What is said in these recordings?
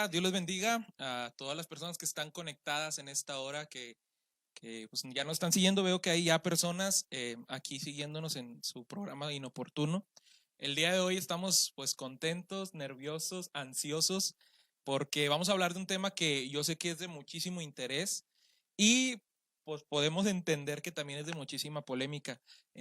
día, Dios les bendiga a todas las personas que están conectadas en esta hora, que pues ya nos están siguiendo. Veo que hay ya personas aquí siguiéndonos en su programa Inoportuno. El día de hoy estamos pues contentos, nerviosos, ansiosos, porque vamos a hablar de un tema que yo sé que es de muchísimo interés y pues podemos entender que también es de muchísima polémica.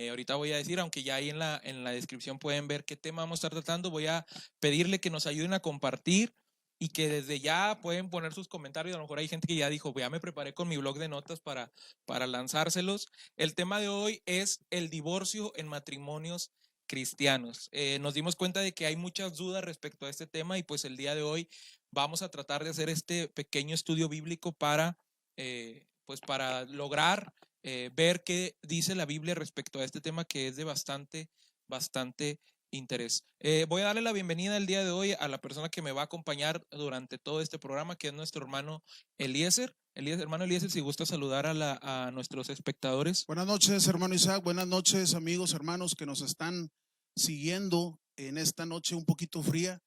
Ahorita voy a decir, aunque ya ahí en la descripción pueden ver qué tema vamos a estar tratando, voy a pedirle que nos ayuden a compartir y que desde ya pueden poner sus comentarios. A lo mejor hay gente que ya dijo, ya me preparé con mi blog de notas para lanzárselos. El tema de hoy es el divorcio en matrimonios cristianos. Nos dimos cuenta de que hay muchas dudas respecto a este tema y pues el día de hoy vamos a tratar de hacer este pequeño estudio bíblico pues para lograr ver qué dice la Biblia respecto a este tema que es de bastante interés. Voy a darle la bienvenida el día de hoy a la persona que me va a acompañar durante todo este programa, que es nuestro hermano Eliezer. Hermano Eliezer, si gusta saludar a nuestros espectadores. Buenas noches, hermano Isaac. Buenas noches, amigos, hermanos que nos están siguiendo en esta noche un poquito fría.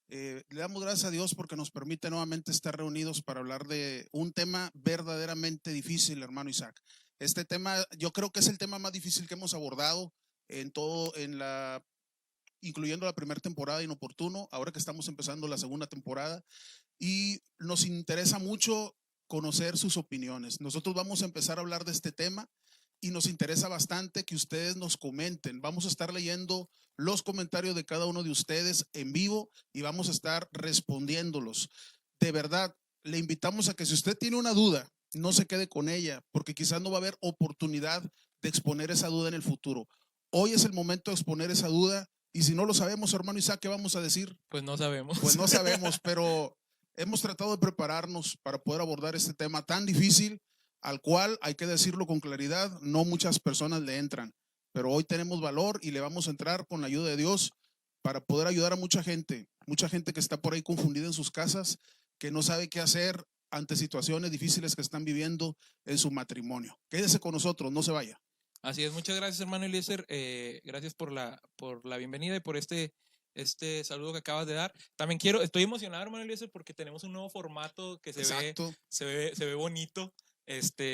Le damos gracias a Dios porque nos permite nuevamente estar reunidos para hablar de un tema verdaderamente difícil, hermano Isaac. Este tema, yo creo que es el tema más difícil que hemos abordado en todo, incluyendo la primera temporada Inoportuno, ahora que estamos empezando la segunda temporada, y nos interesa mucho conocer sus opiniones. Nosotros vamos a empezar a hablar de este tema y nos interesa bastante que ustedes nos comenten. Vamos a estar leyendo los comentarios de cada uno de ustedes en vivo y vamos a estar respondiéndolos. De verdad, le invitamos a que si usted tiene una duda, no se quede con ella, porque quizás no va a haber oportunidad de exponer esa duda en el futuro. Hoy es el momento de exponer esa duda y si no lo sabemos, hermano Isaac, ¿qué vamos a decir? Pues no sabemos. Pues no sabemos, pero hemos tratado de prepararnos para poder abordar este tema tan difícil, al cual, hay que decirlo con claridad, no muchas personas le entran, pero hoy tenemos valor y le vamos a entrar con la ayuda de Dios para poder ayudar a mucha gente que está por ahí confundida en sus casas, que no sabe qué hacer ante situaciones difíciles que están viviendo en su matrimonio. Quédese con nosotros, no se vaya. Así es, muchas gracias, hermano Eliezer. Gracias por la bienvenida y por este saludo que acabas de dar. También estoy emocionado, hermano Eliezer, porque tenemos un nuevo formato que se ve bonito.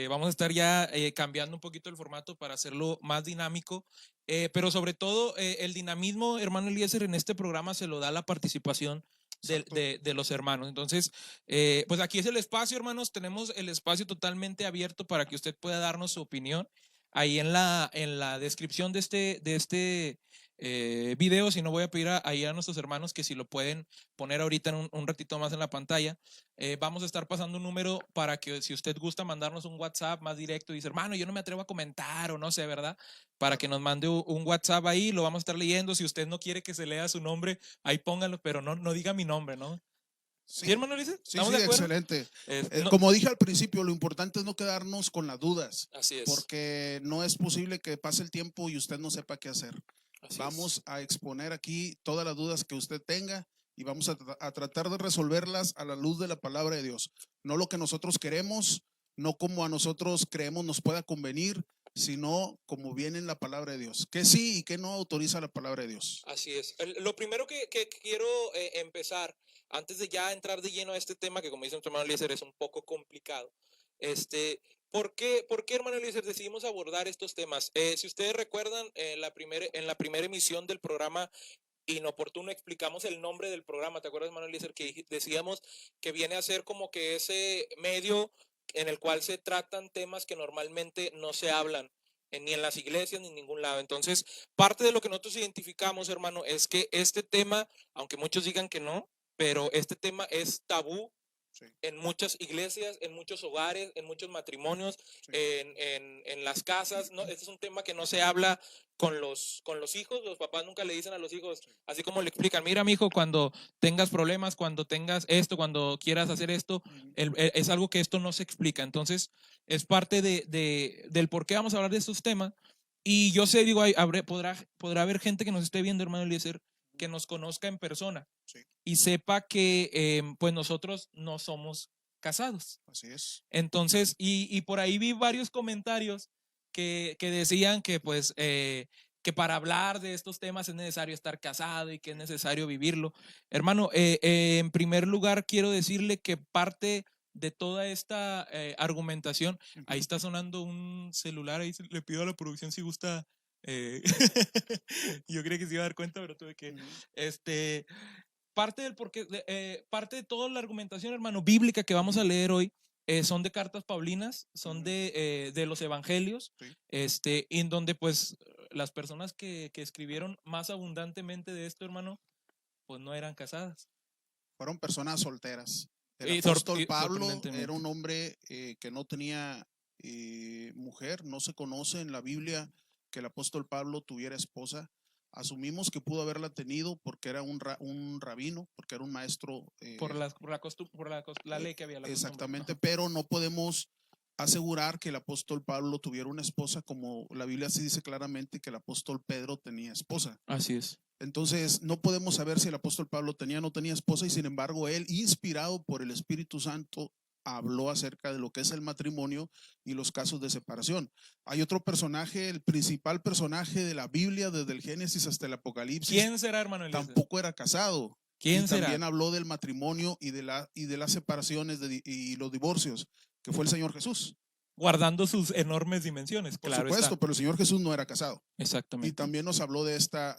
Vamos a estar ya cambiando un poquito el formato para hacerlo más dinámico, pero sobre todo el dinamismo, hermano Eliezer, en este programa se lo da la participación de los hermanos. Entonces, pues aquí es el espacio, hermanos. Tenemos el espacio totalmente abierto para que usted pueda darnos su opinión. Ahí en la descripción de este video, si no voy a pedir ahí a nuestros hermanos que si lo pueden poner ahorita en un ratito más en la pantalla. Vamos a estar pasando un número para que si usted gusta mandarnos un WhatsApp más directo y dice, hermano, yo no me atrevo a comentar o no sé, ¿verdad? Para que nos mande un WhatsApp ahí, lo vamos a estar leyendo. Si usted no quiere que se lea su nombre, ahí póngalo, pero no diga mi nombre, ¿no? Sí, ¿Sí, hermano Ulises? sí, ¿Estamos de acuerdo? excelente. No, Como dije al principio, lo importante es no quedarnos con las dudas, así es. porque no es posible que pase el tiempo y usted no sepa qué hacer. Así Vamos es. a exponer aquí todas las dudas que usted tenga y vamos a tratar de resolverlas a la luz de la palabra de Dios. No lo que nosotros queremos, no como a nosotros creemos nos pueda convenir, sino como viene en la palabra de Dios. Que sí y que no autoriza la palabra de Dios. Así es. Lo primero que quiero empezar, antes de ya entrar de lleno a este tema, que como dice nuestro hermano Eliezer, es un poco complicado. ¿Por qué, hermano Eliezer, decidimos abordar estos temas? Si ustedes recuerdan, en la primera emisión del programa Inoportuno explicamos el nombre del programa. ¿Te acuerdas, hermano Eliezer, que decíamos que viene a ser como que ese medio en el cual se tratan temas que normalmente no se hablan ni en las iglesias ni en ningún lado? Entonces, parte de lo que nosotros identificamos, hermano, es que este tema, aunque muchos digan que no, pero este tema es tabú Sí. en muchas iglesias, en muchos hogares, en muchos matrimonios, Sí. en las casas. No, este es un tema que no se habla con los hijos. Los papás nunca le dicen a los hijos, así como le explican, mira, mijo, cuando tengas problemas, cuando tengas esto, cuando quieras hacer esto, es algo que esto no se explica. Entonces, es parte del por qué vamos a hablar de estos temas. Y yo sé, digo, podrá haber gente que nos esté viendo, hermano Eliezer, que nos conozca en persona. Sí. Y sepa que pues nosotros no somos casados. Así es. Entonces, y por ahí vi varios comentarios que decían que pues que para hablar de estos temas es necesario estar casado y que es necesario vivirlo. Hermano, en primer lugar quiero decirle que parte de toda esta argumentación, ahí está sonando un celular, ahí le pido a la producción si gusta. Yo creía que se iba a dar cuenta, pero tuve que. Parte del porqué, parte de toda la argumentación, hermano, bíblica que vamos a leer hoy, son de cartas paulinas, son de los evangelios, en donde pues las personas que escribieron más abundantemente de esto, hermano, pues no eran casadas. Fueron personas solteras. El apóstol Pablo era un hombre que no tenía mujer, no se conoce en la Biblia que el apóstol Pablo tuviera esposa. Asumimos que pudo haberla tenido porque era un rabino, porque era un maestro. Por la ley que había. Exactamente, pero no podemos asegurar que el apóstol Pablo tuviera una esposa, como la Biblia sí dice claramente que el apóstol Pedro tenía esposa. Así es. Entonces, no podemos saber si el apóstol Pablo tenía o no tenía esposa, y sin embargo, él, inspirado por el Espíritu Santo, habló acerca de lo que es el matrimonio y los casos de separación. Hay otro personaje, el principal personaje de la Biblia, desde el Génesis hasta el Apocalipsis. ¿Quién será, hermano Eliezer? Tampoco era casado. ¿Quién será? También habló del matrimonio y de las separaciones y los divorcios, que fue el Señor Jesús. Guardando sus enormes dimensiones, por supuesto, pero el Señor Jesús no era casado. Exactamente. Y también nos habló de esta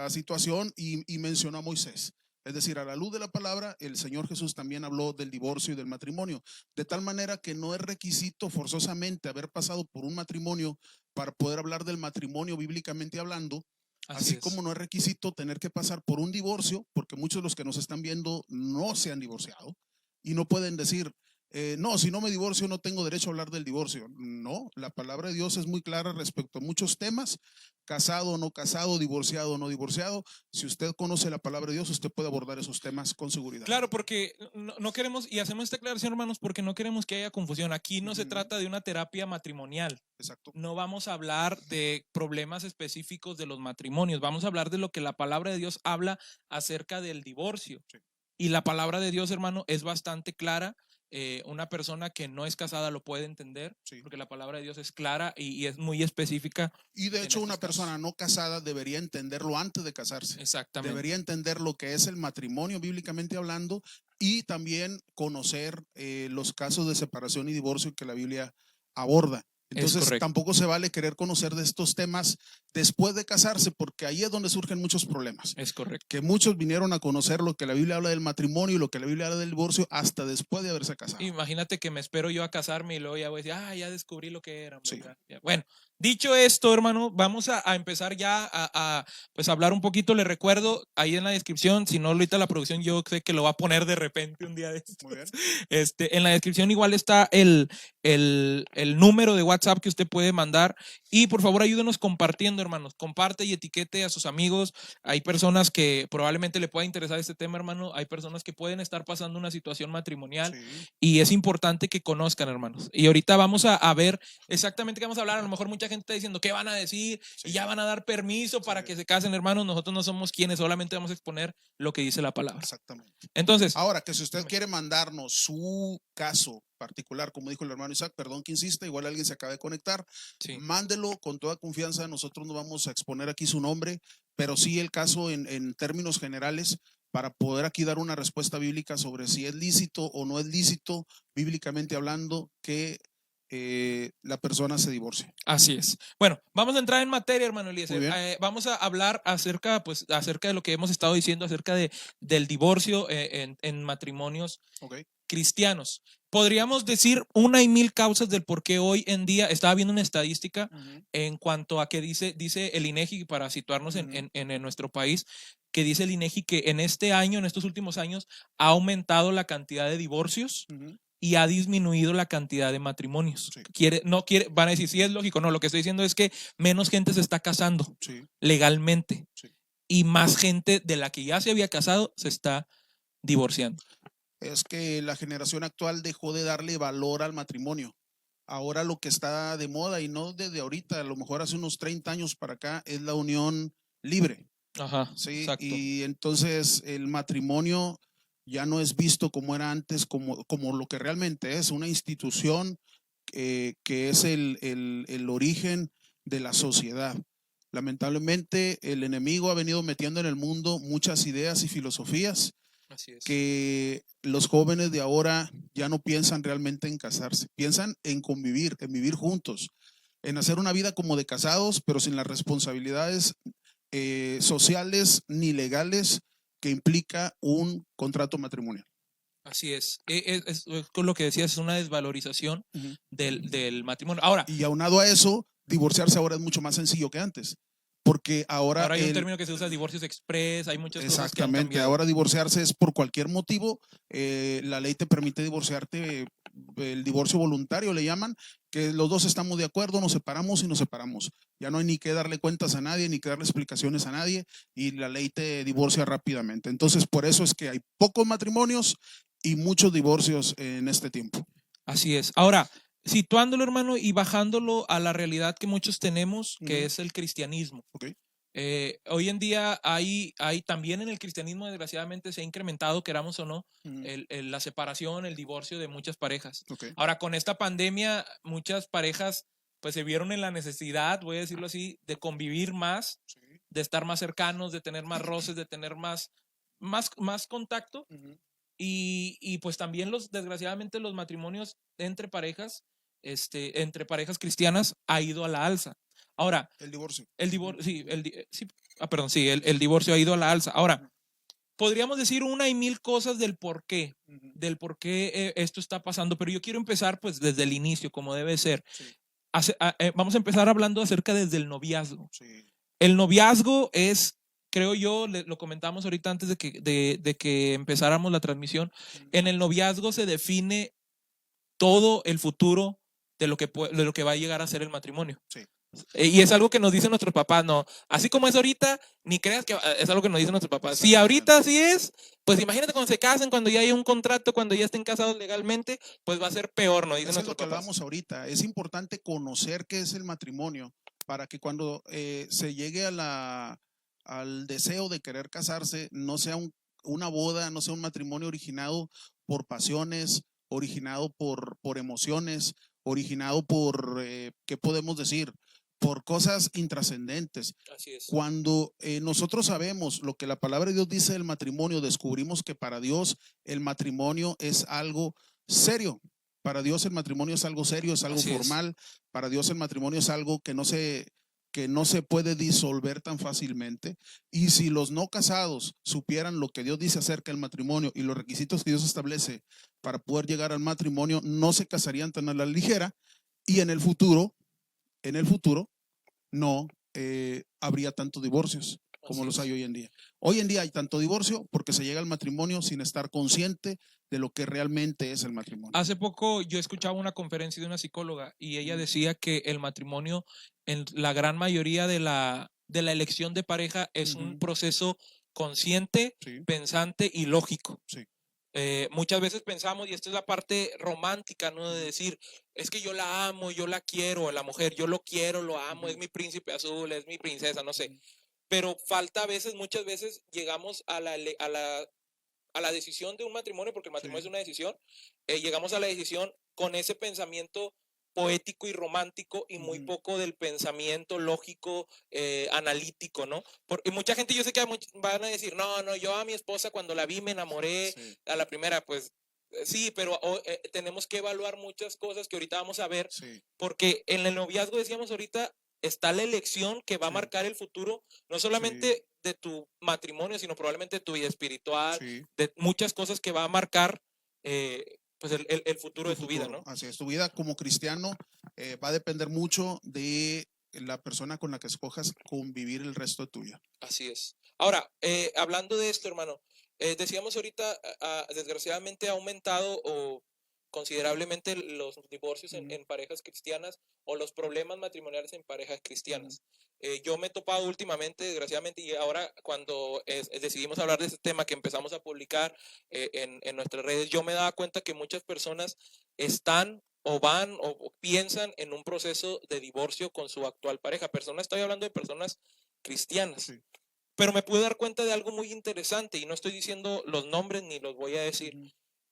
situación y mencionó a Moisés. Es decir, a la luz de la palabra, el Señor Jesús también habló del divorcio y del matrimonio, de tal manera que no es requisito forzosamente haber pasado por un matrimonio para poder hablar del matrimonio bíblicamente hablando, así como no es requisito tener que pasar por un divorcio, porque muchos de los que nos están viendo no se han divorciado y no pueden decir, no, si no me divorcio no tengo derecho a hablar del divorcio. No, la palabra de Dios es muy clara respecto a muchos temas, casado o no casado, divorciado o no divorciado. Si usted conoce la palabra de Dios, usted puede abordar esos temas con seguridad. Claro, porque no queremos, y hacemos esta aclaración, hermanos, porque no queremos que haya confusión. Aquí no se trata de una terapia matrimonial. Exacto. No vamos a hablar de problemas específicos de los matrimonios, vamos a hablar de lo que la palabra de Dios habla acerca del divorcio. Sí. Y la palabra de Dios, hermano, es bastante clara. Una persona que no es casada lo puede entender, sí, porque la palabra de Dios es clara y es muy específica. Y de hecho una persona no casada debería entenderlo antes de casarse. Exactamente. Debería entender lo que es el matrimonio bíblicamente hablando y también conocer los casos de separación y divorcio que la Biblia aborda. Entonces tampoco se vale querer conocer de estos temas después de casarse, porque ahí es donde surgen muchos problemas. Es correcto. Que muchos vinieron a conocer lo que la Biblia habla del matrimonio y lo que la Biblia habla del divorcio hasta después de haberse casado. Imagínate que me espero yo a casarme y luego ya voy a decir, ya descubrí lo que era. Sí. Bueno, dicho esto, hermano, vamos a empezar ya pues hablar un poquito. Le recuerdo ahí en la descripción, si no ahorita la producción yo sé que lo va a poner de repente un día de estos. Muy bien. En la descripción igual está el número de WhatsApp que usted puede mandar, y por favor ayúdenos compartiendo, hermanos. Comparte y etiquete a sus amigos. Hay personas que probablemente le pueda interesar este tema, hermano. Hay personas que pueden estar pasando una situación matrimonial, sí, y es importante que conozcan, hermanos. Y ahorita vamos a ver exactamente qué vamos a hablar. A lo mejor mucha gente está diciendo qué van a decir, sí, y ya van a dar permiso para que se casen, hermanos. Nosotros no somos quienes, solamente vamos a exponer lo que dice la palabra. Exactamente. Entonces, ahora que si usted quiere mandarnos su caso particular, como dijo el hermano Isaac, perdón que insista, igual alguien se acaba de conectar, sí, mándelo con toda confianza. Nosotros no vamos a exponer aquí su nombre, pero sí el caso en términos generales, para poder aquí dar una respuesta bíblica sobre si es lícito o no es lícito, bíblicamente hablando, que la persona se divorcie. Así es. Bueno, vamos a entrar en materia, hermano Eliezer. Vamos a hablar acerca de lo que hemos estado diciendo acerca del divorcio en matrimonios cristianos. Podríamos decir 1,000 causas del por qué hoy en día, estaba viendo una estadística en cuanto a que dice el INEGI, para situarnos en nuestro país, que dice el INEGI que en este año, en estos últimos años, ha aumentado la cantidad de divorcios y ha disminuido la cantidad de matrimonios. Sí. Van a decir, sí, es lógico. No, lo que estoy diciendo es que menos gente se está casando, sí, legalmente, sí, y más gente de la que ya se había casado se está divorciando. Es que la generación actual dejó de darle valor al matrimonio. Ahora lo que está de moda, y no desde ahorita, a lo mejor hace unos 30 años para acá, es la unión libre. Ajá, sí, exacto. Y entonces el matrimonio ya no es visto como era antes, como lo que realmente es, una institución que es el origen de la sociedad. Lamentablemente, el enemigo ha venido metiendo en el mundo muchas ideas y filosofías Así es. que los jóvenes de ahora ya no piensan realmente en casarse, piensan en convivir, en vivir juntos, en hacer una vida como de casados, pero sin las responsabilidades sociales ni legales que implica un contrato matrimonial. Así es. Es con lo que decías, es una desvalorización Ujú. del matrimonio. Ahora, Y aunado a eso, divorciarse ahora es mucho más sencillo que antes, porque ahora hay un término que se usa, divorcios express, hay muchas cosas que han exactamente, cambiado. ahora divorciarse es por cualquier motivo. La ley te permite divorciarte, el divorcio voluntario le llaman, que los dos estamos de acuerdo, nos separamos y nos separamos. Ya no hay ni que darle cuentas a nadie, ni que darle explicaciones a nadie, y la ley te divorcia rápidamente. Entonces, por eso es que hay pocos matrimonios y muchos divorcios en este tiempo. Así es. Ahora, situándolo, hermano, y bajándolo a la realidad que muchos tenemos, que es el cristianismo. Okay. Hoy en día hay también en el cristianismo, desgraciadamente, se ha incrementado, queramos o no, la separación, el divorcio de muchas parejas. Okay. Ahora, con esta pandemia, muchas parejas pues se vieron en la necesidad, voy a decirlo así, de convivir más, Sí. de estar más cercanos, de tener más roces, de tener más contacto. Y pues también desgraciadamente los matrimonios entre parejas, entre parejas cristianas ha ido a la alza. Ahora, El divorcio. el divorcio, sí, el divorcio ha ido a la alza. Ahora, podríamos decir una y mil cosas del por qué esto está pasando, pero yo quiero empezar pues desde el inicio, como debe ser. Sí. Vamos a empezar hablando acerca desde el noviazgo. Sí. El noviazgo es, creo yo, lo comentamos ahorita antes de que empezáramos la transmisión, en el noviazgo se define todo el futuro de lo que va a llegar a ser el matrimonio. Sí. Y es algo que nos dicen nuestros papás, no. Así como es ahorita, ni creas que es algo que nos dicen nuestros papás. Si ahorita así es, pues imagínate cuando se casen, cuando ya haya un contrato, cuando ya estén casados legalmente, pues va a ser peor, nos dicen Eso es lo nuestros que papás. hablamos ahorita. Es importante conocer qué es el matrimonio para que cuando se llegue al deseo de querer casarse, no sea una boda, no sea un matrimonio originado por pasiones, originado por emociones, originado por, ¿qué podemos decir? Por cosas intrascendentes. Así es. Cuando nosotros sabemos lo que la palabra de Dios dice del matrimonio, descubrimos que para Dios el matrimonio es algo serio. Para Dios el matrimonio es algo serio, es algo Así formal. Para Dios el matrimonio es algo que no se puede disolver tan fácilmente. Y si los no casados supieran lo que Dios dice acerca del matrimonio y los requisitos que Dios establece para poder llegar al matrimonio, no se casarían tan a la ligera. Y en el futuro no habría tantos divorcios como los hay hoy en día. Hoy en día hay tanto divorcio porque se llega al matrimonio sin estar consciente de lo que realmente es el matrimonio. Hace poco yo escuchaba una conferencia de una psicóloga y ella decía que el matrimonio, en la gran mayoría de la elección de pareja, es un proceso consciente, Sí. pensante y lógico. Sí. Muchas veces pensamos, y esta es la parte romántica, ¿no? De decir, es que yo la amo, yo la quiero, a la mujer, yo lo quiero, lo amo, es mi príncipe azul, es mi princesa, no sé. Pero falta a veces, muchas veces llegamos a la decisión de un matrimonio, porque el matrimonio es una decisión, llegamos a la decisión con ese pensamiento poético y romántico y muy poco del pensamiento lógico, analítico, ¿no? Porque mucha gente, yo sé que van a decir, no, yo a mi esposa cuando la vi me enamoré a la primera, pues sí, pero tenemos que evaluar muchas cosas que ahorita vamos a ver, porque en el noviazgo, decíamos ahorita, está la elección que va a marcar el futuro, no solamente de tu matrimonio, sino probablemente de tu vida espiritual, de muchas cosas que va a marcar pues el futuro de tu vida, ¿no? Así es, tu vida como cristiano va a depender mucho de la persona con la que escojas convivir el resto de tu vida. Así es. Ahora, hablando de esto, hermano, decíamos ahorita, desgraciadamente ha aumentado considerablemente los divorcios en parejas cristianas o los problemas matrimoniales en parejas cristianas. Yo me he topado últimamente, desgraciadamente, y ahora cuando decidimos hablar de este tema que empezamos a publicar en nuestras redes, yo me daba cuenta que muchas personas están o van o piensan en un proceso de divorcio con su actual pareja. Estoy hablando de personas cristianas. Pero me pude dar cuenta de algo muy interesante, y no estoy diciendo los nombres ni los voy a decir,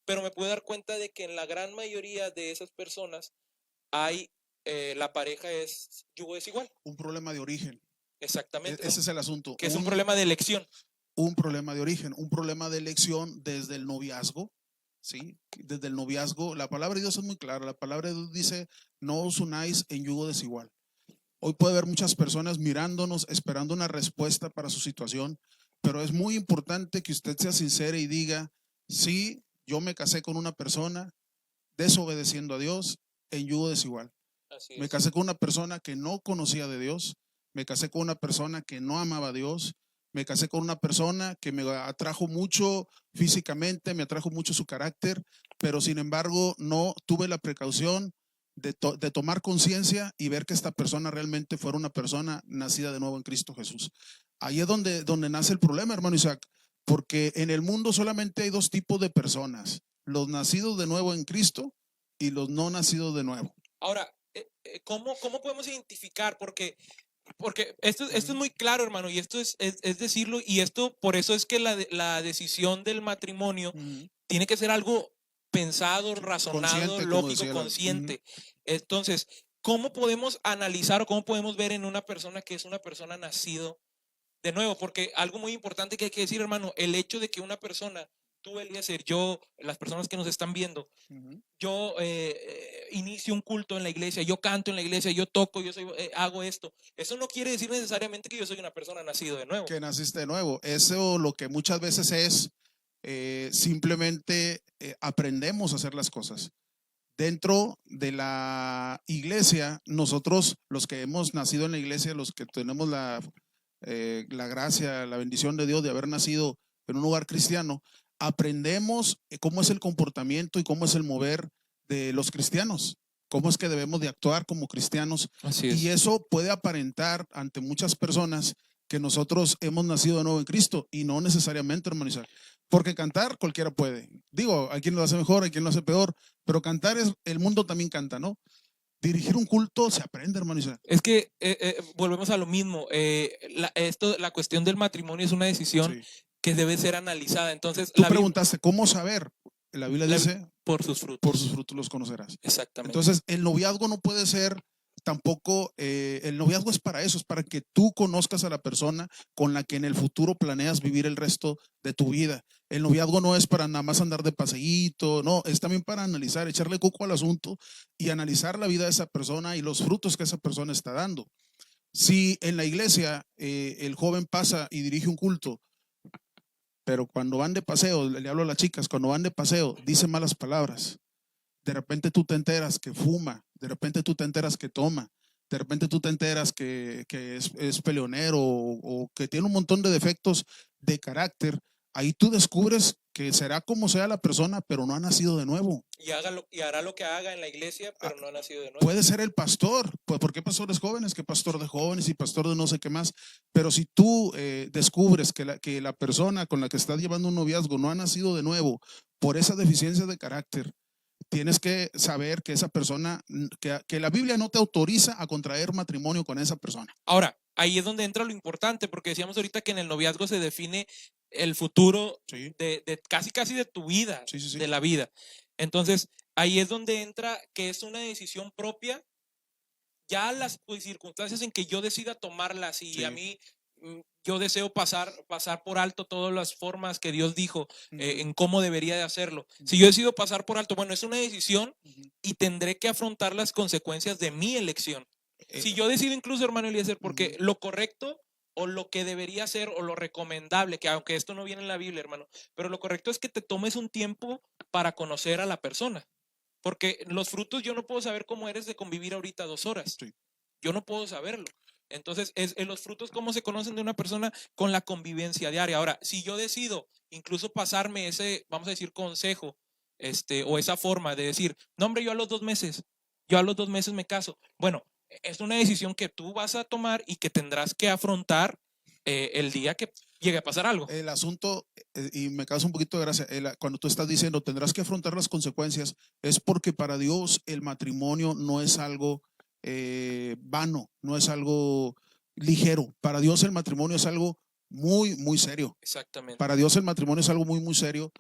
pero me pude dar cuenta de que en la gran mayoría de esas personas la pareja es yugo desigual. Un problema de origen. Exactamente, Ese ¿no? es el asunto. Que es un problema de elección. Un problema de origen, un problema de elección desde el noviazgo, ¿sí? Desde el noviazgo, la palabra de Dios es muy clara, la palabra de Dios dice, no os unáis en yugo desigual. Hoy puede haber muchas personas mirándonos, esperando una respuesta para su situación, pero es muy importante que usted sea sincero y diga, sí, yo me casé con una persona desobedeciendo a Dios en yugo desigual. Así Me es. casé con una persona que no conocía de Dios, me casé con una persona que no amaba a Dios, me casé con una persona que me atrajo mucho físicamente, me atrajo mucho su carácter, pero sin embargo no tuve la precaución de tomar conciencia y ver que esta persona realmente fuera una persona nacida de nuevo en Cristo Jesús. Ahí es donde nace el problema, hermano Isaac, porque en el mundo solamente hay dos tipos de personas, los nacidos de nuevo en Cristo y los no nacidos de nuevo. Ahora, ¿cómo podemos identificar? Porque esto es muy claro, hermano, y esto es decirlo, y esto por eso es que la decisión del matrimonio tiene que ser algo pensado, razonado, Consciente, como lógico, decía consciente. Entonces, ¿cómo podemos analizar o cómo podemos ver en una persona que es una persona nacido de nuevo? Porque algo muy importante que hay que decir, hermano, el hecho de que una persona, tú, Eliezer, yo, las personas que nos están viendo, yo inicio un culto en la iglesia, yo canto en la iglesia, yo toco, hago esto. Eso no quiere decir necesariamente que yo soy una persona nacida de nuevo. Que naciste de nuevo. Eso lo que muchas veces es simplemente aprendemos a hacer las cosas. Dentro de la iglesia, nosotros, los que hemos nacido en la iglesia, los que tenemos la gracia, la bendición de Dios de haber nacido en un lugar cristiano, aprendemos cómo es el comportamiento y cómo es el mover de los cristianos, cómo es que debemos de actuar como cristianos. Así es. Y eso puede aparentar ante muchas personas que nosotros hemos nacido de nuevo en Cristo y no necesariamente, hermano Isaac. Porque cantar cualquiera puede. Digo, hay quien lo hace mejor, hay quien lo hace peor, pero cantar el mundo también canta, ¿no? Dirigir un culto se aprende, hermano Isaac. Es que volvemos a lo mismo. La cuestión del matrimonio es una decisión que debe ser analizada. Entonces, tú preguntaste, ¿cómo saber? La Biblia dice, por sus frutos. Por sus frutos los conocerás. Exactamente. Entonces, el noviazgo no puede ser tampoco, el noviazgo es para eso, es para que tú conozcas a la persona con la que en el futuro planeas vivir el resto de tu vida. El noviazgo no es para nada más andar de paseíto, no, es también para analizar, echarle coco al asunto y analizar la vida de esa persona y los frutos que esa persona está dando. Si en la iglesia el joven pasa y dirige un culto, pero cuando van de paseo, le hablo a las chicas, cuando van de paseo, dice malas palabras. De repente tú te enteras que fuma, de repente tú te enteras que toma, de repente tú te enteras que es peleonero o que tiene un montón de defectos de carácter. Ahí tú descubres que será como sea la persona, pero no ha nacido de nuevo. Y hará lo que haga en la iglesia, pero no ha nacido de nuevo. Puede ser el pastor, pues ¿por qué pastores jóvenes? ¿Qué pastor de jóvenes y pastor de no sé qué más? Pero si tú descubres que la persona con la que estás llevando un noviazgo no ha nacido de nuevo por esa deficiencia de carácter, tienes que saber que esa persona, que la Biblia no te autoriza a contraer matrimonio con esa persona. Ahora, ahí es donde entra lo importante, porque decíamos ahorita que en el noviazgo se define el futuro de casi de tu vida, de la vida. Entonces, ahí es donde entra que es una decisión propia. Ya las circunstancias en que yo decida tomarlas y a mí yo deseo pasar por alto todas las formas que Dios dijo en cómo debería de hacerlo. Si yo decido pasar por alto, bueno, es una decisión y tendré que afrontar las consecuencias de mi elección. Si yo decido incluso, hermano Eliezer, porque lo correcto o lo que debería ser o lo recomendable, que aunque esto no viene en la Biblia, hermano, pero lo correcto es que te tomes un tiempo para conocer a la persona. Porque los frutos yo no puedo saber cómo eres de convivir ahorita 2 horas. Yo no puedo saberlo. Entonces, los frutos, ¿cómo se conocen de una persona? Con la convivencia diaria. Ahora, si yo decido incluso pasarme ese, vamos a decir, consejo, o esa forma de decir, no, hombre, yo a los 2 meses me caso. Bueno, es una decisión que tú vas a tomar y que tendrás que afrontar el día que llegue a pasar algo. El asunto, y me causa un poquito de gracia, cuando tú estás diciendo tendrás que afrontar las consecuencias, es porque para Dios el matrimonio no es algo vano, no es algo ligero. Para Dios el matrimonio es algo muy, muy serio. Exactamente. Para Dios el matrimonio es algo muy, muy serio.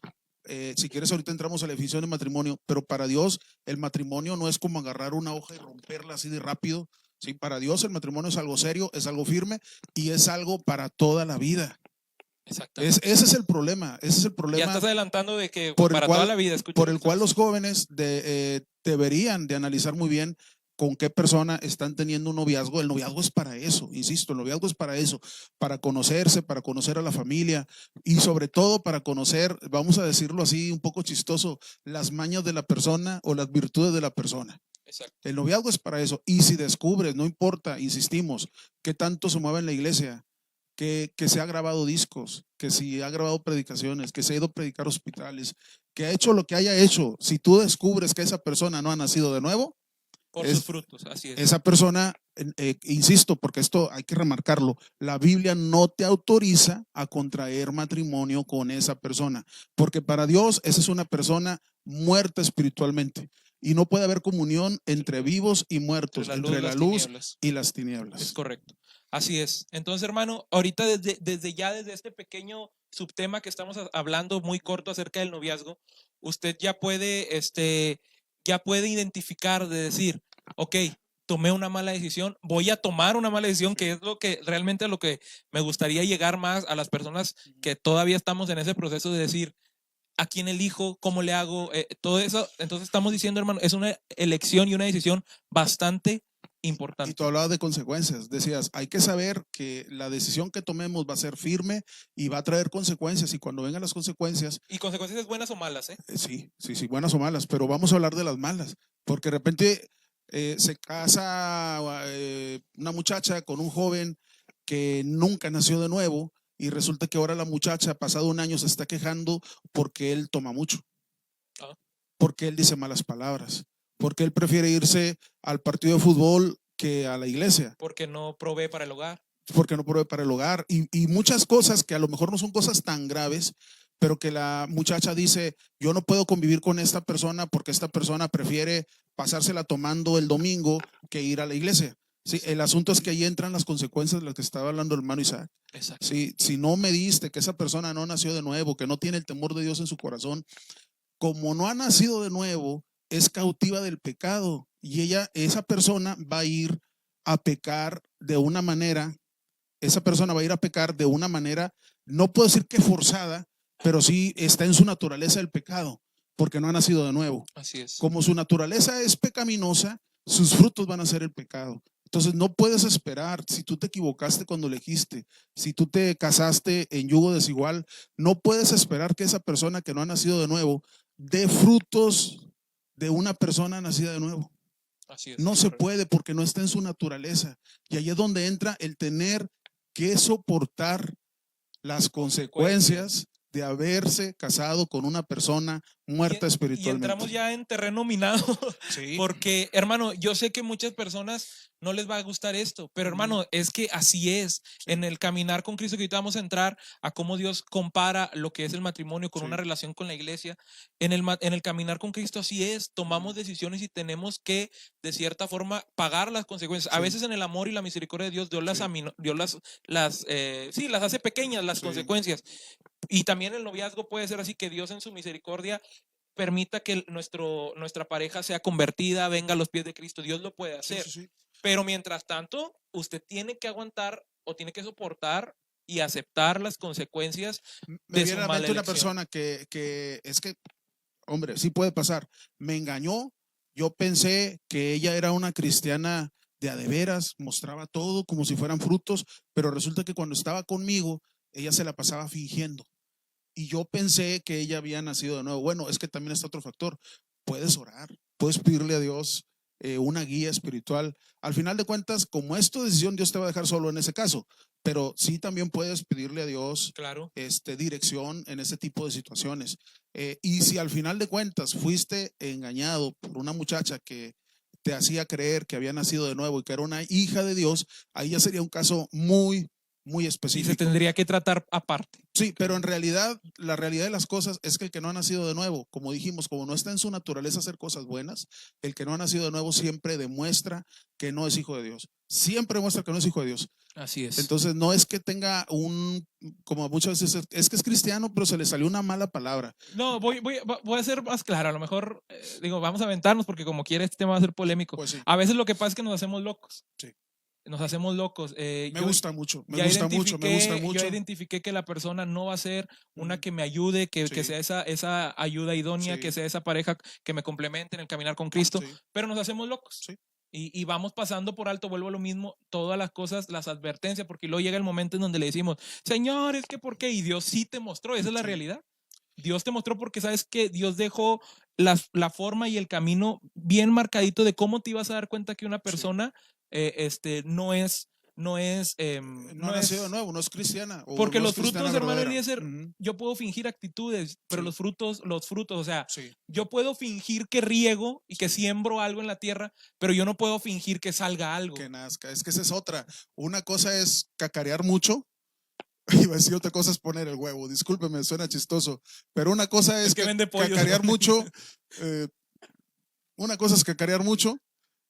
si quieres ahorita entramos a la definición de matrimonio, pero para Dios el matrimonio no es como agarrar una hoja y romperla así de rápido. Sí, para Dios el matrimonio es algo serio, es algo firme y es algo para toda la vida. Exactamente. Ese es el problema, ese es el Ya problema estás adelantando de que por el para toda cual, la vida, escucha por lo que el cual estás los jóvenes deberían de analizar muy bien con qué persona están teniendo un noviazgo. El noviazgo es para eso, insisto, el noviazgo es para eso, para conocerse, para conocer a la familia y sobre todo para conocer, vamos a decirlo así un poco chistoso, las mañas de la persona o las virtudes de la persona. Exacto. El noviazgo es para eso. Y si descubres, no importa, insistimos, qué tanto se mueve en la iglesia, que se ha grabado discos, que si ha grabado predicaciones, que se ha ido a predicar hospitales, que ha hecho lo que haya hecho, si tú descubres que esa persona no ha nacido de nuevo, Por sus frutos, así es. esa persona, insisto, porque esto hay que remarcarlo, la Biblia no te autoriza a contraer matrimonio con esa persona, porque para Dios esa es una persona muerta espiritualmente y no puede haber comunión entre vivos y muertos, entre la luz y las tinieblas. Es correcto. Así es. Entonces, hermano, ahorita desde este pequeño subtema que estamos hablando muy corto acerca del noviazgo, usted ya puede identificar de decir, ok, tomé una mala decisión, voy a tomar una mala decisión, que es lo que realmente a lo que me gustaría llegar más a las personas que todavía estamos en ese proceso de decir, ¿a quién elijo? ¿Cómo le hago? Todo eso. Entonces estamos diciendo, hermano, es una elección y una decisión bastante importante. Y tú hablabas de consecuencias, decías, hay que saber que la decisión que tomemos va a ser firme y va a traer consecuencias, y cuando vengan las consecuencias… ¿Y consecuencias buenas o malas? Sí, buenas o malas, pero vamos a hablar de las malas, porque de repente se casa una muchacha con un joven que nunca nació de nuevo y resulta que ahora la muchacha, pasado un año, se está quejando porque él toma mucho, porque él dice malas palabras, porque él prefiere irse al partido de fútbol que a la iglesia. Porque no provee para el hogar. Porque no provee para el hogar y muchas cosas que a lo mejor no son cosas tan graves, pero que la muchacha dice, yo no puedo convivir con esta persona porque esta persona prefiere pasársela tomando el domingo que ir a la iglesia. Sí, el asunto es que ahí entran las consecuencias de las que estaba hablando el hermano Isaac. Exacto. Sí, si no mediste que esa persona no nació de nuevo, que no tiene el temor de Dios en su corazón, como no ha nacido de nuevo, es cautiva del pecado y esa persona va a ir a pecar de una manera, no puedo decir que forzada, pero sí está en su naturaleza el pecado, porque no ha nacido de nuevo. Así es. Como su naturaleza es pecaminosa, sus frutos van a ser el pecado. Entonces no puedes esperar, si tú te equivocaste cuando elegiste, si tú te casaste en yugo desigual, no puedes esperar que esa persona que no ha nacido de nuevo dé frutos de una persona nacida de nuevo. Así es. No se puede porque no está en su naturaleza. Y ahí es donde entra el tener que soportar las consecuencias de haberse casado con una persona muerta espiritualmente. Y entramos ya en terreno minado, sí. Porque, hermano, yo sé que muchas personas no les va a gustar esto, pero hermano, es que así es. Sí. En el caminar con Cristo, que ahorita vamos a entrar a cómo Dios compara lo que es el matrimonio con una relación con la iglesia. En el caminar con Cristo así es, tomamos decisiones y tenemos que, de cierta forma, pagar las consecuencias. A veces en el amor y la misericordia de Dios, Dios las hace pequeñas las consecuencias. Y también el noviazgo puede ser así, que Dios en su misericordia permita que nuestra pareja sea convertida, venga a los pies de Cristo. Dios lo puede hacer. Sí. Pero mientras tanto, usted tiene que aguantar o tiene que soportar y aceptar las consecuencias de su mala elección. Una persona que es que, hombre, sí puede pasar. Me engañó. Yo pensé que ella era una cristiana de a de veras, mostraba todo como si fueran frutos, pero resulta que cuando estaba conmigo, ella se la pasaba fingiendo. Y yo pensé que ella había nacido de nuevo. Bueno, es que también está otro factor. Puedes orar, puedes pedirle a Dios una guía espiritual. Al final de cuentas, como es tu decisión, Dios te va a dejar solo en ese caso. Pero sí también puedes pedirle a Dios dirección en ese tipo de situaciones. Y si al final de cuentas fuiste engañado por una muchacha que te hacía creer que había nacido de nuevo y que era una hija de Dios, ahí ya sería un caso muy específico. Y se tendría que tratar aparte. Sí, pero en realidad, la realidad de las cosas es que el que no ha nacido de nuevo, como dijimos, como no está en su naturaleza hacer cosas buenas, el que no ha nacido de nuevo siempre demuestra que no es hijo de Dios. siempre muestra que no es hijo de Dios. Así es. Entonces no es que tenga como muchas veces, es que es cristiano, pero se le salió una mala palabra. No, voy a ser más claro. A lo mejor, digo, vamos a aventarnos porque como quiera este tema va a ser polémico. Pues sí. A veces lo que pasa es que nos hacemos locos. Sí. Nos hacemos locos. Me gusta mucho. Yo identifiqué que la persona no va a ser una que me ayude, que sea esa ayuda idónea, que sea esa pareja que me complemente en el caminar con Cristo, pero nos hacemos locos. Y vamos pasando por alto, vuelvo a lo mismo, todas las cosas, las advertencias, porque luego llega el momento en donde le decimos, Señor, es que ¿por qué? Y Dios sí te mostró, esa es la realidad. Dios te mostró porque sabes que Dios dejó la forma y el camino bien marcadito de cómo te ibas a dar cuenta que una persona no es no ha nacido de nuevo, no es cristiana. Porque no los es cristiana frutos, hermano verdadera. Eliezer, yo puedo fingir actitudes, pero los frutos, o sea, Sí. yo puedo fingir que riego y que siembro algo en la tierra, pero yo no puedo fingir que salga algo. Que nazca. Es que esa es otra. Una cosa es cacarear mucho. Iba a decir otra cosa es poner el huevo. Discúlpeme, suena chistoso. Pero una cosa es que vende pollos, cacarear mucho. Una cosa es cacarear mucho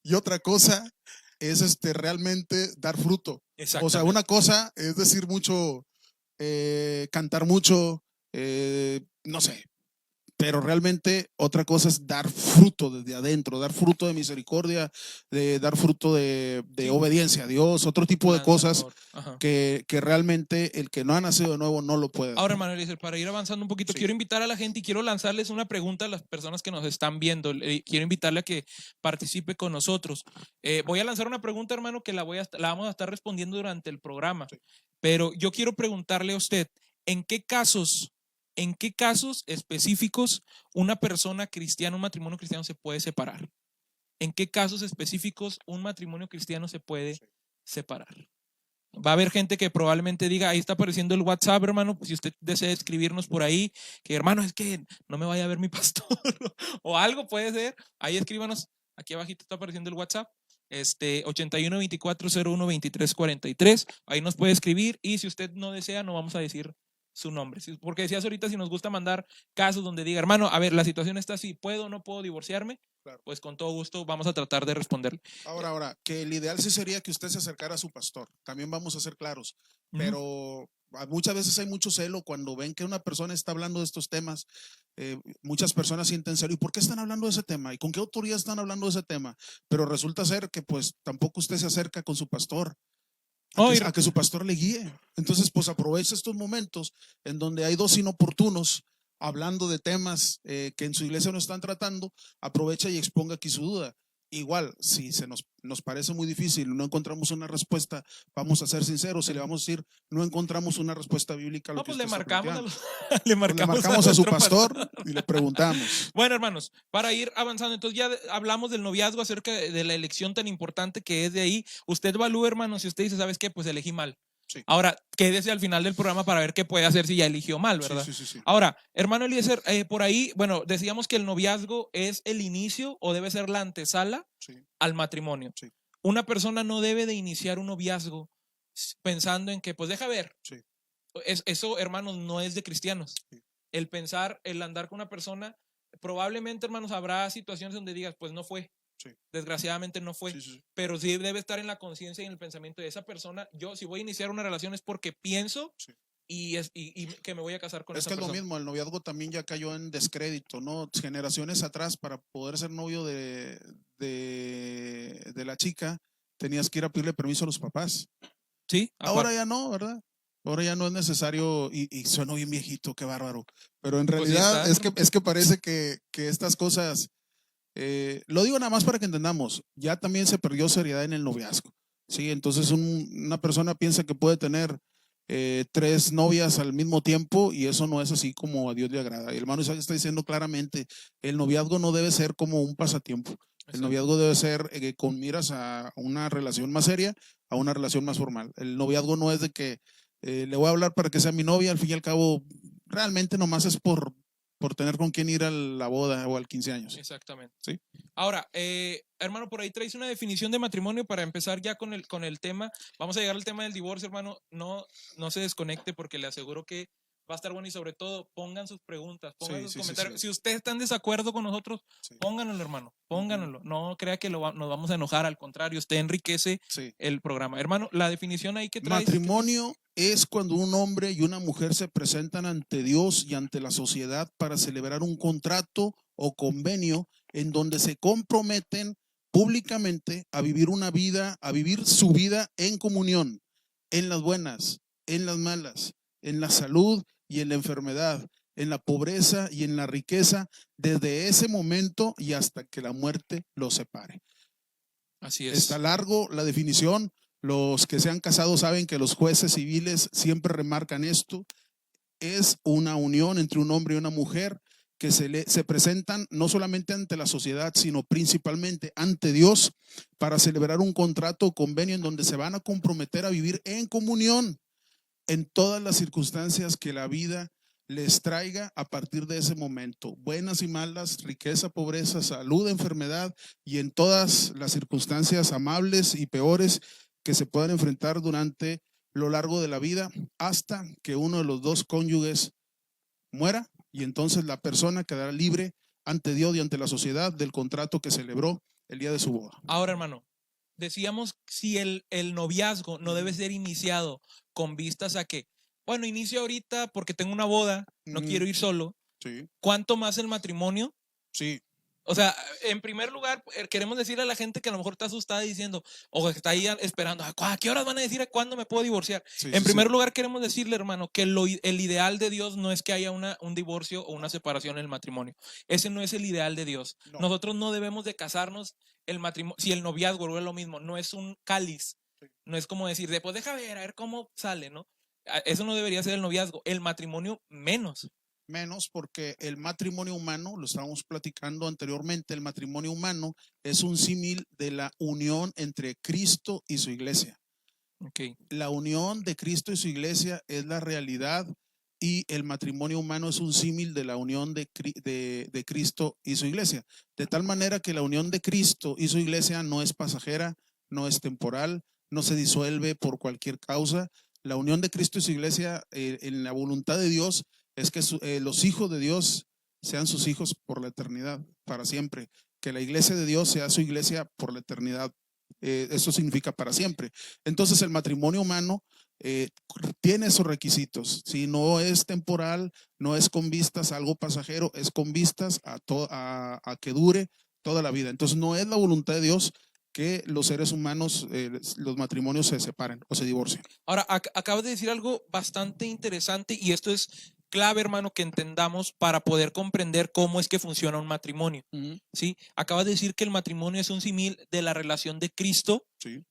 y otra cosa es realmente dar fruto. O sea, una cosa es decir mucho, cantar mucho, no sé. Pero realmente otra cosa es dar fruto desde adentro, dar fruto de misericordia, dar fruto de obediencia a Dios, otro tipo de cosas que realmente el que no ha nacido de nuevo no lo puede hacer. Ahora, hermano Eliezer, para ir avanzando un poquito, quiero invitar a la gente y quiero lanzarles una pregunta a las personas que nos están viendo. Quiero invitarle a que participe con nosotros. Voy a lanzar una pregunta, hermano, que la vamos a estar respondiendo durante el programa. Pero yo quiero preguntarle a usted, ¿en qué casos específicos una persona cristiana, un matrimonio cristiano se puede separar? ¿En qué casos específicos un matrimonio cristiano se puede separar? Va a haber gente que probablemente diga, ahí está apareciendo el WhatsApp, hermano, si usted desea escribirnos por ahí, que hermano, es que no me vaya a ver mi pastor, o algo puede ser, ahí escríbanos, aquí abajito está apareciendo el WhatsApp, 81-2401-2343, ahí nos puede escribir, y si usted no desea, no vamos a decir su nombre, porque decías ahorita si nos gusta mandar casos donde diga, hermano, a ver, la situación está así, ¿puedo o no puedo divorciarme? Claro. Pues con todo gusto vamos a tratar de responderle. Ahora, que el ideal sí sería que usted se acercara a su pastor, también vamos a ser claros, pero muchas veces hay mucho celo cuando ven que una persona está hablando de estos temas. Muchas personas sienten celo, ¿y por qué están hablando de ese tema? ¿Y con qué autoridad están hablando de ese tema? Pero resulta ser que pues tampoco usted se acerca con su pastor. A que su pastor le guíe. Entonces, pues aprovecha estos momentos en donde hay dos inoportunos hablando de temas que en su iglesia no están tratando, aprovecha y exponga aquí su duda. Igual, si nos parece muy difícil, no encontramos una respuesta, vamos a ser sinceros, si le vamos a decir, no encontramos una respuesta bíblica a lo que pues usted le marcamos, le marcamos a su pastor y le preguntamos. Bueno, hermanos, para ir avanzando, entonces ya hablamos del noviazgo, acerca de la elección tan importante que es de ahí. Usted evalúa, hermanos, si usted dice, ¿sabes qué? Pues elegí mal. Sí. Ahora, quédese al final del programa para ver qué puede hacer si ya eligió mal, ¿verdad? Sí. Ahora, hermano Eliezer, por ahí, bueno, decíamos que el noviazgo es el inicio o debe ser la antesala al matrimonio. Sí. Una persona no debe de iniciar un noviazgo pensando en que, pues deja ver. Sí. Eso, hermanos, no es de cristianos. Sí. El pensar, el andar con una persona, probablemente, hermanos, habrá situaciones donde digas, pues no fue. Sí. Desgraciadamente no fue, pero sí debe estar en la conciencia y en el pensamiento de esa persona. Yo, si voy a iniciar una relación es porque pienso y que me voy a casar con esa persona. Es que es lo mismo, el noviazgo también ya cayó en descrédito, ¿no? Generaciones atrás, para poder ser novio de la chica, tenías que ir a pedirle permiso a los papás. Sí. Ahora ya no, ¿verdad? Ahora ya no es necesario, y sueno bien viejito, qué bárbaro. Pero en realidad pues es que parece que estas cosas... lo digo nada más para que entendamos, ya también se perdió seriedad en el noviazgo, ¿sí? Entonces una persona piensa que puede tener 3 novias al mismo tiempo y eso no es así como a Dios le agrada. Y el hermano Isaac está diciendo claramente, el noviazgo no debe ser como un pasatiempo. El noviazgo debe ser con miras a una relación más seria, a una relación más formal. El noviazgo no es de que le voy a hablar para que sea mi novia, al fin y al cabo, realmente nomás es por tener con quién ir a la boda o al 15 años. Exactamente. ¿Sí? Ahora, hermano, por ahí traes una definición de matrimonio para empezar ya con el tema. Vamos a llegar al tema del divorcio, hermano. No se desconecte porque le aseguro que Va a estar bueno y sobre todo pongan sus preguntas, pongan Sí, sus sí, sí, comentarios. sí. Si ustedes están en desacuerdo con nosotros, Sí. pónganlo, hermano, pónganlo. No crea que nos vamos a enojar, al contrario, usted enriquece Sí. el programa. Hermano, la definición ahí que traes. Matrimonio es cuando un hombre y una mujer se presentan ante Dios y ante la sociedad para celebrar un contrato o convenio en donde se comprometen públicamente a vivir una vida, a vivir su vida en comunión, en las buenas, en las malas, en la salud y en la enfermedad, en la pobreza y en la riqueza, desde ese momento y hasta que la muerte los separe. Así es. Está largo la definición. Los que se han casado saben que los jueces civiles siempre remarcan esto. Es una unión entre un hombre y una mujer que se presentan no solamente ante la sociedad, sino principalmente ante Dios para celebrar un contrato o convenio en donde se van a comprometer a vivir en comunión en todas las circunstancias que la vida les traiga a partir de ese momento, buenas y malas, riqueza, pobreza, salud, enfermedad, y en todas las circunstancias amables y peores que se puedan enfrentar durante lo largo de la vida, hasta que uno de los dos cónyuges muera, y entonces la persona quedará libre ante Dios y ante la sociedad del contrato que celebró el día de su boda. Ahora, hermano, decíamos si el noviazgo no debe ser iniciado con vistas a que, bueno, inicio ahorita porque tengo una boda, no quiero ir solo. Sí. ¿Cuánto más el matrimonio? Sí. O sea, en primer lugar, queremos decirle a la gente que a lo mejor está asustada diciendo, o que está ahí esperando, ¿a qué horas van a decir a cuándo me puedo divorciar? Sí, en sí, primer sí. lugar, queremos decirle, hermano, que el ideal de Dios no es que haya un divorcio o una separación en el matrimonio. Ese no es el ideal de Dios. No. Nosotros no debemos de casarnos. El matrimonio, si el noviazgo es lo mismo, no es un cáliz, no es como decir, pues deja ver, a ver cómo sale, ¿no? Eso no debería ser el noviazgo. El matrimonio menos. Menos porque el matrimonio humano, lo estábamos platicando anteriormente, el matrimonio humano es un símil de la unión entre Cristo y su iglesia. Okay. La unión de Cristo y su iglesia es la realidad, y el matrimonio humano es un símil de la unión de Cristo y su iglesia. De tal manera que la unión de Cristo y su iglesia no es pasajera, no es temporal, no se disuelve por cualquier causa. La unión de Cristo y su iglesia, en la voluntad de Dios, es que los hijos de Dios sean sus hijos por la eternidad, para siempre. Que la iglesia de Dios sea su iglesia por la eternidad. Eso significa para siempre. Entonces el matrimonio humano tiene esos requisitos. Si no es temporal, no es con vistas a algo pasajero, es con vistas a que dure toda la vida. Entonces no es la voluntad de Dios que los seres humanos, los matrimonios se separen o se divorcien. Ahora, acabas de decir algo bastante interesante, y esto es clave, hermano, que entendamos para poder comprender cómo es que funciona un matrimonio. ¿Sí? Acabas de decir que el matrimonio es un símil de la relación de Cristo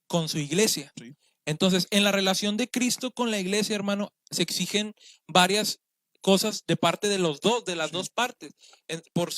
con su iglesia. Sí. Entonces, en la relación de Cristo con la iglesia, hermano, se exigen varias cosas de parte de los dos, de las dos partes. Por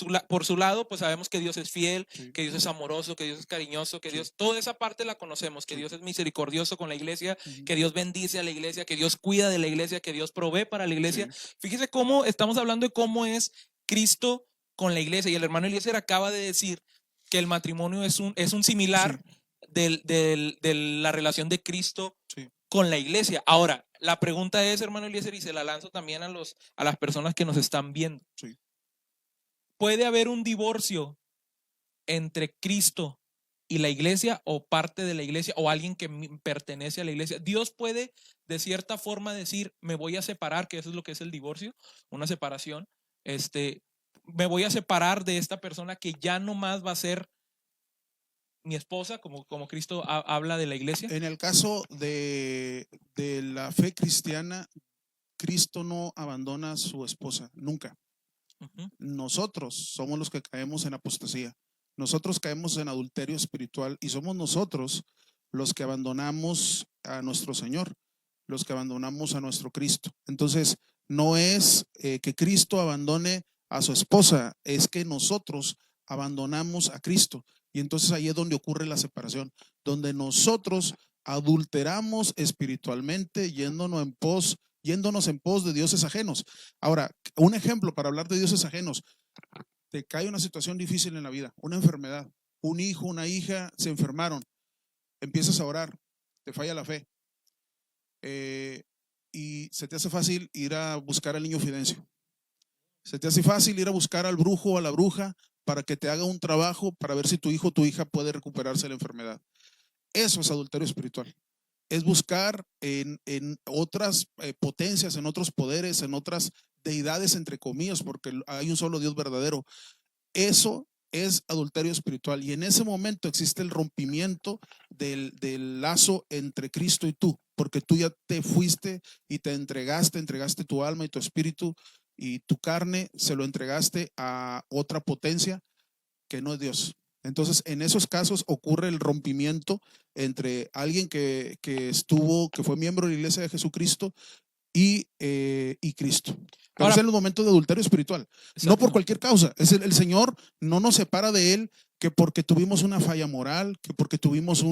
su lado, pues sabemos que Dios es fiel, que Dios es amoroso, que Dios es cariñoso, que Dios, toda esa parte la conocemos, que Dios es misericordioso con la iglesia, que Dios bendice a la iglesia, que Dios cuida de la iglesia, que Dios provee para la iglesia. Fíjese cómo estamos hablando de cómo es Cristo con la iglesia, y el hermano Eliezer acaba de decir que el matrimonio es un similar de la relación de Cristo con la iglesia. Ahora, la pregunta es, hermano Eliezer, y se la lanzo también a las personas que nos están viendo. ¿Puede haber un divorcio entre Cristo y la iglesia, o parte de la iglesia, o alguien que pertenece a la iglesia? Dios puede de cierta forma decir, me voy a separar, que eso es lo que es el divorcio, una separación. Me voy a separar de esta persona que ya no más va a ser mi esposa, como Cristo habla de la iglesia. En el caso de la fe cristiana, Cristo no abandona a su esposa, nunca. Nosotros somos los que caemos en apostasía. Nosotros caemos en adulterio espiritual, y somos nosotros los que abandonamos a nuestro Señor, los que abandonamos a nuestro Cristo. Entonces, no es que Cristo abandone a su esposa, es que nosotros abandonamos a Cristo. Y entonces ahí es donde ocurre la separación, donde nosotros adulteramos espiritualmente, yéndonos en pos de dioses ajenos. Ahora, un ejemplo para hablar de dioses ajenos: te cae una situación difícil en la vida, una enfermedad, un hijo, una hija se enfermaron, empiezas a orar, te falla la fe, y se te hace fácil ir a buscar al niño Fidencio. Se te hace fácil ir a buscar al brujo o a la bruja para que te haga un trabajo para ver si tu hijo o tu hija puede recuperarse de la enfermedad. Eso es adulterio espiritual. Es buscar en otras potencias, en otros poderes, en otras deidades, entre comillas, porque hay un solo Dios verdadero. Eso es adulterio espiritual, y en ese momento existe el rompimiento del lazo entre Cristo y tú, porque tú ya te fuiste y te entregaste tu alma y tu espíritu y tu carne, se lo entregaste a otra potencia que no es Dios. Entonces, en esos casos ocurre el rompimiento entre alguien que fue miembro de la iglesia de Jesucristo y Cristo. Pero Ahora, es en el momento de adulterio espiritual, no por cualquier causa. Es el Señor no nos separa de Él que porque tuvimos una falla moral, que porque tuvimos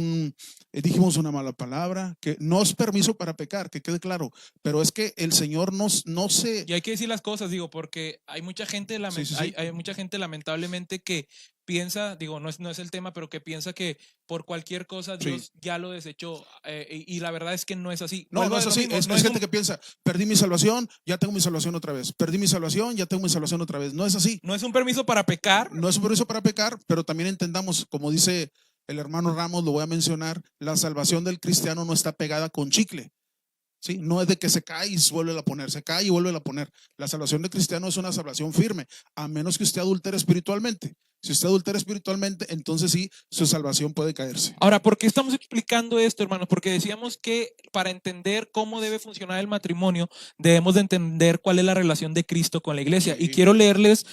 dijimos una mala palabra, que no es permiso para pecar, que quede claro, pero es que el Señor no se... Y hay que decir las cosas, digo, porque hay mucha gente, hay mucha gente lamentablemente que piensa, digo, no es el tema, pero que piensa que por cualquier cosa Dios ya lo desechó, y la verdad es que no es así. No es así. Es gente que piensa, perdí mi salvación, ya tengo mi salvación otra vez. Perdí mi salvación, ya tengo mi salvación otra vez. No es así. No es un permiso para pecar. No es un permiso para pecar, pero también entendamos, como dice el hermano Ramos, lo voy a mencionar, la salvación del cristiano no está pegada con chicle. ¿Sí? No es de que se cae y vuelve a poner, se cae y vuelve a poner. La salvación del cristiano es una salvación firme, a menos que usted adultere espiritualmente. Si usted adultera espiritualmente, entonces sí, su salvación puede caerse. Ahora, ¿por qué estamos explicando esto, hermanos? Porque decíamos que para entender cómo debe funcionar el matrimonio, debemos de entender cuál es la relación de Cristo con la iglesia. Sí. Y quiero leerles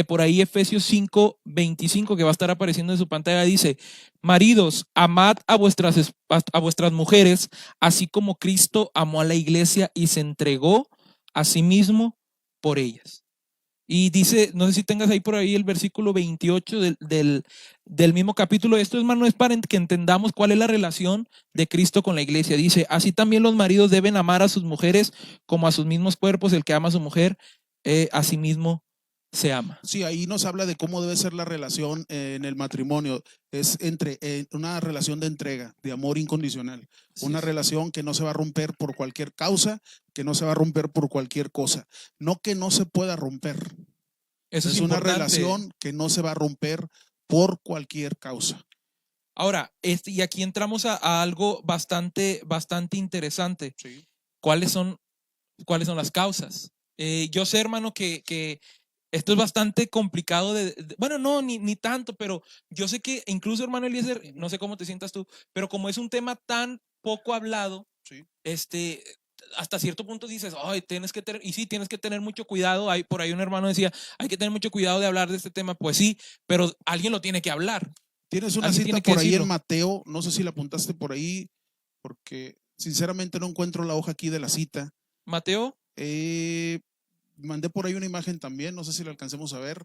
por ahí Efesios 5:25, que va a estar apareciendo en su pantalla. Dice: maridos, amad a vuestras mujeres, así como Cristo amó a la iglesia y se entregó a sí mismo por ellas. Y dice, no sé si tengas ahí por ahí el versículo 28 del mismo capítulo. Esto, hermano, es para que entendamos cuál es la relación de Cristo con la iglesia. Dice: así también los maridos deben amar a sus mujeres como a sus mismos cuerpos. El que ama a su mujer, a sí mismo se ama. Sí, ahí nos habla de cómo debe ser la relación en el matrimonio. Es una relación de entrega, de amor incondicional. Sí, una relación que no se va a romper por cualquier causa, que no se va a romper por cualquier cosa. No que no se pueda romper. Eso es una relación que no se va a romper por cualquier causa. Ahora, y aquí entramos a algo bastante interesante. Sí. ¿Cuáles son las causas? Yo sé, hermano, que esto es bastante complicado bueno, no, ni tanto, pero yo sé que incluso, hermano Eliezer, no sé cómo te sientas tú, pero como es un tema tan poco hablado, sí, hasta cierto punto dices, ay, tienes que tener mucho cuidado. Por ahí un hermano decía, hay que tener mucho cuidado de hablar de este tema. Pues sí, pero alguien lo tiene que hablar. Tienes una cita por ahí en Mateo, no sé si la apuntaste por ahí, porque sinceramente no encuentro la hoja aquí de la cita. ¿Mateo? Mandé por ahí una imagen también, no sé si la alcancemos a ver,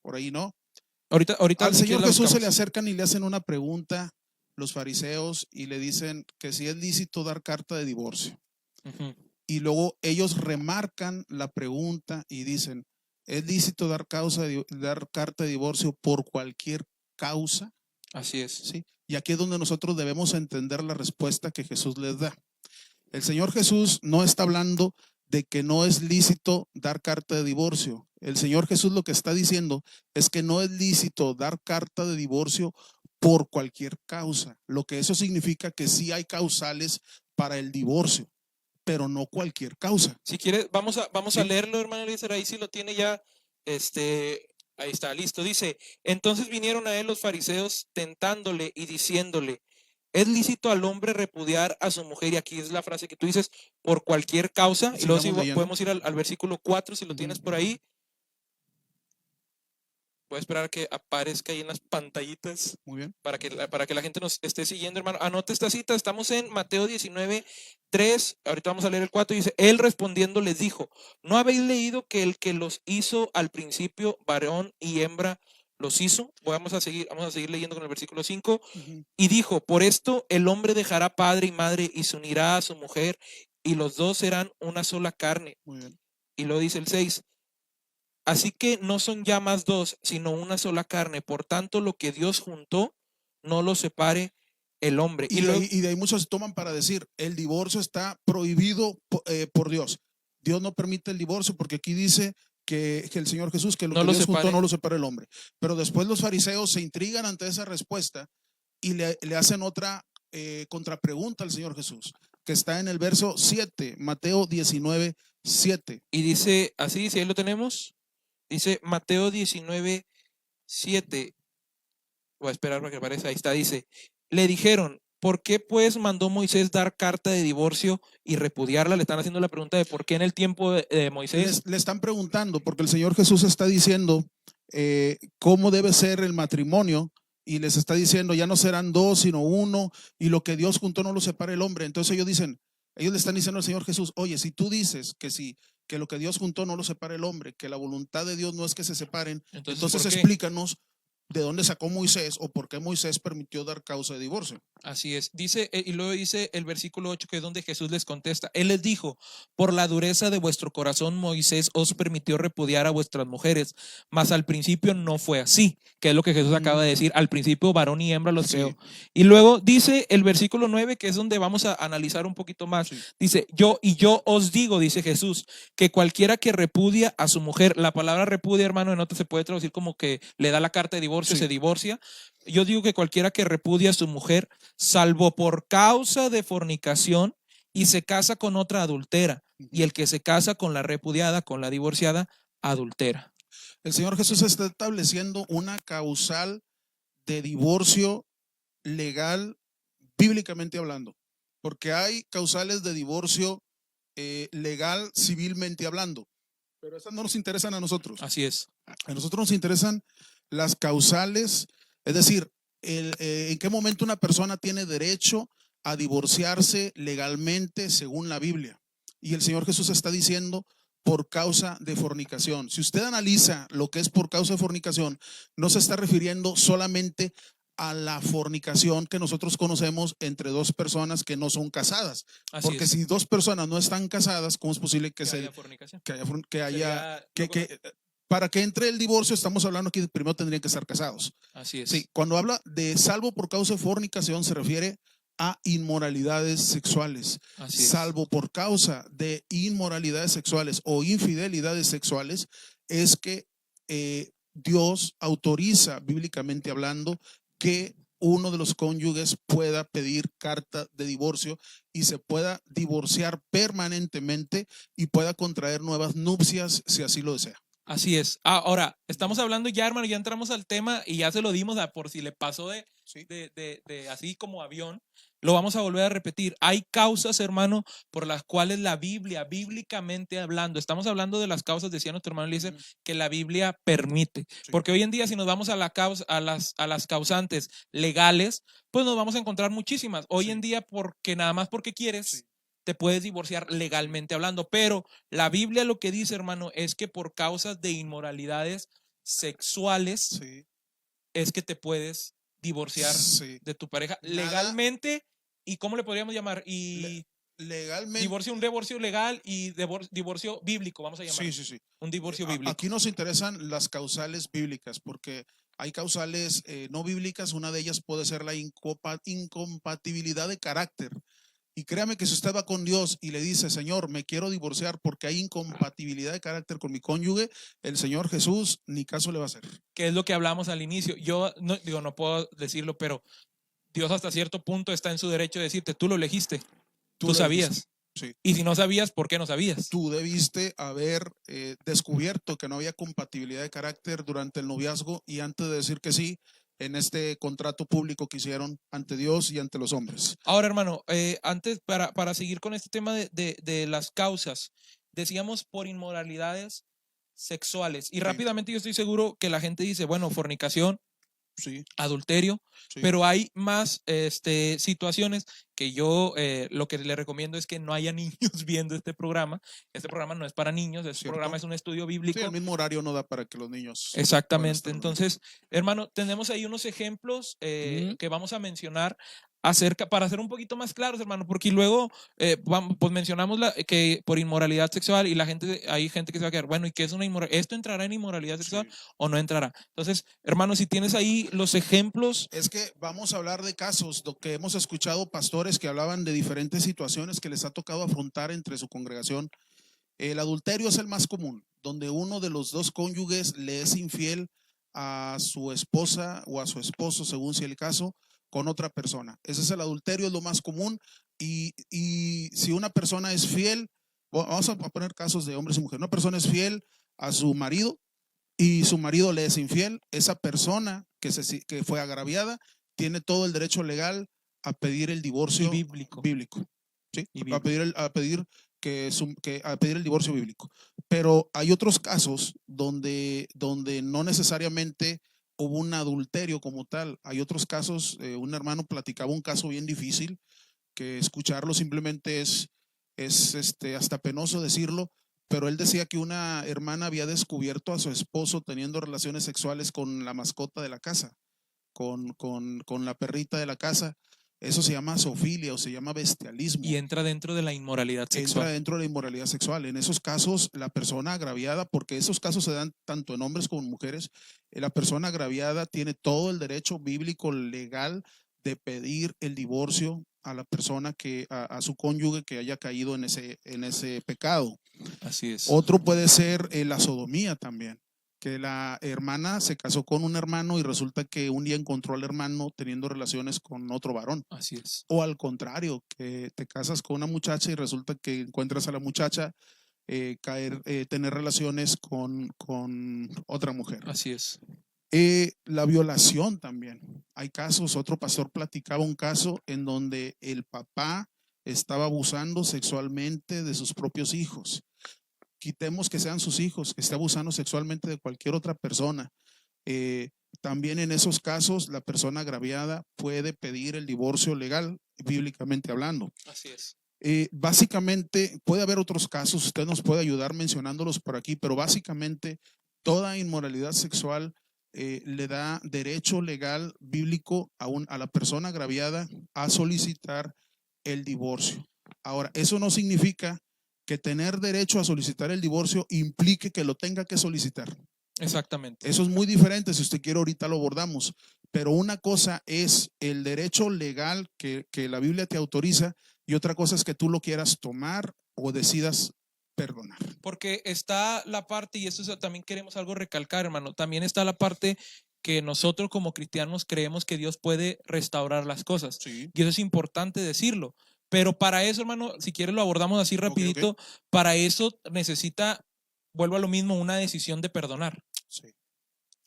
por ahí no. Ahorita al Señor Jesús se le acercan y le hacen una pregunta los fariseos y le dicen que si es lícito dar carta de divorcio. Uh-huh. Y luego ellos remarcan la pregunta y dicen, ¿es lícito dar carta de divorcio por cualquier causa? Así es. ¿Sí? Y aquí es donde nosotros debemos entender la respuesta que Jesús les da. El Señor Jesús no está hablando de que no es lícito dar carta de divorcio. El Señor Jesús lo que está diciendo es que no es lícito dar carta de divorcio por cualquier causa. Lo que eso significa que sí hay causales para el divorcio, pero no cualquier causa. Si quieres, vamos a leerlo, hermano Eliezer, ahí sí lo tiene ya, ahí está, listo. Dice: entonces vinieron a él los fariseos tentándole y diciéndole, ¿es lícito al hombre repudiar a su mujer? Y aquí es la frase que tú dices, por cualquier causa. Y luego si podemos ir al versículo 4, si lo tienes por ahí. Voy a esperar a que aparezca ahí en las pantallitas. Muy bien. Para que la gente nos esté siguiendo, hermano. Anote esta cita, estamos en Mateo 19:3. Ahorita vamos a leer el 4. Dice: él respondiendo les dijo, ¿no habéis leído que el que los hizo al principio, varón y hembra, los hizo? Vamos a seguir leyendo con el versículo 5. Uh-huh. Y dijo: por esto el hombre dejará padre y madre y se unirá a su mujer, y los dos serán una sola carne. Muy bien. Y luego dice el 6. Así que no son ya más dos, sino una sola carne. Por tanto, lo que Dios juntó, no lo separe el hombre. Y de ahí muchos toman para decir, el divorcio está prohibido por Dios. Dios no permite el divorcio porque aquí dice que el Señor Jesús, que lo que Dios juntó no lo separa el hombre. Pero después los fariseos se intrigan ante esa respuesta y le hacen otra contrapregunta al Señor Jesús, que está en el verso 7, Mateo 19, 7. Y dice, así dice, ahí lo tenemos. Dice Mateo 19, 7. Voy a esperar para que aparezca. Ahí está, dice, le dijeron, ¿por qué pues mandó Moisés dar carta de divorcio y repudiarla? Le están haciendo la pregunta de por qué en el tiempo de Moisés. Le están preguntando, porque el Señor Jesús está diciendo cómo debe ser el matrimonio, y les está diciendo, ya no serán dos, sino uno, y lo que Dios juntó no lo separa el hombre. Entonces ellos le están diciendo al Señor Jesús, oye, si tú dices que lo que Dios juntó no lo separa el hombre, que la voluntad de Dios no es que se separen, entonces explícanos de dónde sacó Moisés o por qué Moisés permitió dar causa de divorcio. Así es. Dice, y luego dice el versículo 8, que es donde Jesús les contesta. Él les dijo, por la dureza de vuestro corazón Moisés os permitió repudiar a vuestras mujeres, mas al principio no fue así, que es lo que Jesús acaba de decir. Al principio varón y hembra los creó. Y luego dice el versículo 9, que es donde vamos a analizar un poquito más. Dice, yo os digo, dice Jesús, que cualquiera que repudia a su mujer, la palabra repudia, hermano, en otro se puede traducir como que le da la carta de divorcio, se divorcia. Yo digo que cualquiera que repudia a su mujer, salvo por causa de fornicación, y se casa con otra adultera, y el que se casa con la repudiada, con la divorciada, adultera. El Señor Jesús está estableciendo una causal de divorcio legal, bíblicamente hablando, porque hay causales de divorcio legal, civilmente hablando, pero esas no nos interesan a nosotros. Así es. A nosotros nos interesan las causales, es decir, en qué momento una persona tiene derecho a divorciarse legalmente según la Biblia. Y el Señor Jesús está diciendo por causa de fornicación. Si usted analiza lo que es por causa de fornicación, no se está refiriendo solamente a la fornicación que nosotros conocemos entre dos personas que no son casadas. Así porque es. Si dos personas no están casadas, ¿cómo es posible que haya fornicación? Para que entre el divorcio, estamos hablando que primero tendrían que estar casados. Así es. Sí, cuando habla de salvo por causa de fornicación, se refiere a inmoralidades sexuales. Así es. Salvo por causa de inmoralidades sexuales o infidelidades sexuales, es que Dios autoriza, bíblicamente hablando, que uno de los cónyuges pueda pedir carta de divorcio y se pueda divorciar permanentemente y pueda contraer nuevas nupcias si así lo desea. Así es. Ahora, estamos hablando ya, hermano, ya entramos al tema y ya se lo dimos por si le pasó de así como avión. Lo vamos a volver a repetir. Hay causas, hermano, por las cuales la Biblia, bíblicamente hablando, estamos hablando de las causas, decía nuestro hermano Eliezer, que la Biblia permite. Porque hoy en día, si nos vamos a las causantes legales, pues nos vamos a encontrar muchísimas. Hoy en día, porque nada más porque quieres, te puedes divorciar legalmente hablando, pero la Biblia lo que dice, hermano, es que por causas de inmoralidades sexuales es que te puedes divorciar de tu pareja legalmente. ¿Y cómo le podríamos llamar? Legalmente. Un divorcio legal y divorcio bíblico, vamos a llamar. Un divorcio bíblico. Aquí nos interesan las causales bíblicas, porque hay causales no bíblicas. Una de ellas puede ser la incompatibilidad de carácter. Y créame que si usted va con Dios y le dice, Señor, me quiero divorciar porque hay incompatibilidad de carácter con mi cónyuge, el Señor Jesús ni caso le va a hacer. Que es lo que hablamos al inicio. Yo no puedo decirlo, pero Dios hasta cierto punto está en su derecho de decirte, tú lo elegiste, tú sabías. Sí. Y si no sabías, ¿por qué no sabías? Tú debiste haber descubierto que no había compatibilidad de carácter durante el noviazgo y antes de decir que sí, en este contrato público que hicieron ante Dios y ante los hombres. Ahora, hermano, antes para seguir con este tema de las causas, decíamos por inmoralidades sexuales. Y rápidamente yo estoy seguro que la gente dice, bueno, fornicación, adulterio, pero hay más situaciones que yo lo que le recomiendo es que no haya niños viendo este programa. Este programa no es para niños, este programa es un estudio bíblico. Sí, el mismo horario no da para que los niños. Exactamente. Entonces, hermano, tenemos ahí unos ejemplos que vamos a mencionar. para ser un poquito más claros, hermano, porque luego pues mencionamos que por inmoralidad sexual y hay gente que se va a quedar, bueno, ¿y qué es una inmoralidad? ¿Esto entrará en inmoralidad sexual o no entrará? Entonces, hermano, si tienes ahí los ejemplos. Es que vamos a hablar de casos, lo que hemos escuchado pastores que hablaban de diferentes situaciones que les ha tocado afrontar entre su congregación. El adulterio es el más común, donde uno de los dos cónyuges le es infiel a su esposa o a su esposo, según sea el caso, con otra persona. Ese es el adulterio, es lo más común. Y si una persona es fiel, vamos a poner casos de hombres y mujeres, una persona es fiel a su marido y su marido le es infiel, esa persona que fue agraviada tiene todo el derecho legal a pedir el divorcio bíblico. ¿Sí? A pedir el divorcio bíblico. Pero hay otros casos donde no necesariamente hubo un adulterio como tal. Hay otros casos, un hermano platicaba un caso bien difícil, que escucharlo simplemente es hasta penoso decirlo, pero él decía que una hermana había descubierto a su esposo teniendo relaciones sexuales con la mascota de la casa, con la perrita de la casa. Eso se llama zoofilia o se llama bestialismo. Y entra dentro de la inmoralidad sexual. Entra dentro de la inmoralidad sexual. En esos casos, la persona agraviada, porque esos casos se dan tanto en hombres como en mujeres, la persona agraviada tiene todo el derecho bíblico legal de pedir el divorcio a la persona a su cónyuge que haya caído en ese pecado. Así es. Otro puede ser la sodomía también, que la hermana se casó con un hermano y resulta que un día encontró al hermano teniendo relaciones con otro varón. Así es. O al contrario, que te casas con una muchacha y resulta que encuentras a la muchacha tener relaciones con otra mujer. Así es. La violación también. Hay casos, otro pastor platicaba un caso en donde el papá estaba abusando sexualmente de sus propios hijos. Quitemos que sean sus hijos, que esté abusando sexualmente de cualquier otra persona. También en esos casos la persona agraviada puede pedir el divorcio legal, bíblicamente hablando. Así es. Básicamente puede haber otros casos, usted nos puede ayudar mencionándolos por aquí, pero básicamente toda inmoralidad sexual le da derecho legal bíblico a la persona agraviada a solicitar el divorcio. Ahora, eso no significa que tener derecho a solicitar el divorcio implique que lo tenga que solicitar. Exactamente. Eso es muy diferente, si usted quiere ahorita lo abordamos, pero una cosa es el derecho legal que la Biblia te autoriza y otra cosa es que tú lo quieras tomar o decidas perdonar. Porque está la parte, y eso también queremos algo recalcar, hermano, también está la parte que nosotros como cristianos creemos que Dios puede restaurar las cosas. Sí. Y eso es importante decirlo. Pero para eso, hermano, si quieres lo abordamos así rapidito, okay. Para eso necesita, vuelvo a lo mismo, una decisión de perdonar. Sí.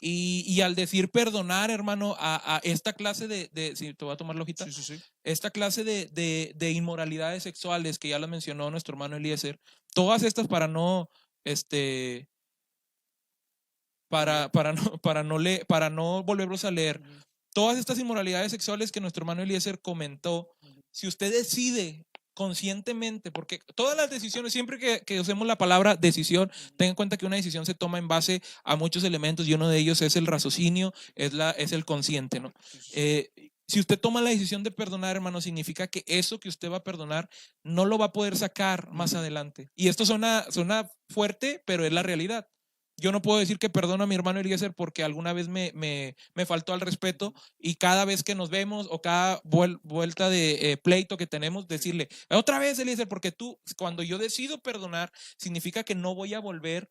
Y al decir perdonar, hermano, a esta clase si te voy a tomar la hojita, sí. Esta clase de inmoralidades sexuales que ya las mencionó nuestro hermano Eliezer, todas estas para no volverlos a leer, todas estas inmoralidades sexuales que nuestro hermano Eliezer comentó, si usted decide conscientemente, porque todas las decisiones, siempre que usemos la palabra decisión, ten en cuenta que una decisión se toma en base a muchos elementos y uno de ellos es el raciocinio, es el consciente, ¿no? Si usted toma la decisión de perdonar, hermano, significa que eso que usted va a perdonar no lo va a poder sacar más adelante. Y esto suena fuerte, pero es la realidad. Yo no puedo decir que perdono a mi hermano Eliezer porque alguna vez me faltó al respeto y cada vez que nos vemos o cada vuelta de pleito que tenemos, decirle, otra vez Eliezer, porque cuando yo decido perdonar, significa que no voy a volver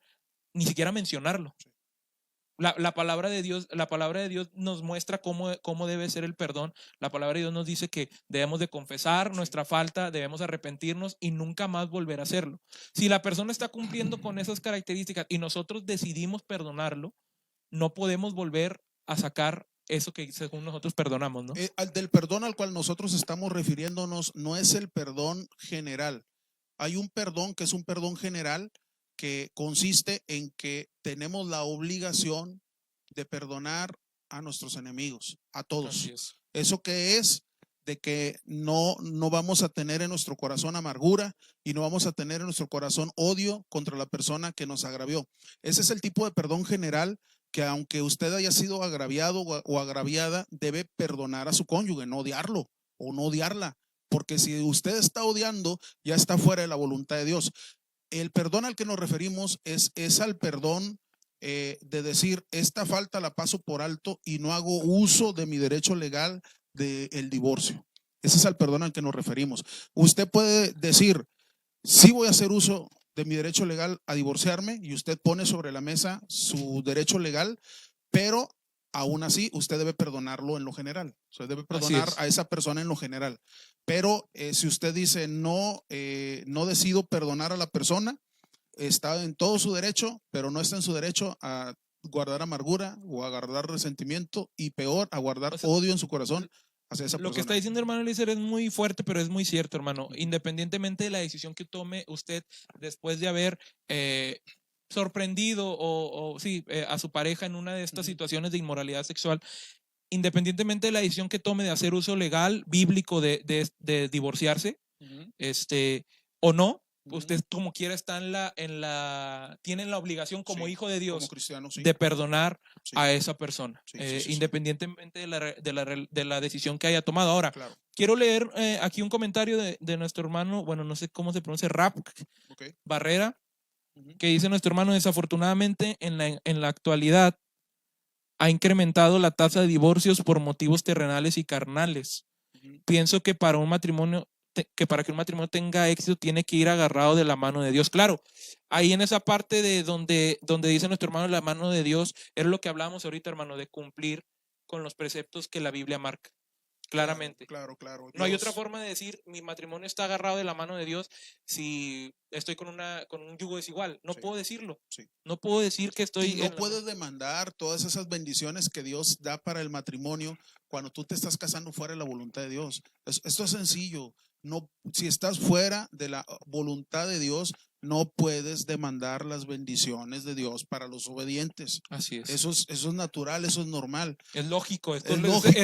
ni siquiera a mencionarlo. La palabra de Dios nos muestra cómo debe ser el perdón. La palabra de Dios nos dice que debemos de confesar nuestra falta, debemos arrepentirnos y nunca más volver a hacerlo. Si la persona está cumpliendo con esas características y nosotros decidimos perdonarlo, no podemos volver a sacar eso que según nosotros perdonamos, ¿no? Del perdón al cual nosotros estamos refiriéndonos no es el perdón general. Hay un perdón que es un perdón general que consiste en que tenemos la obligación de perdonar a nuestros enemigos, a todos. ¿Eso qué es? De que no vamos a tener en nuestro corazón amargura y no vamos a tener en nuestro corazón odio contra la persona que nos agravió. Ese es el tipo de perdón general que aunque usted haya sido agraviado o agraviada, debe perdonar a su cónyuge, no odiarlo, o no odiarla, porque si usted está odiando, ya está fuera de la voluntad de Dios. El perdón al que nos referimos es al perdón de decir, esta falta la paso por alto y no hago uso de mi derecho legal del divorcio. Ese es el perdón al que nos referimos. Usted puede decir, sí voy a hacer uso de mi derecho legal a divorciarme, y usted pone sobre la mesa su derecho legal, pero aún así usted debe perdonarlo en lo general. Usted debe perdonar a esa persona en lo general. Pero si usted dice no decido perdonar a la persona, está en todo su derecho, pero no está en su derecho a guardar amargura o a guardar resentimiento, y peor, a guardar odio en su corazón hacia esa persona. Lo que está diciendo, hermano Eliezer, es muy fuerte, pero es muy cierto, hermano. Independientemente de la decisión que tome usted después de haber sorprendido a su pareja en una de estas situaciones de inmoralidad sexual, independientemente de la decisión que tome de hacer uso legal, bíblico de divorciarse, o no, usted como quiera está tienen la obligación como hijo de Dios como cristiano, de perdonar a esa persona, independientemente de la decisión que haya tomado. Ahora, quiero leer aquí un comentario de nuestro hermano, bueno, no sé cómo se pronuncia, Barrera, que dice nuestro hermano: desafortunadamente en la actualidad ha incrementado la tasa de divorcios por motivos terrenales y carnales. Pienso que para que un matrimonio tenga éxito tiene que ir agarrado de la mano de Dios. Claro, ahí en esa parte de donde dice nuestro hermano la mano de Dios, es lo que hablábamos ahorita, hermano, de cumplir con los preceptos que la Biblia marca. Claramente. Claro. No hay otra forma de decir mi matrimonio está agarrado de la mano de Dios si estoy con un yugo desigual. No puedo declo. No puedo decir que estoy. Y no puedes demandar todas esas bendiciones que Dios da para el matrimonio cuando tú te estás casando fuera de la voluntad de Dios. Esto es sencillo. No, si estás fuera de la voluntad de Dios, no puedes demandar las bendiciones de Dios para los obedientes. Así es. Eso es natural, eso es normal. Es lógico. Es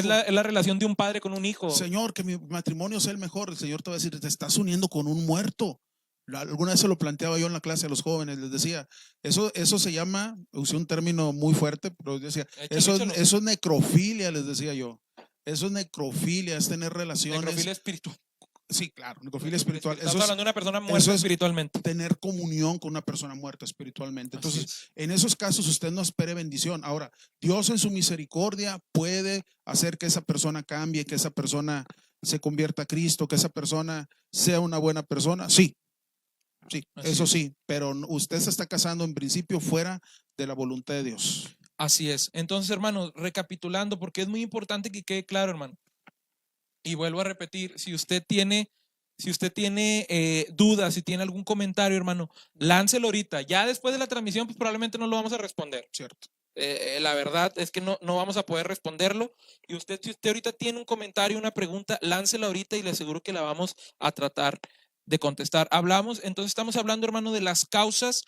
la relación de un padre con un hijo. Señor, que mi matrimonio sea el mejor. El Señor te va a decir, te estás uniendo con un muerto. Alguna vez se lo planteaba yo en la clase a los jóvenes, les decía, eso se llama, usé un término muy fuerte, pero decía, eso es necrofilia, les decía yo. Eso es necrofilia, es tener relaciones. Necrofilia espiritual. Sí, claro, necrofilia espiritual. Estás hablando de una persona muerta espiritualmente. Tener comunión con una persona muerta espiritualmente. Entonces, en esos casos usted no espere bendición. Ahora, Dios en su misericordia puede hacer que esa persona cambie, que esa persona se convierta a Cristo, que esa persona sea una buena persona. Sí, eso sí, pero usted se está casando en principio fuera de la voluntad de Dios. Así es. Entonces, hermano, recapitulando, porque es muy importante que quede claro, hermano. Y vuelvo a repetir, si usted tiene dudas, si tiene algún comentario, hermano, láncelo ahorita. Ya después de la transmisión, pues probablemente no lo vamos a responder. Cierto. La verdad es que no vamos a poder responderlo. Y si usted ahorita tiene un comentario, una pregunta, láncela ahorita y le aseguro que la vamos a tratar de contestar. Estamos hablando, hermano, de las causas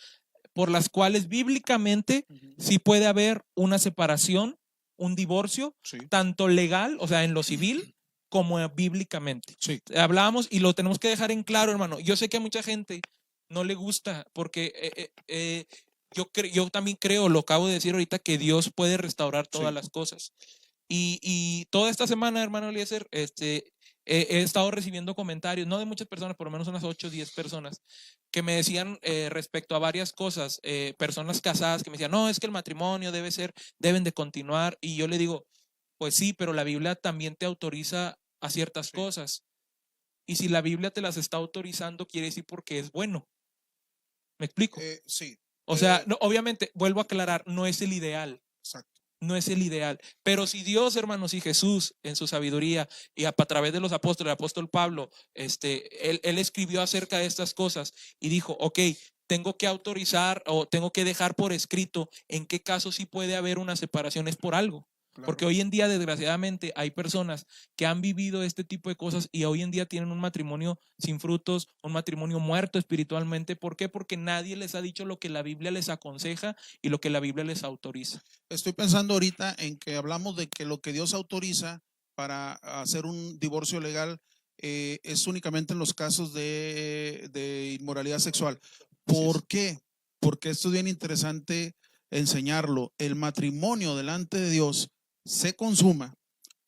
por las cuales bíblicamente sí puede haber una separación, un divorcio, tanto legal, o sea, en lo civil, como bíblicamente. Hablábamos y lo tenemos que dejar en claro, hermano. Yo sé que a mucha gente no le gusta porque yo también creo, lo acabo de decir ahorita, que Dios puede restaurar todas las cosas. Y toda esta semana, hermano Eliezer, he estado recibiendo comentarios, no de muchas personas, por lo menos unas 8 o 10 personas, que me decían respecto a varias cosas, personas casadas que me decían, no, es que el matrimonio deben de continuar. Y yo le digo, pues sí, pero la Biblia también te autoriza a ciertas cosas. Y si la Biblia te las está autorizando, quiere decir porque es bueno. ¿Me explico? Sí. O sea, no, obviamente, vuelvo a aclarar, no es el ideal. Exacto. No es el ideal. Pero si Dios, hermanos, y Jesús en su sabiduría y a través de los apóstoles, el apóstol Pablo, él escribió acerca de estas cosas y dijo, ok, tengo que autorizar o tengo que dejar por escrito en qué caso sí puede haber una separación, es por algo. Porque hoy en día, desgraciadamente, hay personas que han vivido este tipo de cosas y hoy en día tienen un matrimonio sin frutos, un matrimonio muerto espiritualmente. ¿Por qué? Porque nadie les ha dicho lo que la Biblia les aconseja y lo que la Biblia les autoriza. Estoy pensando ahorita en que hablamos de que lo que Dios autoriza para hacer un divorcio legal es únicamente en los casos de inmoralidad sexual. ¿Por qué? Porque esto es bien interesante enseñarlo. El matrimonio delante de Dios se consuma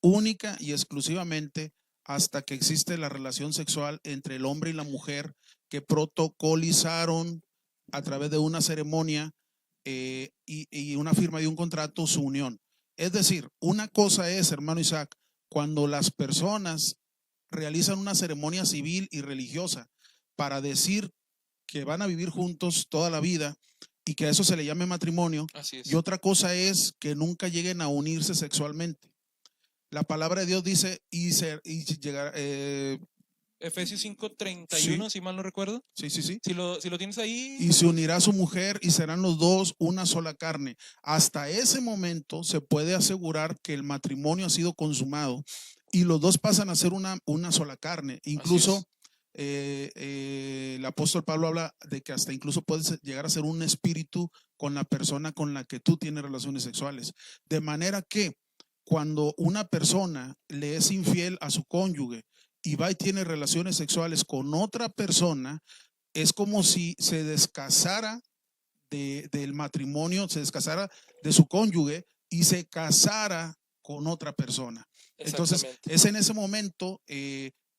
única y exclusivamente hasta que existe la relación sexual entre el hombre y la mujer que protocolizaron a través de una ceremonia y una firma de un contrato su unión. Es decir, una cosa es, hermano Isaac, cuando las personas realizan una ceremonia civil y religiosa para decir que van a vivir juntos toda la vida y que a eso se le llame matrimonio. Así es. Y otra cosa es que nunca lleguen a unirse sexualmente. La palabra de Dios dice llegar, Efesios 5:31, sí. si mal no recuerdo. Sí. Si lo tienes ahí. Y se unirá a su mujer y serán los dos una sola carne. Hasta ese momento se puede asegurar que el matrimonio ha sido consumado y los dos pasan a ser una sola carne. Incluso el apóstol Pablo habla de que hasta incluso puedes llegar a ser un espíritu con la persona con la que tú tienes relaciones sexuales. De manera que cuando una persona le es infiel a su cónyuge y va y tiene relaciones sexuales con otra persona, es como si se descasara del matrimonio, se descasara de su cónyuge y se casara con otra persona. Entonces, es en ese momento,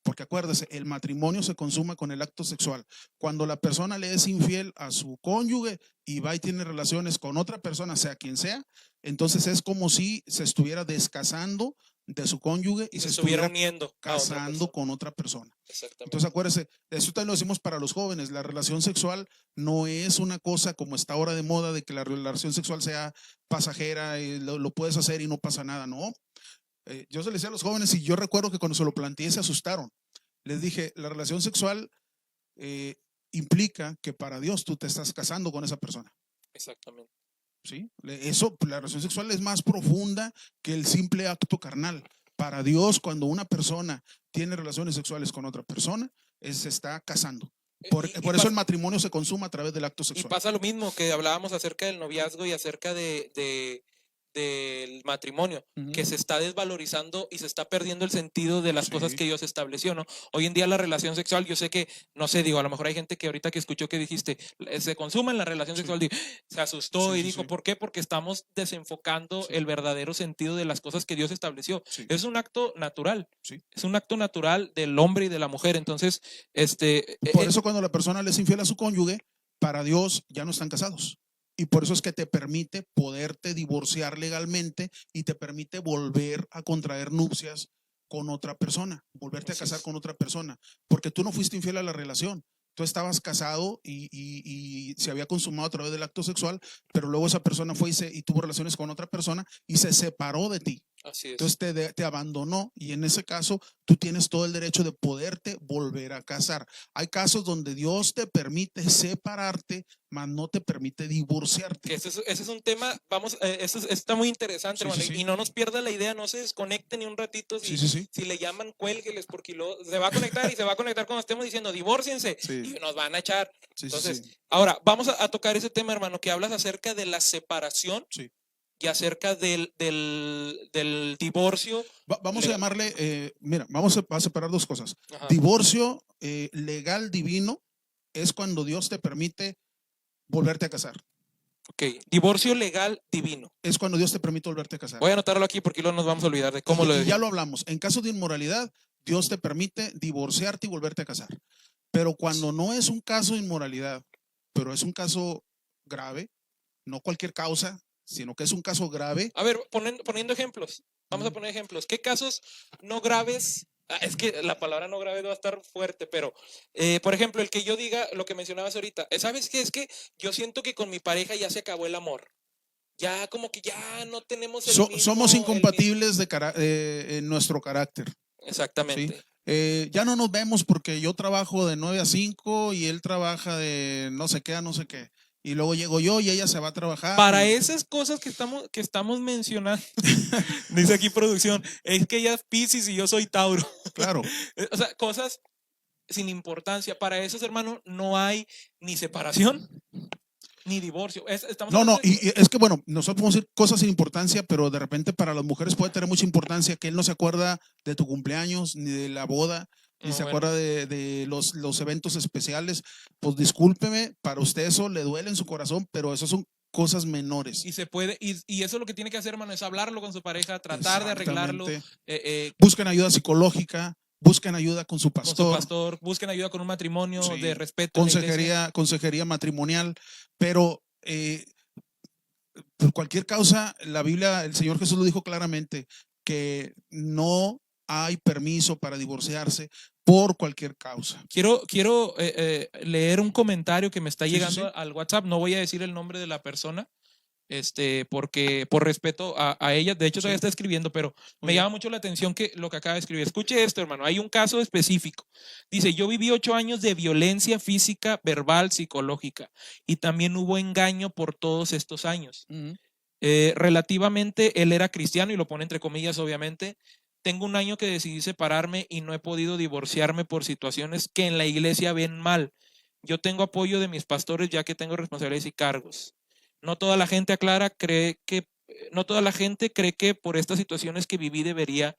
porque acuérdese, el matrimonio se consuma con el acto sexual. Cuando la persona le es infiel a su cónyuge y va y tiene relaciones con otra persona, sea quien sea, entonces es como si se estuviera descasando de su cónyuge y se estuviera uniendo casando con otra persona. Exactamente. Entonces acuérdese, eso también lo decimos para los jóvenes, la relación sexual no es una cosa como está ahora de moda de que la relación sexual sea pasajera y lo puedes hacer y no pasa nada, no. Yo se les decía a los jóvenes y yo recuerdo que cuando se lo planteé se asustaron. Les dije, la relación sexual implica que para Dios tú te estás casando con esa persona. Exactamente. ¿Sí? Eso, la relación sexual es más profunda que el simple acto carnal. Para Dios, cuando una persona tiene relaciones sexuales con otra persona, se está casando. Por eso el matrimonio se consuma a través del acto sexual. Y pasa lo mismo que hablábamos acerca del noviazgo y acerca del matrimonio, que se está desvalorizando y se está perdiendo el sentido de las cosas que Dios estableció, ¿no? Hoy en día la relación sexual, yo sé que, no sé, digo, a lo mejor hay gente que ahorita que escuchó que dijiste, se consuma en la relación sexual, se asustó y dijo, ¿por qué? Porque estamos desenfocando el verdadero sentido de las cosas que Dios estableció. Es un acto natural, es un acto natural del hombre y de la mujer, entonces, por eso cuando la persona le es infiel a su cónyuge, para Dios ya no están casados. Y por eso es que te permite poderte divorciar legalmente y te permite volver a contraer nupcias con otra persona, volverte a casar con otra persona, porque tú no fuiste infiel a la relación. Tú estabas casado y se había consumado a través del acto sexual, pero luego esa persona fue y tuvo relaciones con otra persona y se separó de ti. Así es. Entonces te abandonó y en ese caso tú tienes todo el derecho de poderte volver a casar. Hay casos donde Dios te permite separarte, mas no te permite divorciarte. Ese es un tema, vamos, está muy interesante, hermano, y no nos pierda la idea, no se desconecte ni un ratito, si le llaman, cuélgueles, porque se va a conectar y se va a conectar cuando estemos diciendo divórciense y nos van a echar. Entonces, ahora vamos a tocar ese tema, hermano, que hablas acerca de la separación. Y acerca del divorcio. Vamos a llamarle, mira, vamos a separar dos cosas. Ajá. Divorcio legal divino es cuando Dios te permite volverte a casar. Ok, divorcio legal divino. Es cuando Dios te permite volverte a casar. Voy a anotarlo aquí porque luego nos vamos a olvidar de cómo lo decimos. Ya lo hablamos. En caso de inmoralidad, Dios te permite divorciarte y volverte a casar. Pero cuando no es un caso de inmoralidad, pero es un caso grave, no cualquier causa, sino que es un caso grave. A ver, poniendo ejemplos, vamos a poner ejemplos. ¿Qué casos no graves? Es que la palabra no grave va a estar fuerte, pero por ejemplo, el que yo diga lo que mencionabas ahorita, ¿sabes qué? Es que yo siento que con mi pareja ya se acabó el amor. Ya como que ya no tenemos el mismo, somos incompatibles en nuestro carácter. Exactamente. ¿Sí? Ya no nos vemos porque yo trabajo de 9 a 5 y él trabaja de no sé qué a no sé qué. Y luego llego yo y ella se va a trabajar. Para esas cosas que estamos mencionando, dice aquí producción, es que ella es Piscis y yo soy Tauro. Claro. O sea, cosas sin importancia. Para esos, hermanos, no hay ni separación ni divorcio. Y es que bueno, nosotros podemos decir cosas sin importancia, pero de repente para las mujeres puede tener mucha importancia que él no se acuerda de tu cumpleaños, ni de la boda, ni se acuerda de los eventos especiales. Pues discúlpeme, para usted eso le duele en su corazón, pero eso son cosas menores. Y se puede, y eso lo que tiene que hacer, hermano, es hablarlo con su pareja, tratar de arreglarlo. Busquen ayuda psicológica. busquen ayuda con su con su pastor, pastor, busquen ayuda con un matrimonio sí, de respeto en la iglesia. consejería matrimonial, pero por cualquier causa, la Biblia, el Señor Jesús lo dijo claramente, que no hay permiso para divorciarse por cualquier causa. Quiero leer un comentario que me está Sí, llegando sí, sí. al WhatsApp. No voy a decir el nombre de la persona, porque por respeto a ella, de hecho todavía Sí. está escribiendo, pero Muy me bien. llama mucho la atención que lo que acaba de escribir. Escuche esto, hermano. Hay un caso específico. Dice: yo viví 8 años de violencia física, verbal, psicológica, y también hubo engaño por todos estos años. Relativamente, él era cristiano, y lo pone entre comillas, obviamente. Tengo un año que decidí separarme y no he podido divorciarme por situaciones que en la iglesia ven mal. Yo tengo apoyo de mis pastores, ya que tengo responsabilidades y cargos. No toda la gente no toda la gente cree que por estas situaciones que viví debería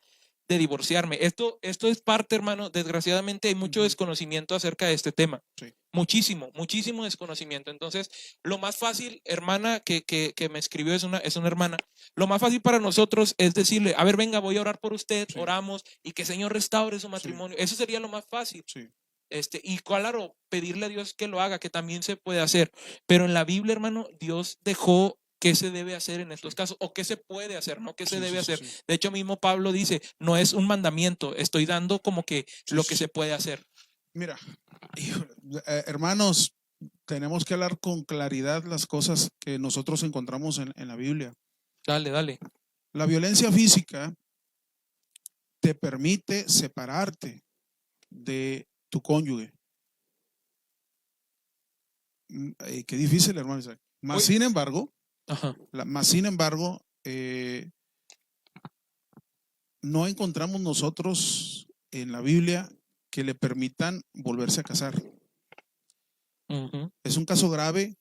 de divorciarme. Esto es parte, hermano. Desgraciadamente hay mucho desconocimiento acerca de este tema. Sí. Muchísimo desconocimiento. Entonces, lo más fácil, hermana que me escribió, es una hermana. Lo más fácil para nosotros es decirle: a ver, venga, voy a orar por usted, Sí. oramos, y que el Señor restaure su matrimonio. Eso sería lo más fácil. Sí. Y claro, pedirle a Dios que lo haga, que también se puede hacer. Pero en la Biblia, hermano, Dios dejó qué se debe hacer en estos casos, o qué se puede hacer, no qué se debe hacer. De hecho, mismo Pablo dice: no es un mandamiento, estoy dando como que lo que se puede hacer. Mira, hermanos, tenemos que hablar con claridad las cosas que nosotros encontramos en la Biblia. Dale. La violencia física te permite separarte de tu cónyuge. Qué difícil, hermano Isaac. Más sin embargo, no encontramos nosotros en la Biblia que le permitan volverse a casar. Es un caso grave.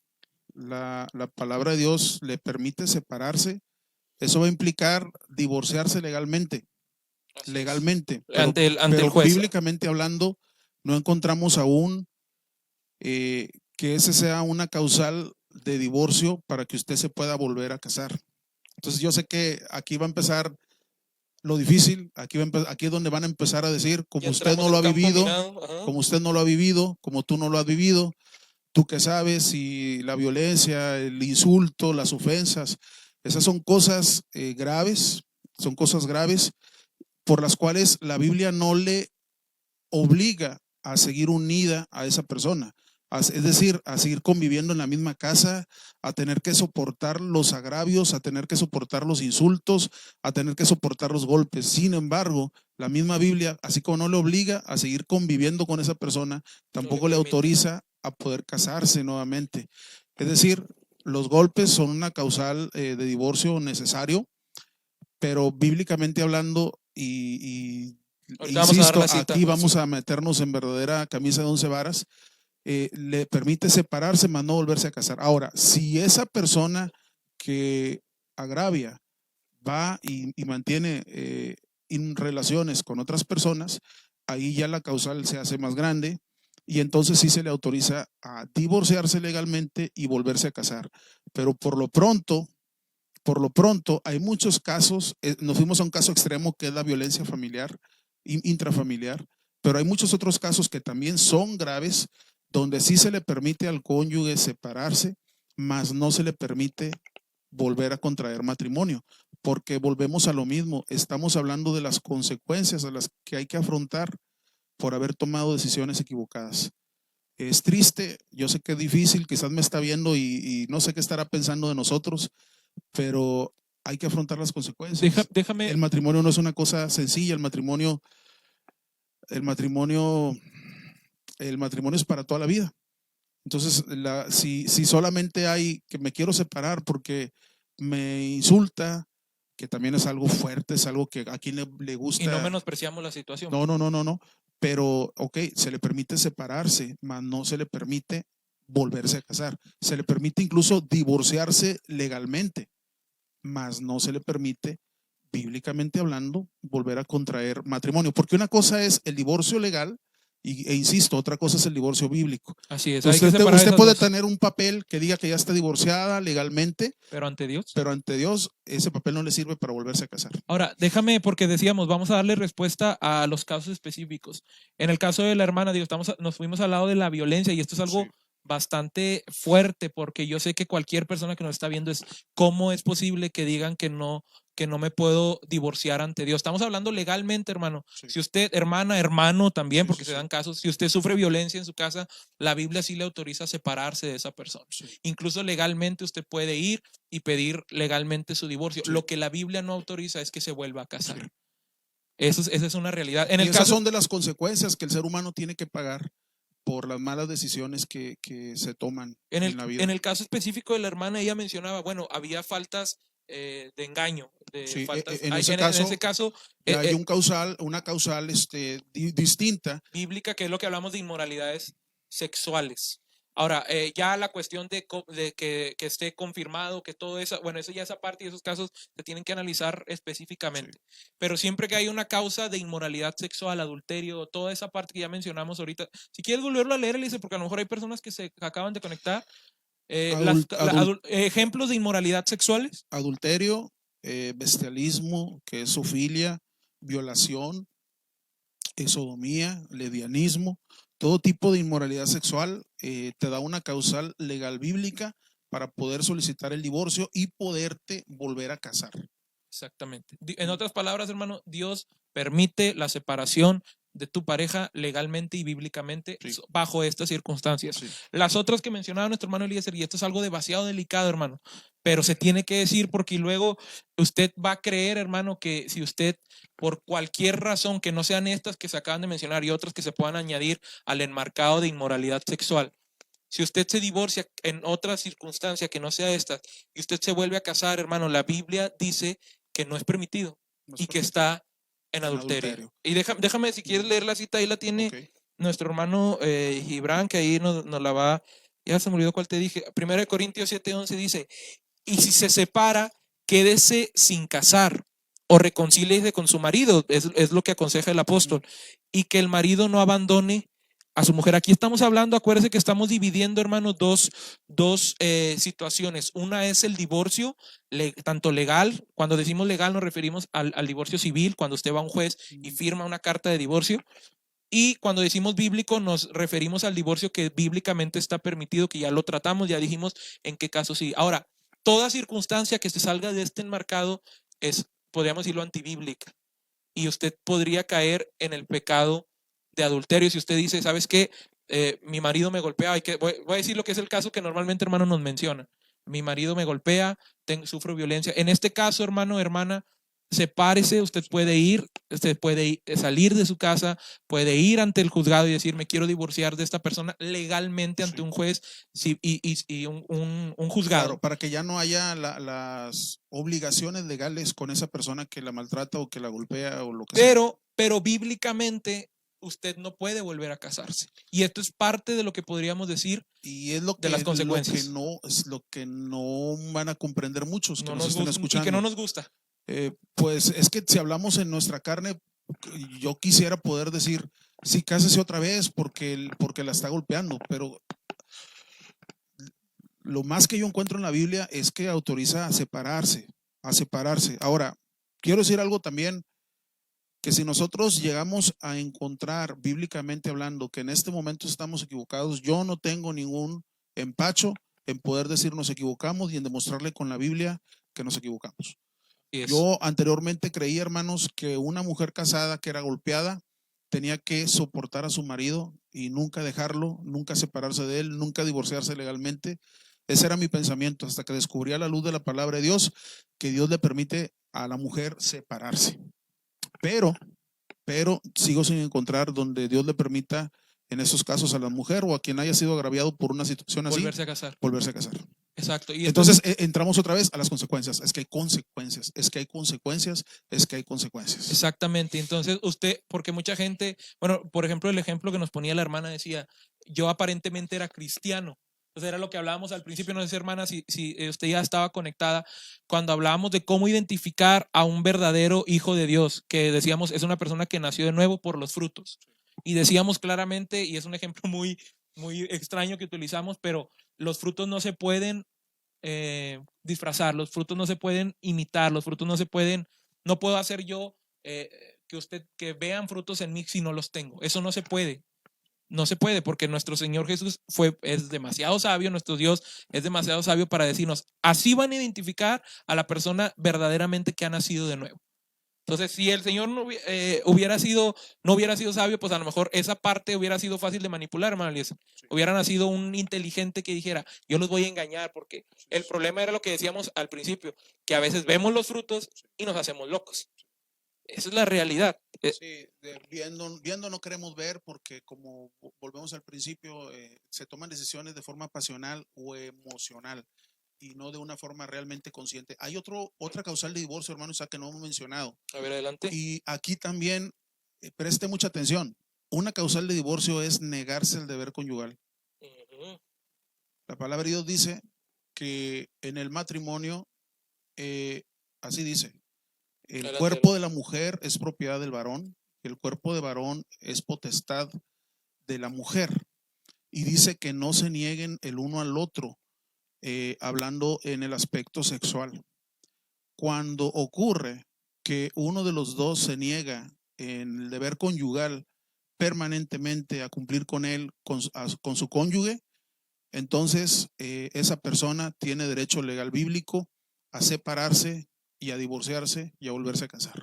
La palabra de Dios le permite separarse. Eso va a implicar divorciarse legalmente. Ante el Pero juez. bíblicamente hablando, no encontramos aún que ese sea una causal de divorcio para que usted se pueda volver a casar. Entonces yo sé que aquí va a empezar lo difícil, aquí es donde van a empezar a decir: como usted no lo ha vivido, como tú no lo has vivido, tú que sabes, si la violencia, el insulto, las ofensas, esas son cosas graves, por las cuales la Biblia no le obliga a seguir unida a esa persona. Es decir, a seguir conviviendo en la misma casa, a tener que soportar los agravios, a tener que soportar los insultos, a tener que soportar los golpes. Sin embargo, la misma Biblia, así como no le obliga a seguir conviviendo con esa persona, tampoco le autoriza a poder casarse nuevamente. Es decir, los golpes son una causal de divorcio necesario, pero bíblicamente hablando, insisto, aquí vamos a meternos en verdadera camisa de 11 varas. Le permite separarse, mas no volverse a casar. Ahora, si esa persona que agravia va y mantiene relaciones con otras personas, ahí ya la causal se hace más grande, y entonces sí se le autoriza a divorciarse legalmente y volverse a casar. Pero por lo pronto hay muchos casos. Nos fuimos a un caso extremo, que es la violencia familiar, intrafamiliar, pero hay muchos otros casos que también son graves, donde sí se le permite al cónyuge separarse, mas no se le permite volver a contraer matrimonio, porque volvemos a lo mismo. Estamos hablando de las consecuencias a las que hay que afrontar por haber tomado decisiones equivocadas. Es triste, yo sé que es difícil, quizás me está viendo y no sé qué estará pensando de nosotros, pero hay que afrontar las consecuencias. El matrimonio no es una cosa sencilla. El matrimonio es para toda la vida. Entonces, si solamente hay que me quiero separar porque me insulta, que también es algo fuerte, es algo que a quien le gusta. Y no menospreciamos la situación. No. Pero, se le permite separarse, mas no se le permite volverse a casar. Se le permite incluso divorciarse legalmente, mas no se le permite, bíblicamente hablando, volver a contraer matrimonio. Porque una cosa es el divorcio legal E insisto, otra cosa es el divorcio bíblico. Así es. Entonces, Hay que separar usted esas puede dos. tener un papel que diga que ya está divorciada legalmente, Pero ante Dios. pero ante Dios ese papel no le sirve para volverse a casar. Ahora, déjame, porque decíamos, vamos a darle respuesta a los casos específicos. En el caso de la hermana, digo, nos fuimos al lado de la violencia y esto es algo Sí. bastante fuerte porque yo sé que cualquier persona que nos está viendo es cómo es posible que digan que no me puedo divorciar ante Dios. Estamos hablando legalmente, hermano. Sí. Si usted, hermana, hermano también, Sí, porque sí, se dan sí. casos, si usted sufre violencia en su casa, la Biblia sí le autoriza a separarse de esa persona. Sí. Incluso legalmente usted puede ir y pedir legalmente su divorcio. Sí. Lo que la Biblia no autoriza es que se vuelva a casar. Sí. Esa es una realidad. Y esas son de las consecuencias que el ser humano tiene que pagar por las malas decisiones que se toman en la vida. En el caso específico de la hermana, ella mencionaba, bueno, había faltas de engaño, de Sí, faltas. en ese caso ya hay una causal distinta. Bíblica, que es lo que hablamos de inmoralidades sexuales. Ahora, ya la cuestión de que esté confirmado, que todo eso, bueno, eso ya esa parte y esos casos se tienen que analizar específicamente. Sí. Pero siempre que hay una causa de inmoralidad sexual, adulterio, toda esa parte que ya mencionamos ahorita, si quieres volverlo a leer, Elise, porque a lo mejor hay personas que se acaban de conectar. Ejemplos de inmoralidad sexuales. Adulterio, bestialismo, que es zoofilia, violación, sodomía, lesbianismo, todo tipo de inmoralidad sexual te da una causal legal bíblica para poder solicitar el divorcio y poderte volver a casar. Exactamente. En otras palabras, hermano, Dios permite la separación de tu pareja legalmente y bíblicamente sí. Bajo estas circunstancias. Sí. Las otras que mencionaba nuestro hermano Eliezer, y esto es algo demasiado delicado, hermano, pero se tiene que decir porque luego usted va a creer, hermano, que si usted por cualquier razón que no sean estas que se acaban de mencionar y otras que se puedan añadir al enmarcado de inmoralidad sexual, si usted se divorcia en otra circunstancia que no sea esta y usted se vuelve a casar, hermano, la Biblia dice que no es permitido y que está en adulterio. Y déjame, si quieres leer la cita, ahí la tiene nuestro hermano Gibran, que ahí nos la va, ya se me olvidó cuál te dije, 1 Corintios 7:11 dice, y si se separa, quédese sin casar o reconcíliese con su marido, es lo que aconseja el apóstol, y que el marido no abandone a su mujer. Aquí estamos hablando, acuérdense que estamos dividiendo, hermanos, dos situaciones. Una es el divorcio, tanto legal, cuando decimos legal nos referimos al divorcio civil, cuando usted va a un juez y firma una carta de divorcio. Y cuando decimos bíblico nos referimos al divorcio que bíblicamente está permitido, que ya lo tratamos, ya dijimos en qué caso sí. Ahora, toda circunstancia que se salga de este enmarcado es, podríamos decirlo, antibíblica. Y usted podría caer en el pecado de adulterio. Si usted dice, ¿sabes qué? Mi marido me golpea, voy a decir lo que es el caso que normalmente, hermano, nos menciona. Mi marido me golpea, sufro violencia. En este caso, hermano, hermana, sepárese, usted puede salir de su casa, puede ir ante el juzgado y decir, me quiero divorciar de esta persona legalmente ante un juez y un juzgado. Claro, para que ya no haya las obligaciones legales con esa persona que la maltrata o que la golpea o lo que sea. Pero bíblicamente usted no puede volver a casarse. Y esto es parte de lo que podríamos decir y es lo que, de las consecuencias. Es lo que no van a comprender muchos que nos están escuchando. Y que no nos gusta. Pues es que si hablamos en nuestra carne, yo quisiera poder decir, sí, cásese otra vez porque la está golpeando, pero lo más que yo encuentro en la Biblia es que autoriza a separarse. Ahora, quiero decir algo también, que si nosotros llegamos a encontrar bíblicamente hablando que en este momento estamos equivocados, yo no tengo ningún empacho en poder decir nos equivocamos y en demostrarle con la Biblia que nos equivocamos. Yo anteriormente creía, hermanos, que una mujer casada que era golpeada tenía que soportar a su marido y nunca dejarlo, nunca separarse de él, nunca divorciarse legalmente. Ese era mi pensamiento hasta que descubrí a la luz de la palabra de Dios que Dios le permite a la mujer separarse. Pero sigo sin encontrar donde Dios le permita en esos casos a la mujer o a quien haya sido agraviado por una situación así, volverse a casar. Exacto. Y entonces entramos otra vez a las consecuencias. Es que hay consecuencias. Exactamente. Entonces usted, porque mucha gente, bueno, por ejemplo, el ejemplo que nos ponía la hermana decía, yo aparentemente era cristiano. Entonces era lo que hablábamos al principio, no sé, hermana, si usted ya estaba conectada, cuando hablábamos de cómo identificar a un verdadero hijo de Dios, que decíamos es una persona que nació de nuevo por los frutos. y decíamos claramente, y es un ejemplo muy, muy extraño que utilizamos, pero los frutos no se pueden disfrazar, los frutos no se pueden imitar, los frutos no se pueden, no puedo hacer yo que vean frutos en mí si no los tengo. Eso no se puede. No se puede, porque nuestro Señor Jesús es demasiado sabio, nuestro Dios es demasiado sabio para decirnos, así van a identificar a la persona verdaderamente que ha nacido de nuevo. Entonces, si el Señor no hubiera sido sabio, pues a lo mejor esa parte hubiera sido fácil de manipular, hermano Eliezer. Sí. Hubiera nacido un inteligente que dijera, yo los voy a engañar, porque el problema era lo que decíamos al principio, que a veces vemos los frutos y nos hacemos locos. Esa es la realidad. Sí, viendo no queremos ver, porque como volvemos al principio, se toman decisiones de forma pasional o emocional y no de una forma realmente consciente. Hay otra causal de divorcio, hermano Isaac, que no hemos mencionado. A ver, adelante. Y aquí también, preste mucha atención, una causal de divorcio es negarse el deber conyugal. La palabra de Dios dice que en el matrimonio, así dice, el cuerpo de la mujer es propiedad del varón, el cuerpo de varón es potestad de la mujer. Y dice que no se nieguen el uno al otro, hablando en el aspecto sexual. Cuando ocurre que uno de los dos se niega en el deber conyugal permanentemente a cumplir con él, con su cónyuge, entonces esa persona tiene derecho legal bíblico a separarse y a divorciarse y a volverse a casar.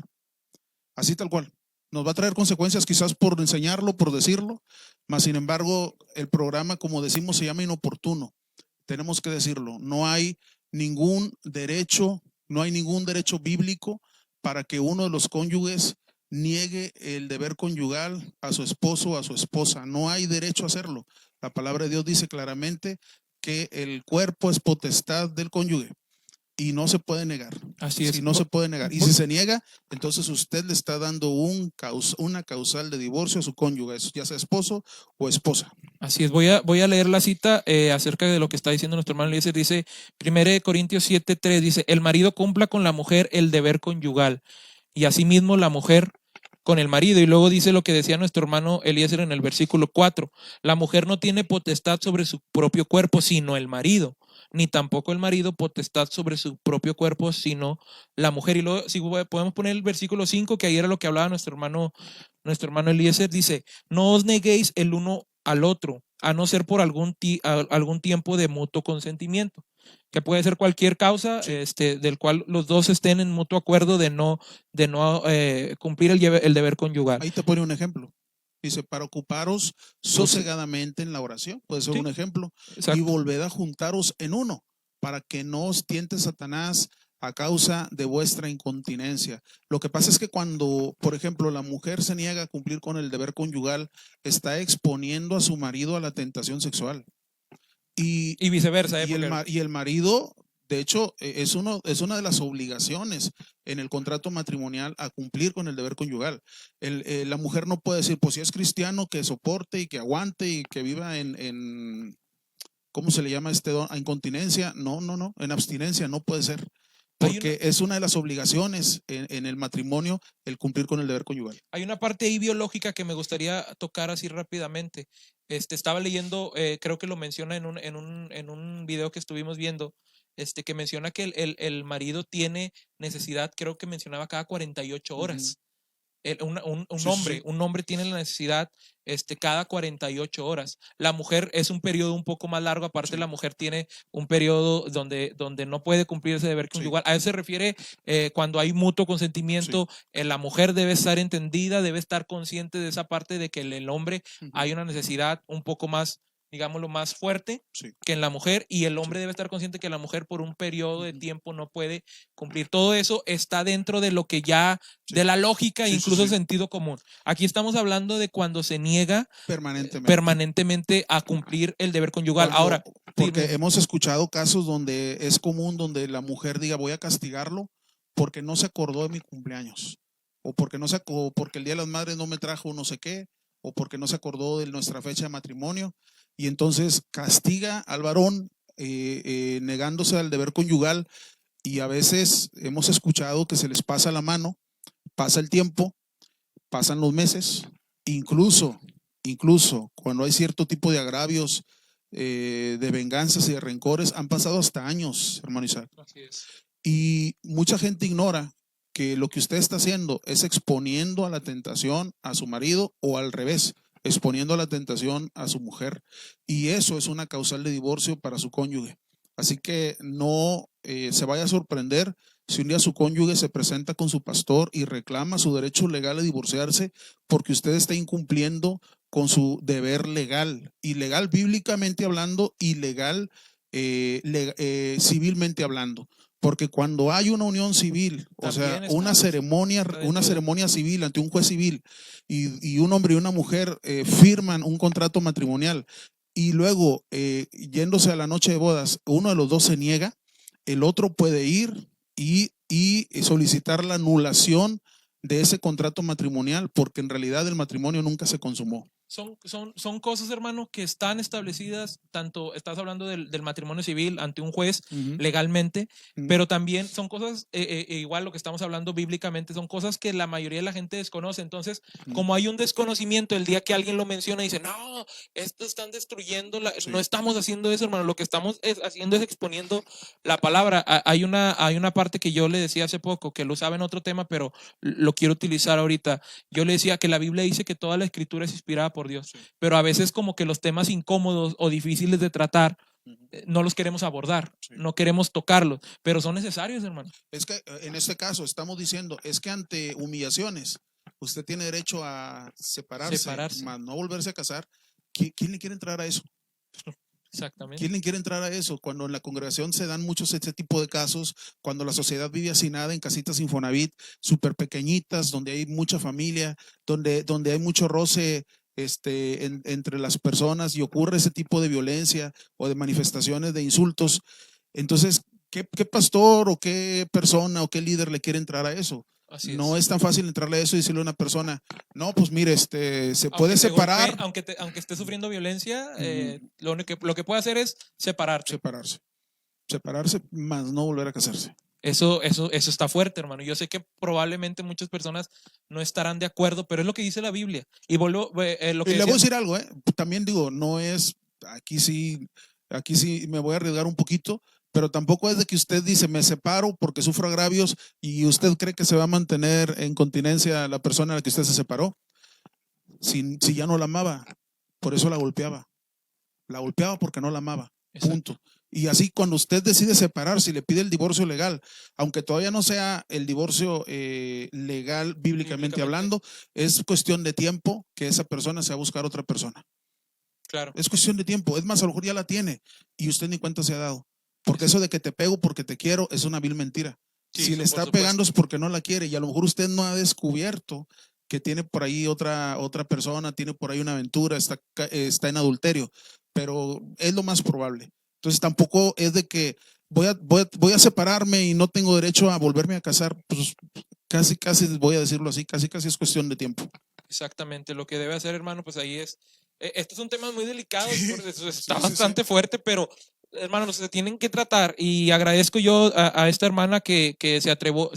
Así tal cual. Nos va a traer consecuencias quizás por enseñarlo, por decirlo, mas sin embargo el programa, como decimos, se llama inoportuno. Tenemos que decirlo. No hay ningún derecho bíblico para que uno de los cónyuges niegue el deber conyugal a su esposo o a su esposa. No hay derecho a hacerlo. La palabra de Dios dice claramente que el cuerpo es potestad del cónyuge y no se puede negar. Así es. Si no se puede negar. Y si se niega, entonces usted le está dando una causal de divorcio a su cónyuge, ya sea esposo o esposa. Así es. Voy a leer la cita acerca de lo que está diciendo nuestro hermano Eliezer. Dice, 1 Corintios 7:3, dice, el marido cumpla con la mujer el deber conyugal y asimismo la mujer con el marido. Y luego dice lo que decía nuestro hermano Eliezer en el versículo 4, la mujer no tiene potestad sobre su propio cuerpo, sino el marido, ni tampoco el marido potestad sobre su propio cuerpo, sino la mujer. Y luego, si podemos poner el versículo 5, que ahí era lo que hablaba nuestro hermano Eliezer, dice, no os neguéis el uno al otro, a no ser por algún tiempo de mutuo consentimiento, que puede ser cualquier causa, del cual los dos estén en mutuo acuerdo de no cumplir el deber conyugal. Ahí te pone un ejemplo. Dice, para ocuparos sosegadamente en la oración, puede ser un ejemplo. Exacto. Y volved a juntaros en uno, para que no os tiente Satanás a causa de vuestra incontinencia. Lo que pasa es que cuando, por ejemplo, la mujer se niega a cumplir con el deber conyugal, está exponiendo a su marido a la tentación sexual. Y viceversa. Y el marido, de hecho, es una de las obligaciones en el contrato matrimonial a cumplir con el deber conyugal. La mujer no puede decir, pues si es cristiano, que soporte y que aguante y que viva en ¿cómo se le llama a incontinencia? No, en abstinencia no puede ser. Porque es una de las obligaciones en el matrimonio el cumplir con el deber conyugal. Hay una parte ahí biológica que me gustaría tocar así rápidamente. Estaba leyendo, creo que lo menciona en un video que estuvimos viendo, que menciona que el marido tiene necesidad, creo que mencionaba cada 48 horas. Un hombre tiene la necesidad cada 48 horas. La mujer es un periodo un poco más largo, aparte la mujer tiene un periodo donde no puede cumplir ese deber conyugal. A eso se refiere cuando hay mutuo consentimiento. La mujer debe estar entendida, debe estar consciente de esa parte de que el hombre hay una necesidad un poco más, digámoslo, más fuerte que en la mujer, y el hombre debe estar consciente que la mujer por un periodo de tiempo no puede cumplir. Todo eso está dentro de lo que ya, de la lógica, incluso sentido común. Aquí estamos hablando de cuando se niega permanentemente a cumplir el deber conyugal. Ahora, porque hemos escuchado casos donde es común, donde la mujer diga, voy a castigarlo porque no se acordó de mi cumpleaños, o porque el Día de las Madres no me trajo no sé qué, o porque no se acordó de nuestra fecha de matrimonio, y entonces castiga al varón negándose al deber conyugal. Y a veces hemos escuchado que se les pasa la mano, pasa el tiempo, pasan los meses Incluso cuando hay cierto tipo de agravios, de venganzas y de rencores, han pasado hasta años, hermano Isaac. Así es. Y mucha gente ignora que lo que usted está haciendo es exponiendo a la tentación a su marido, o al revés, exponiendo a la tentación a su mujer. Y eso es una causal de divorcio para su cónyuge. Así que no se vaya a sorprender si un día su cónyuge se presenta con su pastor y reclama su derecho legal a divorciarse, porque usted está incumpliendo con su deber legal, ilegal bíblicamente hablando, ilegal civilmente hablando. Porque cuando hay una unión civil, o sea, una ceremonia civil ante un juez civil, y un hombre y una mujer firman un contrato matrimonial, y luego yéndose a la noche de bodas, uno de los dos se niega, el otro puede ir y solicitar la anulación de ese contrato matrimonial, porque en realidad el matrimonio nunca se consumó. Son cosas, hermano, que están establecidas, tanto estás hablando del matrimonio civil ante un juez legalmente, pero también son cosas, igual lo que estamos hablando bíblicamente, son cosas que la mayoría de la gente desconoce. Entonces, como hay un desconocimiento, el día que alguien lo menciona, dice, no, esto están destruyendo, no estamos haciendo eso, hermano, lo que estamos haciendo es exponiendo la palabra. Hay una parte que yo le decía hace poco, que lo usaba en otro tema, pero lo quiero utilizar ahorita. Yo le decía que la Biblia dice que toda la escritura es inspirada por Dios, pero a veces como que los temas incómodos o difíciles de tratar no los queremos abordar, no queremos tocarlos, pero son necesarios, hermano. Es que en este caso estamos diciendo, es que ante humillaciones usted tiene derecho a separarse. Más no volverse a casar. ¿Quién le quiere entrar a eso? Exactamente. ¿Quién le quiere entrar a eso? Cuando en la congregación se dan muchos este tipo de casos, cuando la sociedad vive hacinada en casitas Infonavit súper pequeñitas, donde hay mucha familia, donde hay mucho roce entre las personas, y ocurre ese tipo de violencia o de manifestaciones de insultos. Entonces, ¿qué pastor o qué persona o qué líder le quiere entrar a eso? No es tan fácil entrarle a eso y decirle a una persona, no, pues mire, se puede separar. Aunque esté sufriendo violencia, lo que puede hacer es separarse, más no volver a casarse. Eso está fuerte, hermano. Yo sé que probablemente muchas personas no estarán de acuerdo, pero es lo que dice la Biblia. Y vuelvo, lo que y le voy a decir algo, también digo, no es, aquí sí me voy a arriesgar un poquito, pero tampoco es de que usted dice, me separo porque sufro agravios, y usted cree que se va a mantener en continencia la persona a la que usted se separó. Si ya no la amaba, por eso la golpeaba porque no la amaba. Exacto. Punto. Y así, cuando usted decide separarse y le pide el divorcio legal, aunque todavía no sea el divorcio legal bíblicamente hablando, es cuestión de tiempo que esa persona se va a buscar otra persona. Claro. Es cuestión de tiempo. Es más, a lo mejor ya la tiene y usted ni cuenta se ha dado. Porque eso de que te pego porque te quiero es una vil mentira. Sí, si le está pegando es porque no la quiere, y a lo mejor usted no ha descubierto que tiene por ahí otra persona, tiene por ahí una aventura, está en adulterio, pero es lo más probable. Entonces tampoco es de que voy a separarme y no tengo derecho a volverme a casar. Pues casi voy a decirlo así, casi es cuestión de tiempo. Exactamente, lo que debe hacer, hermano, pues ahí es, estos son temas muy delicados, está bastante fuerte, pero hermanos, se tienen que tratar, y agradezco yo a esta hermana que se atrevió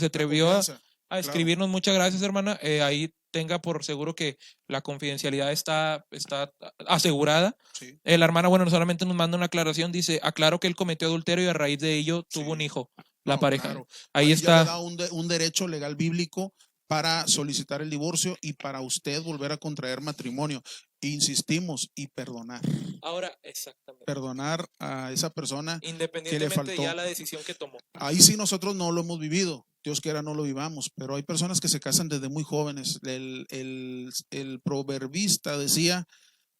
a escribirnos. Claro. Muchas gracias, hermana. Ahí tenga por seguro que la confidencialidad está asegurada. Sí. La hermana, bueno, solamente nos manda una aclaración, dice, aclaro que él cometió adulterio y a raíz de ello tuvo un hijo, la pareja. Claro. Ahí está. Ya le da un derecho legal bíblico para solicitar el divorcio y para usted volver a contraer matrimonio. Insistimos, y perdonar. Ahora, exactamente. Perdonar a esa persona independientemente que le faltó. de ya la decisión que tomó. Ahí sí nosotros no lo hemos vivido, Dios quiera no lo vivamos, pero hay personas que se casan desde muy jóvenes. El proverbista decía,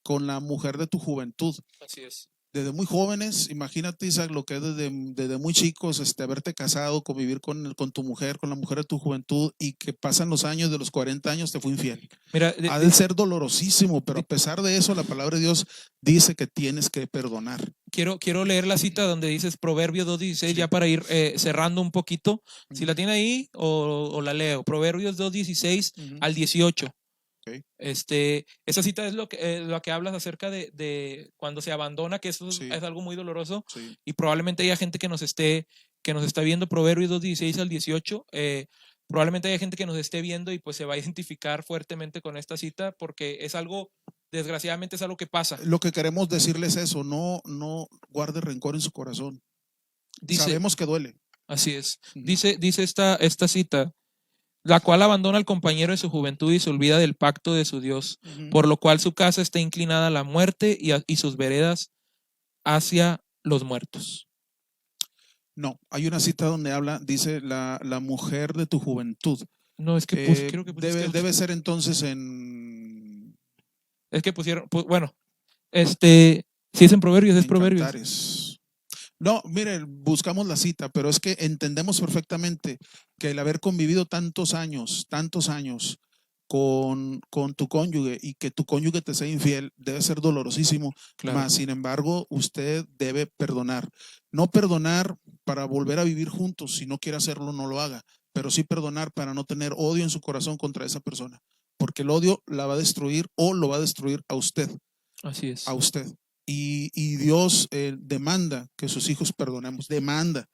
con la mujer de tu juventud. Así es. Desde muy jóvenes, imagínate, Isaac, lo que es desde muy chicos, haberte casado, convivir con tu mujer, con la mujer de tu juventud, y que pasan los años, de los 40 años te fue infiel. Mira, ha de ser dolorosísimo, pero a pesar de eso, la palabra de Dios dice que tienes que perdonar. Quiero leer la cita donde dices Proverbios 2.16, sí. Ya para ir cerrando un poquito. Si la tiene ahí o la leo. Proverbios 2.16 al 18. Okay. Esa cita es lo que hablas acerca de cuando se abandona, que eso sí. Es algo muy doloroso, sí. Y probablemente haya gente que nos está viendo. Proverbios 2.16 al 18, probablemente haya gente que nos esté viendo y pues se va a identificar fuertemente con esta cita porque es algo, desgraciadamente es algo que pasa. Lo que queremos decirles es eso, no guarde rencor en su corazón. Dice, Sabemos que duele. así es. Dice esta cita, la cual abandona al compañero de su juventud y se olvida del pacto de su Dios, por lo cual su casa está inclinada a la muerte y sus veredas hacia los muertos. No, hay una cita donde dice la mujer de tu juventud. No, es que creo que debe ser entonces en... Es que pusieron, bueno, si es en Proverbios, es Proverbios. Cantares. No, mire, buscamos la cita, pero es que entendemos perfectamente que el haber convivido tantos años con tu cónyuge y que tu cónyuge te sea infiel debe ser dolorosísimo. Claro. Mas, sin embargo, usted debe perdonar. No perdonar para volver a vivir juntos. Si no quiere hacerlo, no lo haga. Pero sí perdonar para no tener odio en su corazón contra esa persona. Porque el odio la va a destruir o lo va a destruir a usted. Así es. A usted. Y Dios demanda que sus hijos perdonemos. Demanda.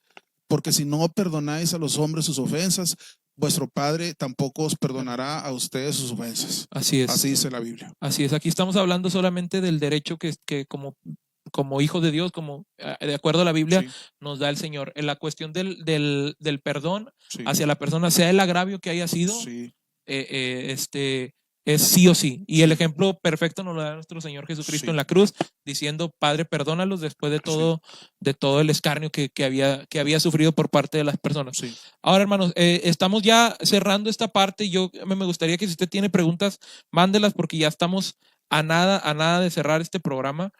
Porque si no perdonáis a los hombres sus ofensas, vuestro Padre tampoco os perdonará a ustedes sus ofensas. Así es. Así dice la Biblia. Así es. Aquí estamos hablando solamente del derecho que como hijos de Dios, como de acuerdo a la Biblia, sí, nos da el Señor. En la cuestión del perdón, sí, hacia la persona, sea el agravio que haya sido, sí, es sí o sí. Y el ejemplo perfecto nos lo da nuestro Señor Jesucristo, sí, en la cruz, diciendo, Padre, perdónalos después de todo, sí, de todo el escarnio que había sufrido por parte de las personas. Sí. Ahora, hermanos, estamos ya cerrando esta parte. Yo me gustaría que si usted tiene preguntas, mándelas porque ya estamos a nada de cerrar este programa.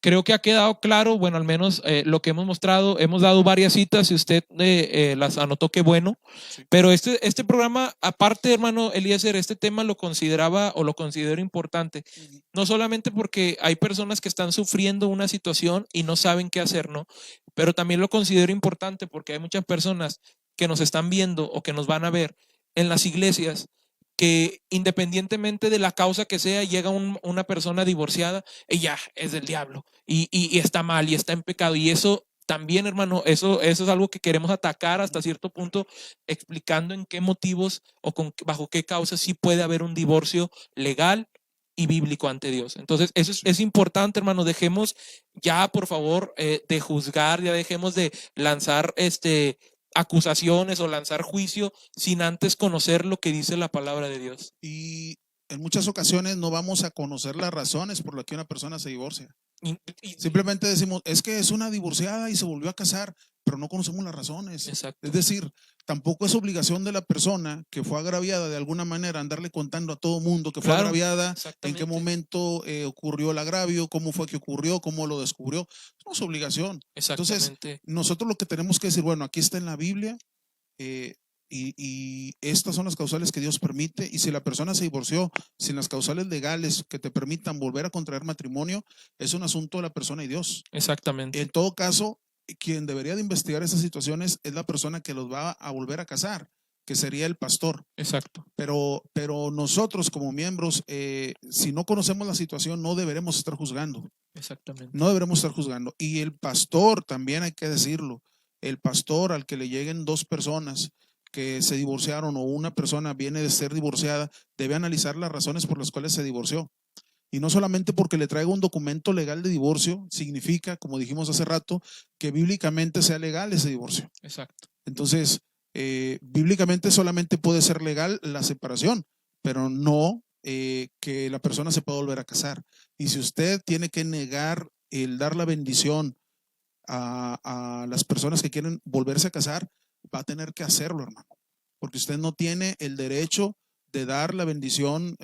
Creo que ha quedado claro, bueno, al menos lo que hemos mostrado, hemos dado varias citas, si usted las anotó, qué bueno, sí, pero este programa, aparte, hermano Eliezer, este tema lo consideraba o lo considero importante, no solamente porque hay personas que están sufriendo una situación y no saben qué hacer, ¿no? Pero también lo considero importante porque hay muchas personas que nos están viendo o que nos van a ver en las iglesias, que independientemente de la causa que sea, llega una persona divorciada y ya es del diablo y está mal y está en pecado. Y eso también, hermano, eso es algo que queremos atacar hasta cierto punto, explicando en qué motivos o bajo qué causas sí puede haber un divorcio legal y bíblico ante Dios. Entonces, eso es importante, hermano. Dejemos ya, por favor, de juzgar, ya dejemos de lanzar acusaciones o lanzar juicio sin antes conocer lo que dice la palabra de Dios. Y en muchas ocasiones no vamos a conocer las razones por las que una persona se divorcia. Simplemente decimos, es que es una divorciada y se volvió a casar, pero no conocemos las razones. Exacto. Es decir, tampoco es obligación de la persona que fue agraviada de alguna manera andarle contando a todo mundo que fue agraviada, en qué momento ocurrió el agravio, cómo fue que ocurrió, cómo lo descubrió. No es obligación. Entonces, nosotros lo que tenemos que decir, bueno, aquí está en la Biblia, y estas son las causales que Dios permite, y si la persona se divorció sin las causales legales que te permitan volver a contraer matrimonio, es un asunto de la persona y Dios. Exactamente. En todo caso, quien debería de investigar esas situaciones es la persona que los va a volver a casar, que sería el pastor. Exacto. Pero nosotros como miembros, si no conocemos la situación, no deberemos estar juzgando. Exactamente. No deberemos estar juzgando. Y el pastor, también hay que decirlo, el pastor al que le lleguen dos personas que se divorciaron o una persona viene de ser divorciada, debe analizar las razones por las cuales se divorció. Y no solamente porque le traiga un documento legal de divorcio, significa, como dijimos hace rato, que bíblicamente sea legal ese divorcio. Exacto. Entonces, bíblicamente solamente puede ser legal la separación, pero no que la persona se pueda volver a casar. Y si usted tiene que negar el dar la bendición a las personas que quieren volverse a casar, va a tener que hacerlo, hermano, porque usted no tiene el derecho de dar la bendición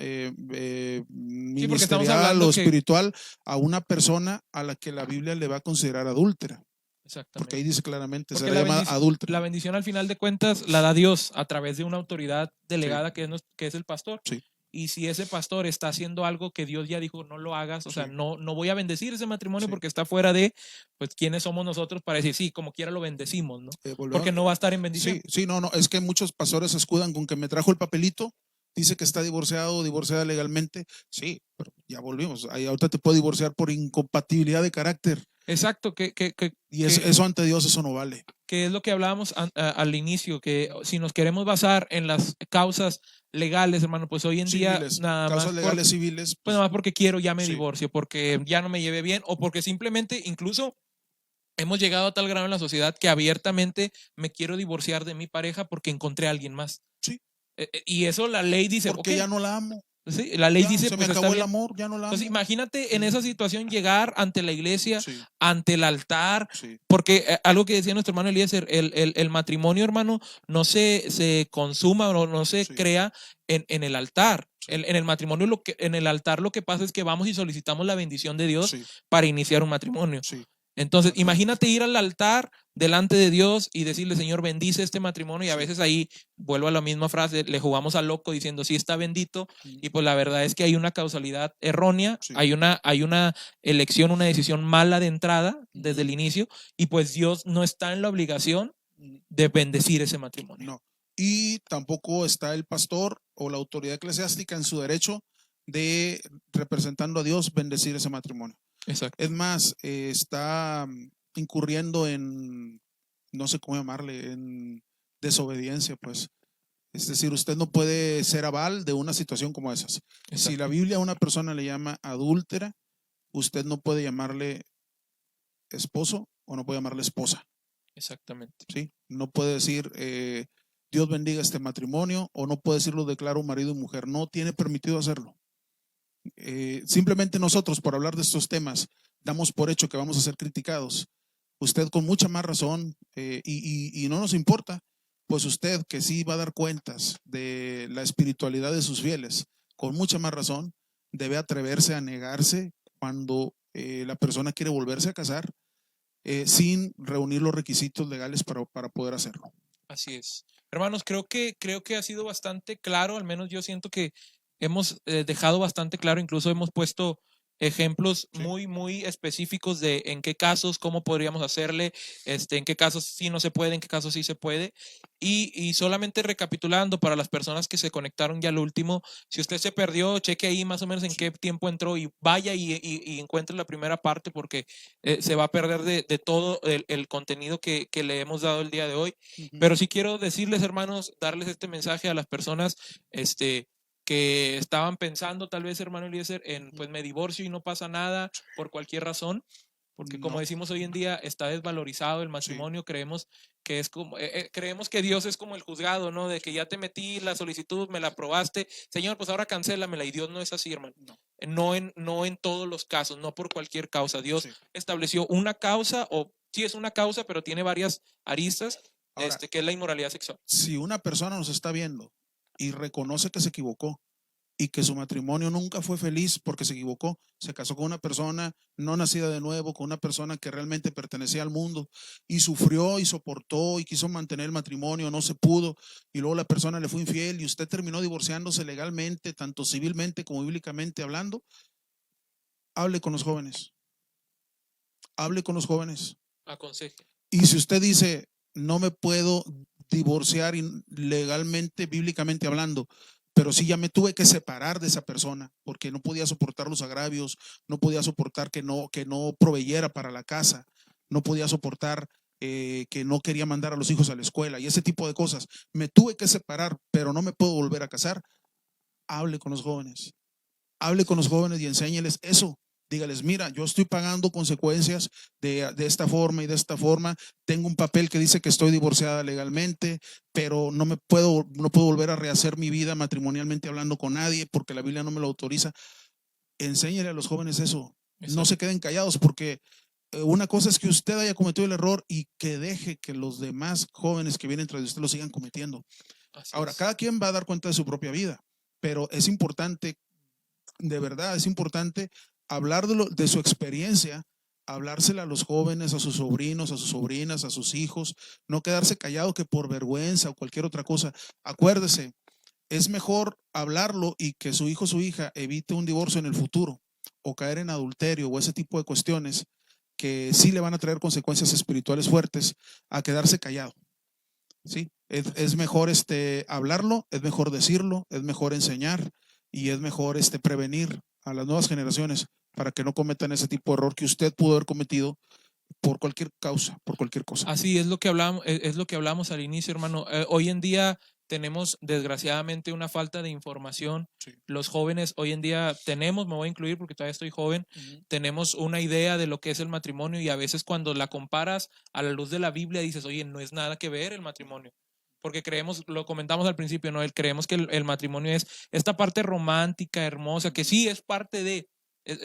ministerial o espiritual a una persona a la que la Biblia le va a considerar adúltera. Exactamente. Porque ahí dice claramente, se le llama adúltera. La bendición al final de cuentas la da Dios a través de una autoridad delegada, sí, que es el pastor. Sí. Y si ese pastor está haciendo algo que Dios ya dijo, no lo hagas, o sea, no voy a bendecir ese matrimonio, sí, porque está fuera de, pues, ¿quiénes somos nosotros para decir, sí, como quiera lo bendecimos, ¿no? Porque no va a estar en bendición. Sí, no, es que muchos pastores se escudan con que me trajo el papelito, dice que está divorciado o divorciada legalmente. Sí, pero ya volvimos. Ahí ahorita te puede divorciar por incompatibilidad de carácter. Exacto. Eso ante Dios, eso no vale. que es lo que hablábamos al inicio, que si nos queremos basar en las causas legales, hermano, pues hoy en Civiles, día nada causas más legales civiles, pues nada más porque quiero ya me sí. divorcio, porque ya no me llevé bien o porque simplemente incluso hemos llegado a tal grado en la sociedad que abiertamente me quiero divorciar de mi pareja porque encontré a alguien más. Sí. Y eso la ley dice, porque ok, ya no la amo. sí, la ley Ya, dice, se me pues está acabó el bien. amor, ya no la amo. Entonces, imagínate en esa situación llegar ante la iglesia, Sí, ante el altar, sí, porque algo que decía nuestro hermano Eliezer, el matrimonio, hermano, no se consuma o no se sí, crea en el altar. sí, En el matrimonio, en el altar lo que pasa es que vamos y solicitamos la bendición de Dios sí, para iniciar un matrimonio. sí. Entonces, Exactamente. imagínate ir al altar delante de Dios y decirle, Señor, bendice este matrimonio. Y a Sí. veces ahí, vuelvo a la misma frase, le jugamos al loco diciendo, sí está bendito. Mm, Y pues la verdad es que hay una causalidad errónea, sí. hay una elección, una decisión mala de entrada desde el Ujú. inicio. Y pues Dios no está en la obligación Mm, de bendecir ese matrimonio. No. Y tampoco está el pastor o la autoridad eclesiástica en su derecho de, representando a Dios, bendecir ese matrimonio. Exacto. Es más, está incurriendo en, no sé cómo llamarle, en desobediencia, pues. Es decir, usted no puede ser aval de una situación como esas. Si Exacto. la Biblia a una persona le llama adúltera, usted no puede llamarle esposo o no puede llamarle esposa. Exactamente. ¿Sí? No puede decir Dios bendiga este matrimonio o no puede decirlo declaro marido y mujer. No tiene permitido hacerlo. Simplemente nosotros, por hablar de estos temas, damos por hecho que vamos a ser criticados. Usted con mucha más razón y no nos importa, pues usted que sí va a dar cuentas de la espiritualidad de sus fieles, con mucha más razón, debe atreverse a negarse cuando la persona quiere volverse a casar sin reunir los requisitos legales para poder hacerlo. Así es. Hermanos, creo que ha sido bastante claro, al menos yo siento que hemos dejado bastante claro, incluso hemos puesto ejemplos Sí. muy específicos de en qué casos, cómo podríamos hacerle, en qué casos sí no se puede, en qué casos sí se puede. Y solamente recapitulando para las personas que se conectaron ya al último, si usted se perdió, cheque ahí más o menos en Sí. qué tiempo entró y vaya y encuentre la primera parte porque se va a perder de todo el contenido que le hemos dado el día de hoy. Pero sí quiero decirles, hermanos, darles este mensaje a las personas que estaban pensando, tal vez, hermano Eliezer, en pues me divorcio y no pasa nada por cualquier razón, porque como No. decimos hoy en día, está desvalorizado el matrimonio, Sí. creemos que es como, creemos que Dios es como el juzgado, ¿no? De que ya te metí la solicitud, me la aprobaste, Señor, pues ahora cancélamela, y Dios no es así, hermano. No en todos los casos, no por cualquier causa. Dios Sí. estableció una causa, o sí es una causa, pero tiene varias aristas, Ahora, que es la inmoralidad sexual. si una persona nos está viendo y reconoce que se equivocó y que su matrimonio nunca fue feliz porque se equivocó, se casó con una persona no nacida de nuevo, con una persona que realmente pertenecía al mundo y sufrió y soportó y quiso mantener el matrimonio, no se pudo y luego la persona le fue infiel y usted terminó divorciándose legalmente, tanto civilmente como bíblicamente hablando, hable con los jóvenes. Hable con los jóvenes. Aconseje. Y si usted dice, no me puedo divorciar legalmente, bíblicamente hablando, pero sí ya me tuve que separar de esa persona porque no podía soportar los agravios, no podía soportar que no proveyera para la casa, no podía soportar que no quería mandar a los hijos a la escuela y ese tipo de cosas. Me tuve que separar, pero no me puedo volver a casar. Hable con los jóvenes. Hable con los jóvenes y enséñeles eso. Dígales, mira, yo estoy pagando consecuencias de esta forma y de esta forma. Tengo un papel que dice que estoy divorciada legalmente, pero no puedo volver a rehacer mi vida matrimonialmente hablando con nadie porque la Biblia no me lo autoriza. Enséñele a los jóvenes eso. Exacto. No se queden callados porque una cosa es que usted haya cometido el error y que deje que los demás jóvenes que vienen tras de usted lo sigan cometiendo. Así Ahora, es. cada quien va a dar cuenta de su propia vida, pero es importante, de verdad, es importante hablar de su experiencia, hablársela a los jóvenes, a sus sobrinos, a sus sobrinas, a sus hijos, no quedarse callado que por vergüenza o cualquier otra cosa. Acuérdese, es mejor hablarlo y que su hijo o su hija evite un divorcio en el futuro o caer en adulterio o ese tipo de cuestiones que sí le van a traer consecuencias espirituales fuertes a quedarse callado. ¿Sí? Es mejor hablarlo, es mejor decirlo, es mejor enseñar y es mejor prevenir a las nuevas generaciones para que no cometan ese tipo de error que usted pudo haber cometido por cualquier causa, por cualquier cosa. Así es lo que hablamos al inicio, hermano. Hoy en día tenemos desgraciadamente una falta de información. Sí. Los jóvenes hoy en día tenemos, me voy a incluir porque todavía estoy joven, tenemos una idea de lo que es el matrimonio y a veces cuando la comparas a la luz de la Biblia dices, oye, no es nada que ver el matrimonio. Porque creemos, lo comentamos al principio, ¿no? Creemos que el matrimonio es esta parte romántica, hermosa, que sí es parte de.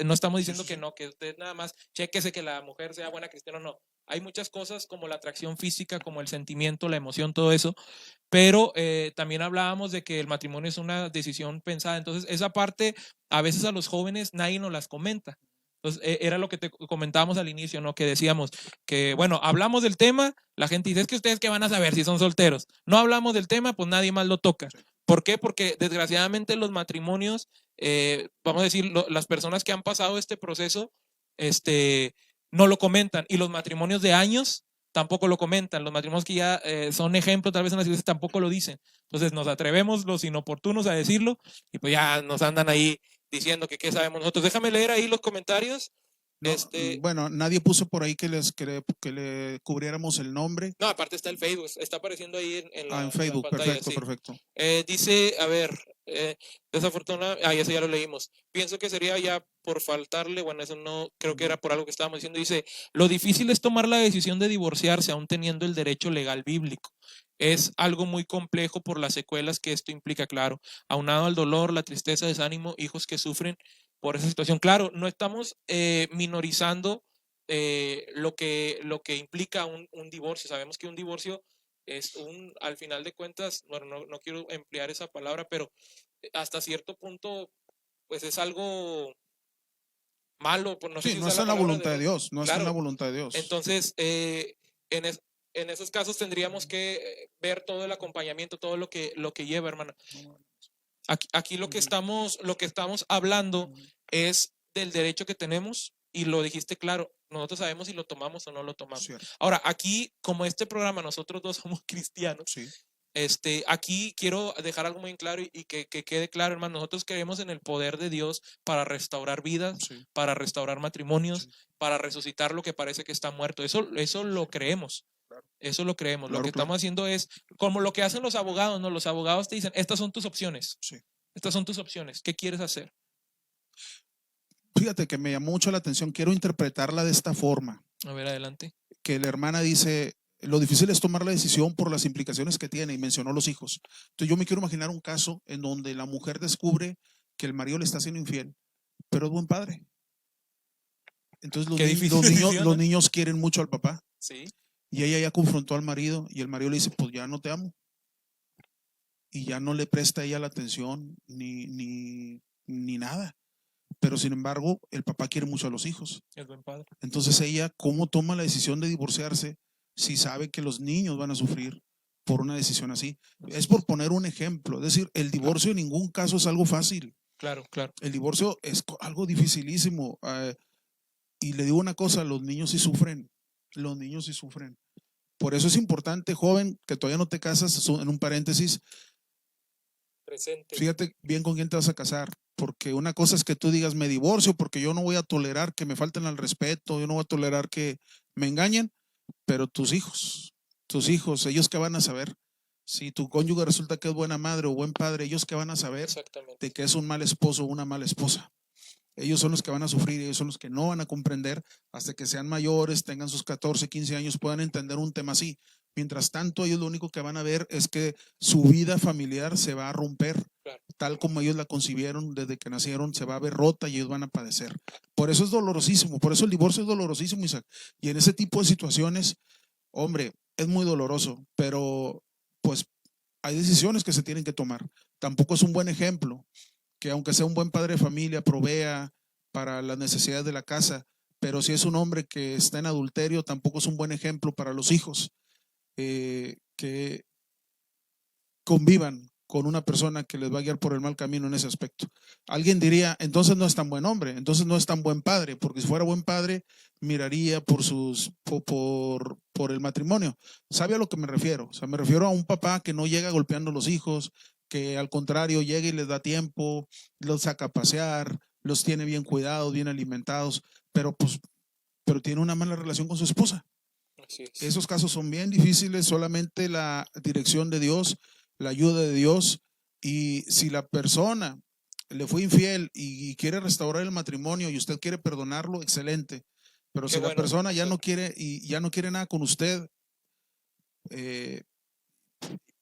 No estamos diciendo que no, que usted nada más chéquese que la mujer sea buena cristiana, no. Hay muchas cosas como la atracción física, como el sentimiento, la emoción, todo eso, pero también hablábamos de que el matrimonio es una decisión pensada. Entonces, esa parte a veces a los jóvenes nadie nos las comenta. Entonces, era lo que te comentábamos al inicio, ¿no? Que decíamos que, bueno, hablamos del tema, la gente dice, es que ustedes qué van a saber si son solteros. No hablamos del tema, pues nadie más lo toca. ¿Por qué? Porque desgraciadamente los matrimonios, vamos a decir, las personas que han pasado este proceso, no lo comentan. Y los matrimonios de años tampoco lo comentan. Los matrimonios que ya son ejemplo tal vez en las iglesias tampoco lo dicen. Entonces nos atrevemos los inoportunos a decirlo y pues ya nos andan ahí diciendo que qué sabemos nosotros. Déjame leer ahí los comentarios. No, bueno, nadie puso por ahí que le cubriéramos el nombre. No, aparte está el Facebook, está apareciendo ahí en Facebook, la pantalla, perfecto, sí. perfecto. Dice, a ver, desafortunadamente, eso ya lo leímos. Pienso que sería ya por faltarle, bueno, eso no, creo que era por algo que estábamos diciendo. Dice, lo difícil es tomar la decisión de divorciarse aún teniendo el derecho legal bíblico. Es algo muy complejo por las secuelas que esto implica, claro. Aunado al dolor, la tristeza, desánimo, hijos que sufren por esa situación. Claro, no estamos minorizando lo que implica un divorcio. Sabemos que un divorcio es al final de cuentas, bueno, no quiero emplear esa palabra, pero hasta cierto punto, pues es algo malo. Pues no sé Sí, si no está en la voluntad de Dios, no está en la voluntad de Dios. Entonces, en esos casos tendríamos que ver todo el acompañamiento, todo lo que lleva, hermana. Aquí lo que estamos hablando es del derecho que tenemos y lo dijiste claro, nosotros sabemos si lo tomamos o no lo tomamos. Cierto. Ahora, aquí, como este programa, nosotros dos somos cristianos, Sí. Aquí quiero dejar algo muy claro y que quede claro, hermano, nosotros creemos en el poder de Dios para restaurar vidas, Sí. para restaurar matrimonios, Sí. para resucitar lo que parece que está muerto. Eso lo creemos. Eso lo creemos. Claro, lo que claro. estamos haciendo es como lo que hacen los abogados, ¿no? Los abogados te dicen, estas son tus opciones. Sí. Estas son tus opciones. ¿Qué quieres hacer? Fíjate que me llamó mucho la atención. Quiero interpretarla de esta forma. A ver, adelante. Que la hermana dice, lo difícil es tomar la decisión por las implicaciones que tiene, y mencionó los hijos. Entonces yo me quiero imaginar un caso en donde la mujer descubre que el marido le está siendo infiel, pero es buen padre. Entonces los niños quieren mucho al papá. Sí. Y ella ya confrontó al marido y el marido le dice, pues ya no te amo. Y ya no le presta a ella la atención ni nada. Pero sin embargo, el papá quiere mucho a los hijos. Es buen padre. Entonces ella, ¿cómo toma la decisión de divorciarse si sabe que los niños van a sufrir por una decisión así? Es por poner un ejemplo. Es decir, el divorcio en ningún caso es algo fácil. Claro, claro. El divorcio es algo dificilísimo. Y le digo una cosa, los niños sí sufren. Los niños sí sufren. Por eso es importante, joven, que todavía no te casas, en un paréntesis, presente. Fíjate bien con quién te vas a casar, porque una cosa es que tú digas me divorcio porque yo no voy a tolerar que me falten al respeto, yo no voy a tolerar que me engañen, pero tus hijos, ellos qué van a saber. Si tu cónyuge resulta que es buena madre o buen padre, ellos qué van a saber de que es un mal esposo o una mala esposa. Ellos son los que van a sufrir, ellos son los que no van a comprender hasta que sean mayores, tengan sus 14, 15 años, puedan entender un tema así. Mientras tanto, ellos lo único que van a ver es que su vida familiar se va a romper, tal como ellos la concibieron desde que nacieron, se va a ver rota y ellos van a padecer. Por eso es dolorosísimo, por eso el divorcio es dolorosísimo, Isaac. Y en ese tipo de situaciones, hombre, es muy doloroso, pero pues hay decisiones que se tienen que tomar. Tampoco es un buen ejemplo que aunque sea un buen padre de familia, provea para las necesidades de la casa, pero si es un hombre que está en adulterio, tampoco es un buen ejemplo para los hijos que convivan con una persona que les va a guiar por el mal camino en ese aspecto. Alguien diría, entonces no es tan buen hombre, entonces no es tan buen padre, porque si fuera buen padre, miraría por el matrimonio. ¿Sabe a lo que me refiero? O sea, me refiero a un papá que no llega golpeando a los hijos, que al contrario llega y les da tiempo, los saca a pasear, los tiene bien cuidados, bien alimentados, pero pues pero tiene una mala relación con su esposa. Así es. Esos casos son bien difíciles, solamente la dirección de Dios, la ayuda de Dios, y si la persona le fue infiel y quiere restaurar el matrimonio y usted quiere perdonarlo, excelente. Pero Qué si la bueno, persona ya sí. no quiere y ya no quiere nada con usted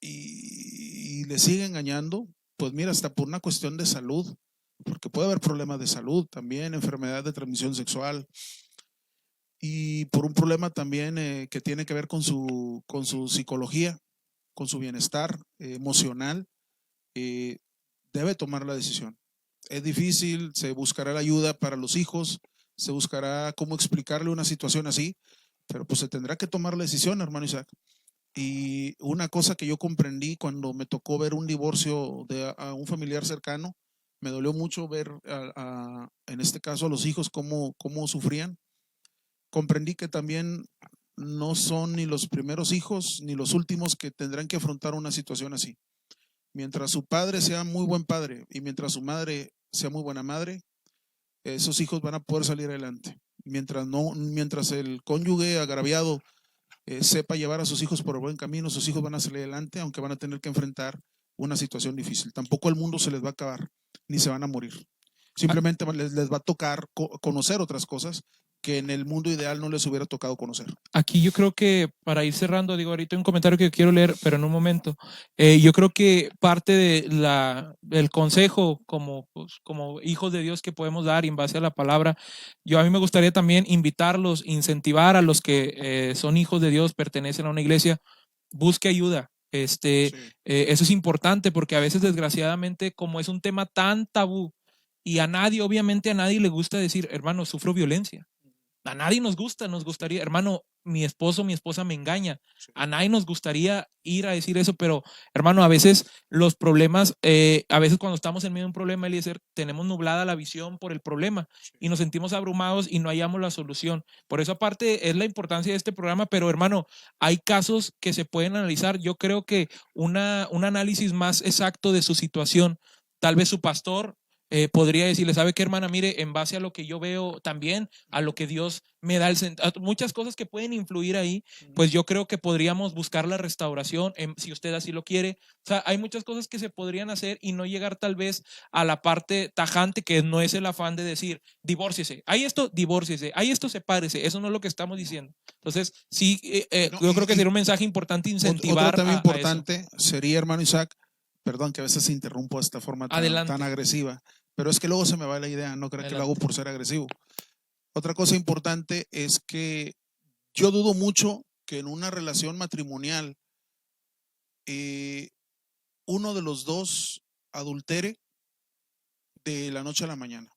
y le sigue engañando, pues mira, hasta por una cuestión de salud, porque puede haber problemas de salud también, enfermedad de transmisión sexual, y por un problema también que tiene que ver con su psicología, con su bienestar emocional, debe tomar la decisión. Es difícil, se buscará la ayuda para los hijos, se buscará cómo explicarle una situación así, pero pues se tendrá que tomar la decisión, hermano Isaac. Y una cosa que yo comprendí cuando me tocó ver un divorcio de a un familiar cercano, me dolió mucho ver en este caso a los hijos cómo sufrían. Comprendí que también no son ni los primeros hijos ni los últimos que tendrán que afrontar una situación así. Mientras su padre sea muy buen padre y mientras su madre sea muy buena madre, esos hijos van a poder salir adelante. Mientras el cónyuge agraviado sepa llevar a sus hijos por el buen camino, sus hijos van a salir adelante, aunque van a tener que enfrentar una situación difícil. Tampoco el mundo se les va a acabar, ni se van a morir. Simplemente les va a tocar conocer otras cosas que en el mundo ideal no les hubiera tocado conocer. Aquí yo creo que para ir cerrando, digo, ahorita hay un comentario que quiero leer, pero en un momento. Yo creo que parte del consejo pues, como hijos de Dios que podemos dar en base a la palabra, a mí me gustaría también invitarlos, incentivar a los que son hijos de Dios, pertenecen a una iglesia, busque ayuda. Sí. Eso es importante porque a veces desgraciadamente como es un tema tan tabú y obviamente a nadie le gusta decir, hermano, sufro violencia. A nadie nos gustaría, hermano, mi esposo, mi esposa me engaña. A nadie nos gustaría ir a decir eso, pero hermano, a veces los problemas, a veces cuando estamos en medio de un problema, Eliezer, tenemos nublada la visión por el problema y nos sentimos abrumados y no hallamos la solución. Por eso aparte es la importancia de este programa, pero hermano, hay casos que se pueden analizar. Yo creo que un análisis más exacto de su situación, tal vez su pastor podría decirle, ¿sabe qué, hermana? Mire, en base a lo que yo veo también, a lo que Dios me da muchas cosas que pueden influir ahí, pues yo creo que podríamos buscar la restauración, si usted así lo quiere. O sea, hay muchas cosas que se podrían hacer y no llegar tal vez a la parte tajante, que no es el afán de decir, divórciese, hay esto, divórciese, hay esto, sepárese. Eso no es lo que estamos diciendo. Entonces, sí, No, yo creo que sería un mensaje importante incentivar otro tema a importante sería, hermano Isaac, perdón que a veces interrumpo de esta forma tan agresiva, pero es que luego se me va la idea, no creo que lo hago por ser agresivo. Otra cosa importante es que yo dudo mucho que en una relación matrimonial uno de los dos adultere de la noche a la mañana.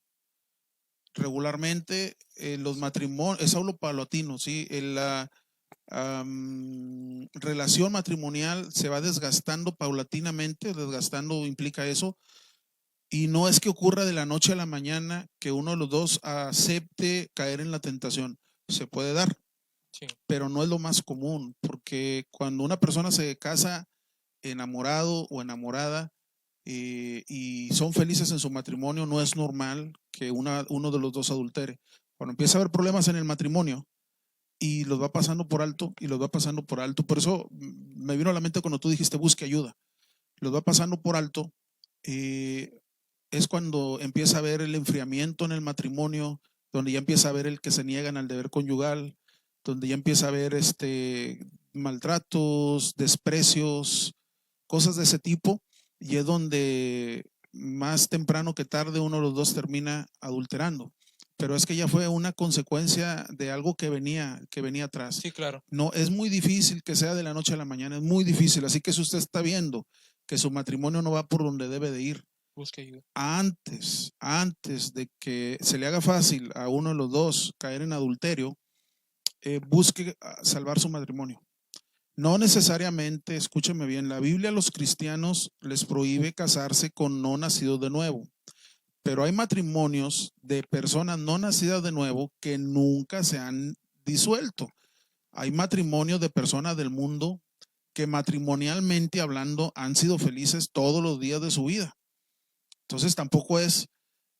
Regularmente los matrimonios, es algo paulatino, ¿sí? La relación matrimonial se va desgastando paulatinamente, desgastando implica eso, y no es que ocurra de la noche a la mañana que uno de los dos acepte caer en la tentación. Se puede dar, sí, pero no es lo más común, porque cuando una persona se casa enamorado o enamorada y son felices en su matrimonio, no es normal que uno de los dos adultere. Cuando empieza a haber problemas en el matrimonio y los va pasando por alto y los va pasando por alto, por eso me vino a la mente cuando tú dijiste busque ayuda, los va pasando por alto, es cuando empieza a haber el enfriamiento en el matrimonio, donde ya empieza a haber el que se niegan al deber conyugal, donde ya empieza a haber maltratos, desprecios, cosas de ese tipo, y es donde más temprano que tarde uno de los dos termina adulterando. Pero es que ya fue una consecuencia de algo que venía atrás. Sí, claro. No, es muy difícil que sea de la noche a la mañana, es muy difícil. Así que si usted está viendo que su matrimonio no va por donde debe de ir, busque ayuda. Antes de que se le haga fácil a uno de los dos caer en adulterio, busque salvar su matrimonio. No necesariamente, escúcheme bien, la Biblia a los cristianos les prohíbe casarse con no nacidos de nuevo, pero hay matrimonios de personas no nacidas de nuevo que nunca se han disuelto. Hay matrimonios de personas del mundo que matrimonialmente hablando han sido felices todos los días de su vida. Entonces tampoco es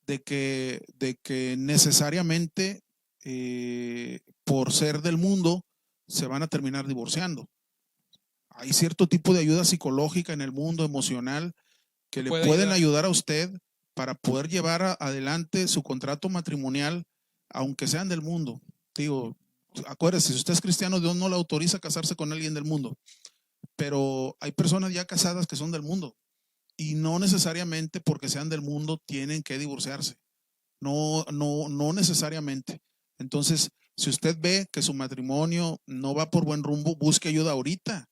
de que necesariamente por ser del mundo, se van a terminar divorciando. Hay cierto tipo de ayuda psicológica en el mundo emocional que le pueden ayudar a usted para poder llevar adelante su contrato matrimonial, aunque sean del mundo. Digo, acuérdese, si usted es cristiano, Dios no le autoriza a casarse con alguien del mundo, pero hay personas ya casadas que son del mundo y no necesariamente porque sean del mundo tienen que divorciarse. No necesariamente. Entonces, si usted ve que su matrimonio no va por buen rumbo, busque ayuda ahorita.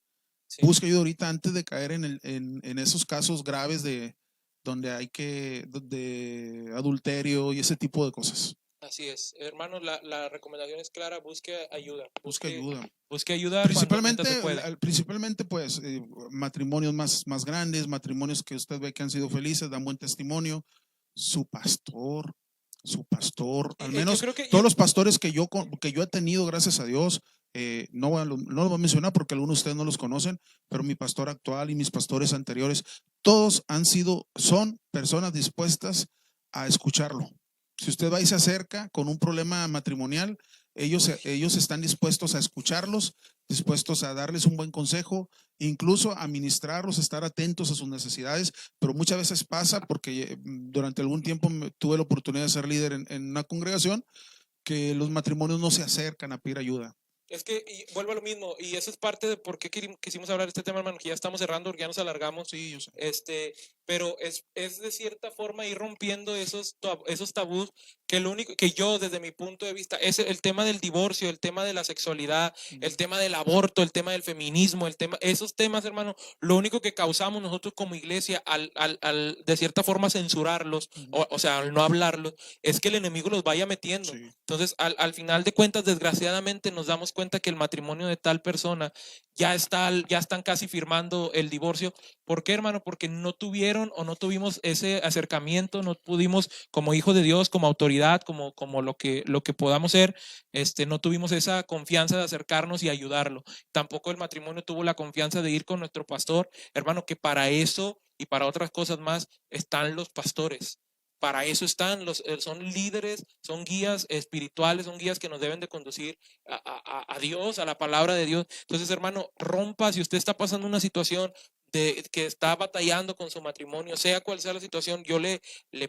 Sí. Busque ayuda ahorita antes de caer en esos casos graves de donde hay de adulterio y ese tipo de cosas. Así es, hermanos, la recomendación es clara, busque ayuda. Busque ayuda. Busque ayuda principalmente pues matrimonios más grandes, matrimonios que usted ve que han sido felices, dan buen testimonio, su pastor, al menos todos los pastores que yo he tenido, gracias a Dios, no lo voy a mencionar porque algunos de ustedes no los conocen, pero mi pastor actual y mis pastores anteriores, todos son personas dispuestas a escucharlo. Si usted va y se acerca con un problema matrimonial, ellos están dispuestos a escucharlos, dispuestos a darles un buen consejo, incluso a ministrarlos, estar atentos a sus necesidades, pero muchas veces pasa porque durante algún tiempo tuve la oportunidad de ser líder en una congregación que los matrimonios no se acercan a pedir ayuda. Es que vuelvo a lo mismo, y eso es parte de por qué quisimos hablar de este tema, hermano, que ya estamos cerrando, porque ya nos alargamos. Sí, yo sé. Pero es de cierta forma ir rompiendo esos tabús, que lo único que yo, desde mi punto de vista, es el tema del divorcio, el tema de la sexualidad, el tema del aborto, el tema del feminismo, esos temas, hermano, lo único que causamos nosotros como iglesia al de cierta forma censurarlos, o sea, al no hablarlos, es que el enemigo los vaya metiendo. Sí. Entonces, al final de cuentas, desgraciadamente, nos damos cuenta que el matrimonio de tal persona ya están casi firmando el divorcio. ¿Por qué, hermano? Porque no tuvimos ese acercamiento, no pudimos, como hijos de Dios, como autoridad, como lo que podamos ser, no tuvimos esa confianza de acercarnos y ayudarlo. Tampoco el matrimonio tuvo la confianza de ir con nuestro pastor, hermano, que para eso y para otras cosas más están los pastores. Para eso están, son líderes, son guías espirituales, son guías que nos deben de conducir a Dios, a la palabra de Dios. Entonces, hermano, rompa, si usted está pasando una situación de que está batallando con su matrimonio, sea cual sea la situación, yo le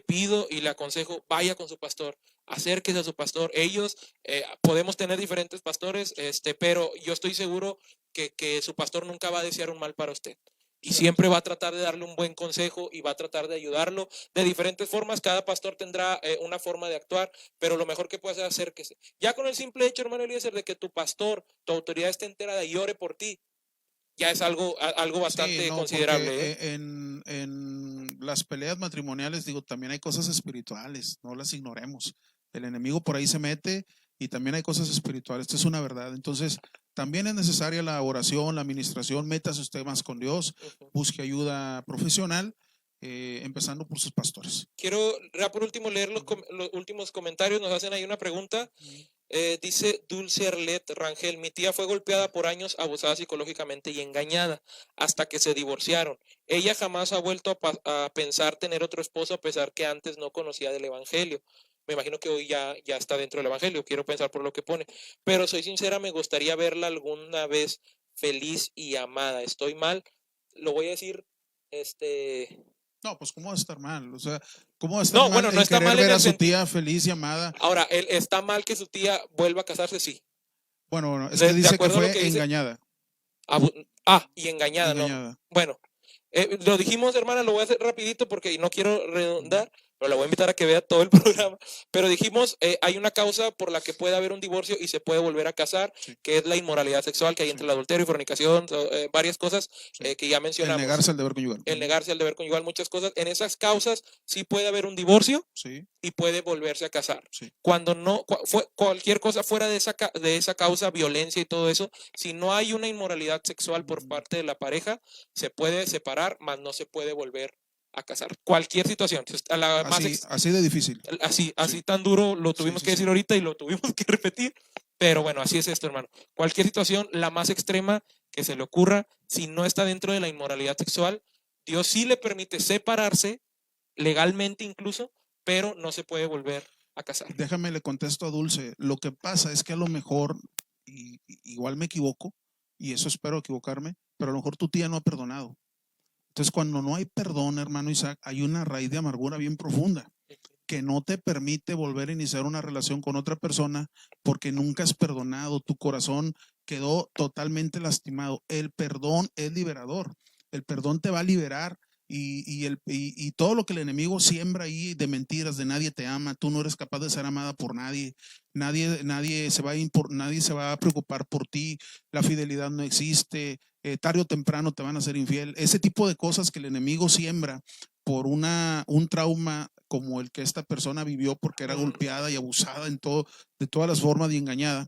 pido y le aconsejo, vaya con su pastor, acérquese a su pastor. Ellos, podemos tener diferentes pastores, pero yo estoy seguro que su pastor nunca va a desear un mal para usted. Y siempre va a tratar de darle un buen consejo y va a tratar de ayudarlo de diferentes formas. Cada pastor tendrá una forma de actuar, pero lo mejor que puede hacer es acérquese. Ya con el simple hecho, hermano Eliezer, de que tu pastor, tu autoridad esté enterada y ore por ti, ya es algo bastante considerable. En las peleas matrimoniales, digo, también hay cosas espirituales, no las ignoremos. El enemigo por ahí se mete y también hay cosas espirituales, esto es una verdad. Entonces, también es necesaria la oración, la administración, métase usted más con Dios, busque ayuda profesional, empezando por sus pastores. Quiero, por último, leer los últimos comentarios. Nos hacen ahí una pregunta. Dice Dulce Arlet Rangel: mi tía fue golpeada por años, abusada psicológicamente y engañada hasta que se divorciaron. Ella jamás ha vuelto a pensar tener otro esposo, a pesar que antes no conocía del evangelio. Me imagino que hoy ya está dentro del evangelio, quiero pensar por lo que pone. Pero soy sincera, me gustaría verla alguna vez feliz y amada. ¿Estoy mal? Lo voy a decir, No, pues ¿cómo va a estar mal? O sea, ¿cómo va a estar mal no está mal ver a su tía feliz y amada? Ahora, ¿está mal que su tía vuelva a casarse? Sí. Bueno, es que dice que fue engañada. Y engañada, ¿no? Bueno, lo dijimos, hermana, lo voy a hacer rapidito porque no quiero redundar, pero la voy a invitar a que vea todo el programa. Pero dijimos, hay una causa por la que puede haber un divorcio y se puede volver a casar, que es la inmoralidad sexual que hay entre el adulterio y fornicación, varias cosas que ya mencionamos. El negarse al deber conyugal. El negarse al deber conyugal, muchas cosas. En esas causas sí puede haber un divorcio y puede volverse a casar. Cuando no, cualquier cosa fuera de esa causa, violencia y todo eso, si no hay una inmoralidad sexual por parte de la pareja, se puede separar, mas no se puede volver a casar. Cualquier situación. Así de difícil. Así tan duro, lo tuvimos que decir ahorita y lo tuvimos que repetir. Pero bueno, así es esto, hermano. Cualquier situación, la más extrema que se le ocurra, si no está dentro de la inmoralidad sexual, Dios sí le permite separarse, legalmente incluso, pero no se puede volver a casar. Déjame le contesto a Dulce. Lo que pasa es que a lo mejor, igual me equivoco, y eso espero equivocarme, pero a lo mejor tu tía no ha perdonado. Entonces, cuando no hay perdón, hermano Isaac, hay una raíz de amargura bien profunda que no te permite volver a iniciar una relación con otra persona porque nunca has perdonado, tu corazón quedó totalmente lastimado. El perdón es liberador, el perdón te va a liberar y todo lo que el enemigo siembra ahí de mentiras, de nadie te ama, tú no eres capaz de ser amada por nadie, nadie se va a preocupar por ti, la fidelidad no existe, tarde o temprano te van a ser infiel, ese tipo de cosas que el enemigo siembra por un trauma como el que esta persona vivió porque era golpeada y abusada de todas las formas y engañada.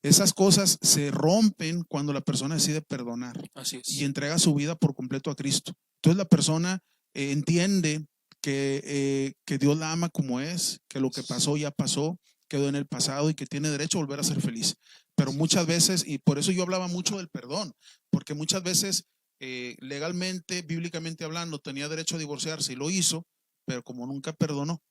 Esas cosas se rompen cuando la persona decide perdonar. Así es. Y entrega su vida por completo a Cristo. Entonces la persona entiende que Dios la ama como es, que lo que pasó ya pasó, quedó en el pasado y que tiene derecho a volver a ser feliz. Pero muchas veces, y por eso yo hablaba mucho del perdón, porque muchas veces legalmente, bíblicamente hablando, tenía derecho a divorciarse y lo hizo, pero como nunca perdonó,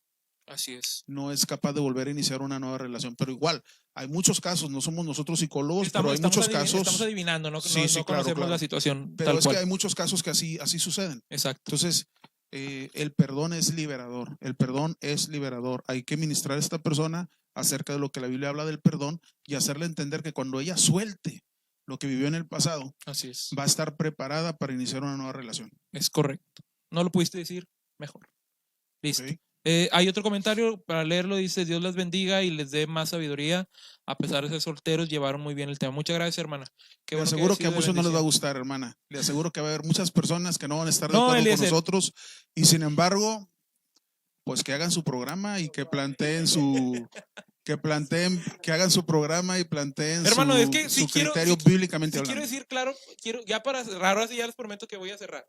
así es, no es capaz de volver a iniciar una nueva relación. Pero igual, hay muchos casos, no somos nosotros psicólogos, pero hay muchos casos. Estamos adivinando, no, Sí, no, sí, no claro, conocemos claro. la situación. Pero tal es cual. que hay muchos casos que así suceden. Exacto. Entonces, el perdón es liberador. El perdón es liberador. Hay que ministrar a esta persona acerca de lo que la Biblia habla del perdón y hacerle entender que cuando ella suelte lo que vivió en el pasado, así es, va a estar preparada para iniciar una nueva relación. Es correcto. No lo pudiste decir mejor. Listo. Okay. Hay otro comentario para leerlo, dice: Dios las bendiga y les dé más sabiduría. A pesar de ser solteros, llevaron muy bien el tema. Muchas gracias, hermana. Qué Le aseguro que a muchos no les va a gustar, hermana. Le aseguro que va a haber muchas personas que no van a estar de acuerdo con nosotros y sin embargo, pues que hagan su programa y que planteen su... que hagan su programa y planteen hermano, su, es que su criterio bíblicamente hablando. Quiero decir claro, ya para cerrar, ahora sí ya les prometo que voy a cerrar.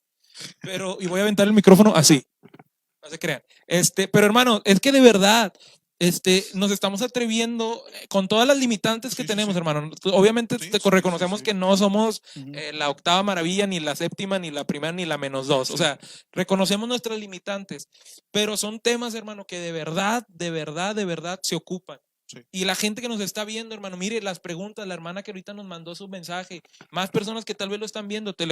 Y voy a aventar el micrófono así. No se crean. Pero hermano, es que de verdad, nos estamos atreviendo con todas las limitantes que tenemos, hermano. Obviamente reconocemos que no somos la octava maravilla, ni la séptima, ni la primera, ni la -2. O sea, reconocemos nuestras limitantes, pero son temas, hermano, que de verdad se ocupan. Y la gente que nos está viendo, hermano, mire las preguntas, la hermana que ahorita nos mandó su mensaje, más personas que tal vez lo están viendo, te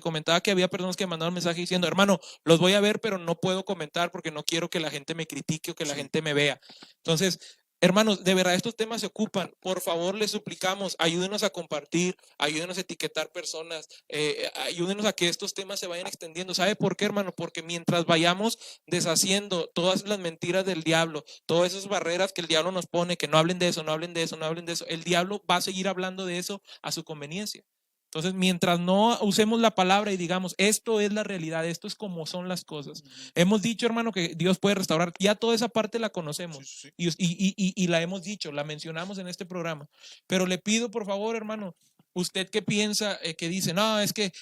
comentaba que había personas que mandaron mensaje diciendo: hermano, los voy a ver, pero no puedo comentar porque no quiero que la gente me critique o que la gente me vea. Entonces, hermanos, de verdad estos temas se ocupan. Por favor, les suplicamos, ayúdenos a compartir, ayúdenos a etiquetar personas, ayúdenos a que estos temas se vayan extendiendo. ¿Sabe por qué, hermano? Porque mientras vayamos deshaciendo todas las mentiras del diablo, todas esas barreras que el diablo nos pone, que no hablen de eso, no hablen de eso, no hablen de eso, el diablo va a seguir hablando de eso a su conveniencia. Entonces, mientras no usemos la palabra y digamos, esto es la realidad, esto es como son las cosas. Hemos dicho, hermano, que Dios puede restaurar. Ya toda esa parte la conocemos. Y la hemos dicho, la mencionamos en este programa. Pero le pido, por favor, hermano, usted que piensa, que dice: no, es que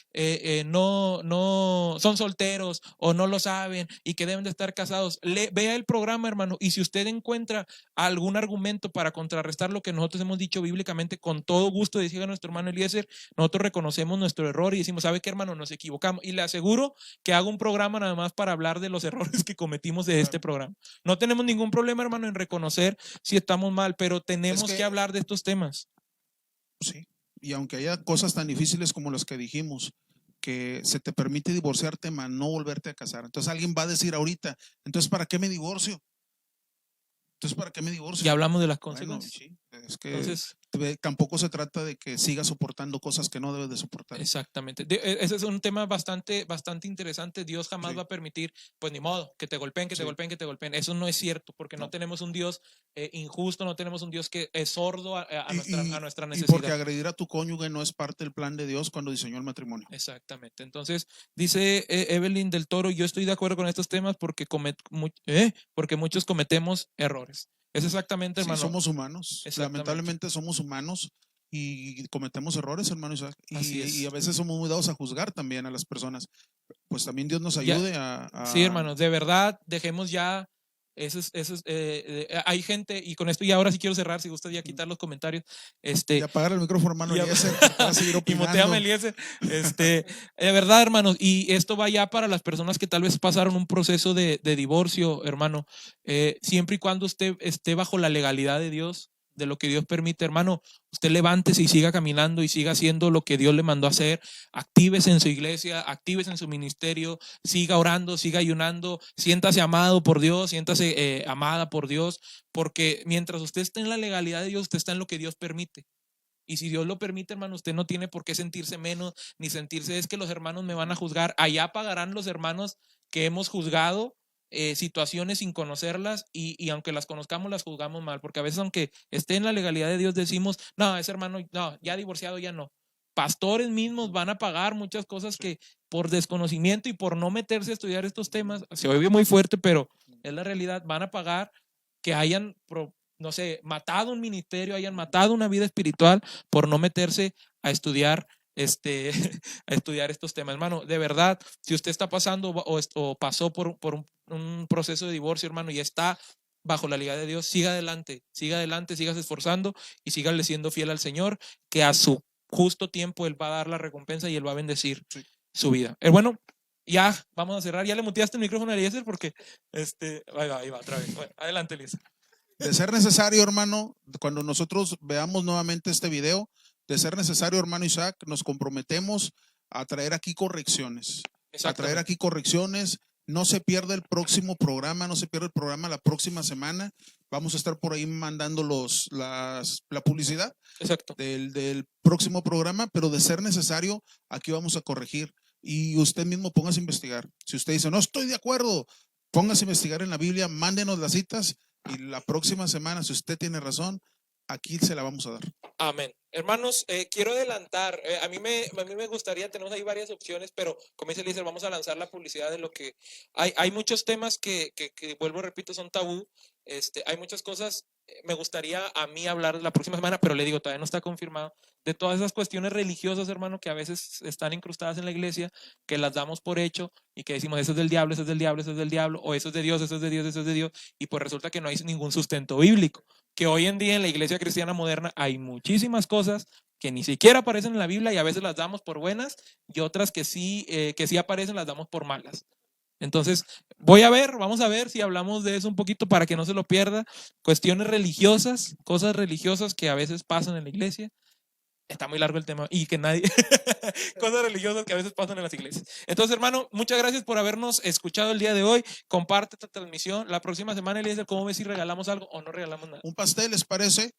no son solteros o no lo saben y que deben de estar casados. Vea el programa, hermano, y si usted encuentra algún argumento para contrarrestar lo que nosotros hemos dicho bíblicamente, con todo gusto, decía nuestro hermano Eliezer, nosotros reconocemos nuestro error y decimos: ¿sabe qué, hermano? Nos equivocamos. Y le aseguro que hago un programa nada más para hablar de los errores que cometimos de este programa. No tenemos ningún problema, hermano, en reconocer si estamos mal, pero tenemos que hablar de estos temas. Sí. Y aunque haya cosas tan difíciles como las que dijimos, que se te permite divorciarte, mas no volverte a casar. Entonces alguien va a decir ahorita: entonces ¿para qué me divorcio? Ya hablamos de las consecuencias. Bueno, sí, es que tampoco se trata de que sigas soportando cosas que no debes de soportar. Exactamente. Ese es un tema bastante interesante. Dios jamás va a permitir, pues ni modo, que te golpeen, que te golpeen, que te golpeen. Eso no es cierto, porque no tenemos un Dios injusto, no tenemos un Dios que es sordo a nuestra necesidad. Y porque agredir a tu cónyuge no es parte del plan de Dios cuando diseñó el matrimonio. Exactamente. Entonces, dice Evelyn del Toro: yo estoy de acuerdo con estos temas porque muchos cometemos errores. Es exactamente, hermano. Sí, somos humanos. Lamentablemente somos humanos y cometemos errores, hermano Isaac. Y a veces somos muy dados a juzgar también a las personas. Pues también Dios nos ayude a... Sí, hermanos, de verdad, dejemos ya hay gente, y con esto ya ahora sí quiero cerrar, si gustas ya quitar los comentarios. Y apagar el micrófono, hermano Eliezer, para seguir y opinando. moteame, Eliezer. De verdad, hermanos, y esto va ya para las personas que tal vez pasaron un proceso de divorcio, hermano. Siempre y cuando usted esté bajo la legalidad de Dios, de lo que Dios permite, hermano, usted levántese y siga caminando y siga haciendo lo que Dios le mandó a hacer. Actívese en su iglesia, actívese en su ministerio, siga orando, siga ayunando, siéntase amado por Dios, siéntase amada por Dios, porque mientras usted esté en la legalidad de Dios, usted está en lo que Dios permite. Y si Dios lo permite, hermano, usted no tiene por qué sentirse menos, ni sentirse es que los hermanos me van a juzgar. Allá pagarán los hermanos que hemos juzgado situaciones sin conocerlas, y aunque las conozcamos, las juzgamos mal, porque a veces aunque esté en la legalidad de Dios decimos, no, ese hermano, no, ya divorciado, ya no. Pastores mismos van a pagar muchas cosas que por desconocimiento y por no meterse a estudiar estos temas, se oye muy fuerte, pero es la realidad, van a pagar que hayan no sé, matado un ministerio, hayan matado una vida espiritual por no meterse a estudiar a estudiar estos temas. Hermano, de verdad, si usted está pasando o pasó por un proceso de divorcio, hermano, y está bajo la liga de Dios, siga adelante, siga esforzando y sígale siendo fiel al Señor, que a su justo tiempo Él va a dar la recompensa y Él va a bendecir su vida. Bueno, ya vamos a cerrar. Ya le muteaste el micrófono a Eliezer porque ahí va otra vez. Bueno, adelante, Eliezer. De ser necesario, hermano, cuando nosotros veamos nuevamente este video, de ser necesario, hermano Isaac, nos comprometemos a traer aquí correcciones. A traer aquí correcciones. No se pierda el próximo programa, no se pierda el programa la próxima semana. Vamos a estar por ahí mandando la publicidad del próximo programa, pero de ser necesario, aquí vamos a corregir. Y usted mismo póngase a investigar. Si usted dice, no estoy de acuerdo, póngase a investigar en la Biblia, mándenos las citas y la próxima semana, si usted tiene razón, aquí se la vamos a dar. Amén. Hermanos, quiero adelantar, a mí me gustaría, tenemos ahí varias opciones, pero como dice Eliezer, vamos a lanzar la publicidad de lo que hay muchos temas que vuelvo, repito, son tabú. Hay muchas cosas, me gustaría a mí hablar la próxima semana, pero le digo, todavía no está confirmado, de todas esas cuestiones religiosas, hermano, que a veces están incrustadas en la iglesia, que las damos por hecho y que decimos, eso es del diablo, eso es del diablo, eso es del diablo, o eso es de Dios, eso es de Dios, eso es de Dios, y pues resulta que no hay ningún sustento bíblico. Que hoy en día en la iglesia cristiana moderna hay muchísimas cosas que ni siquiera aparecen en la Biblia y a veces las damos por buenas y otras que sí aparecen las damos por malas. Entonces, vamos a ver si hablamos de eso un poquito para que no se lo pierda. Cuestiones religiosas, cosas religiosas que a veces pasan en la iglesia. Está muy largo el tema y que nadie, cosas religiosas que a veces pasan en las iglesias. Entonces, hermano, muchas gracias por habernos escuchado el día de hoy. Comparte esta transmisión. La próxima semana, Eliezer, ¿cómo ves si regalamos algo o no regalamos nada? ¿Un pastel les parece?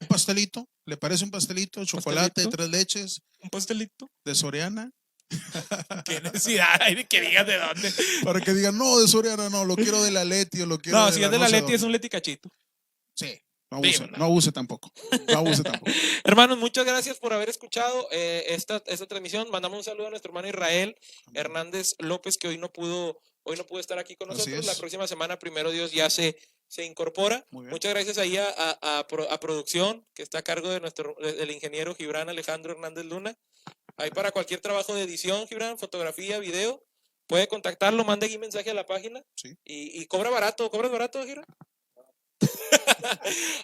¿Un pastelito? ¿Le parece un pastelito? Chocolate, 3 leches. ¿Un pastelito? ¿De Soriana? ¿Qué necesidad hay de que digas de dónde? Para que digan, no, de Soriana no, lo quiero de la Leti o lo quiero no, si es de la Leti es un Leti cachito. Sí. No abuse tampoco. No abuse tampoco. Hermanos, muchas gracias por haber escuchado esta transmisión. Mandamos un saludo a nuestro hermano Israel Hernández López, que hoy no pudo estar aquí con nosotros. La próxima semana, primero Dios, ya se incorpora. Muchas gracias ahí a producción, que está a cargo del ingeniero Gibran Alejandro Hernández Luna. Ahí para cualquier trabajo de edición, Gibran, fotografía, video, puede contactarlo, mande aquí mensaje a la página. Sí. Y cobra barato. ¿Cobras barato, Gibran?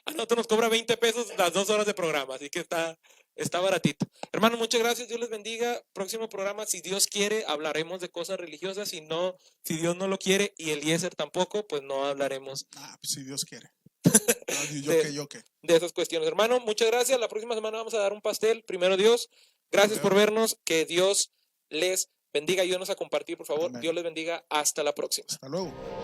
A nosotros nos cobra 20 pesos las 2 horas de programa, así que está baratito. Hermano, muchas gracias, Dios les bendiga. Próximo programa, si Dios quiere, hablaremos de cosas religiosas. Si Dios no lo quiere y Eliezer tampoco, pues no hablaremos. Pues si Dios quiere. Yo qué. De esas cuestiones. Hermano, muchas gracias. La próxima semana vamos a dar un pastel, primero Dios. Gracias por vernos, que Dios les bendiga. Ayúdenos a compartir, por favor. Amén. Dios les bendiga. Hasta la próxima. Hasta luego.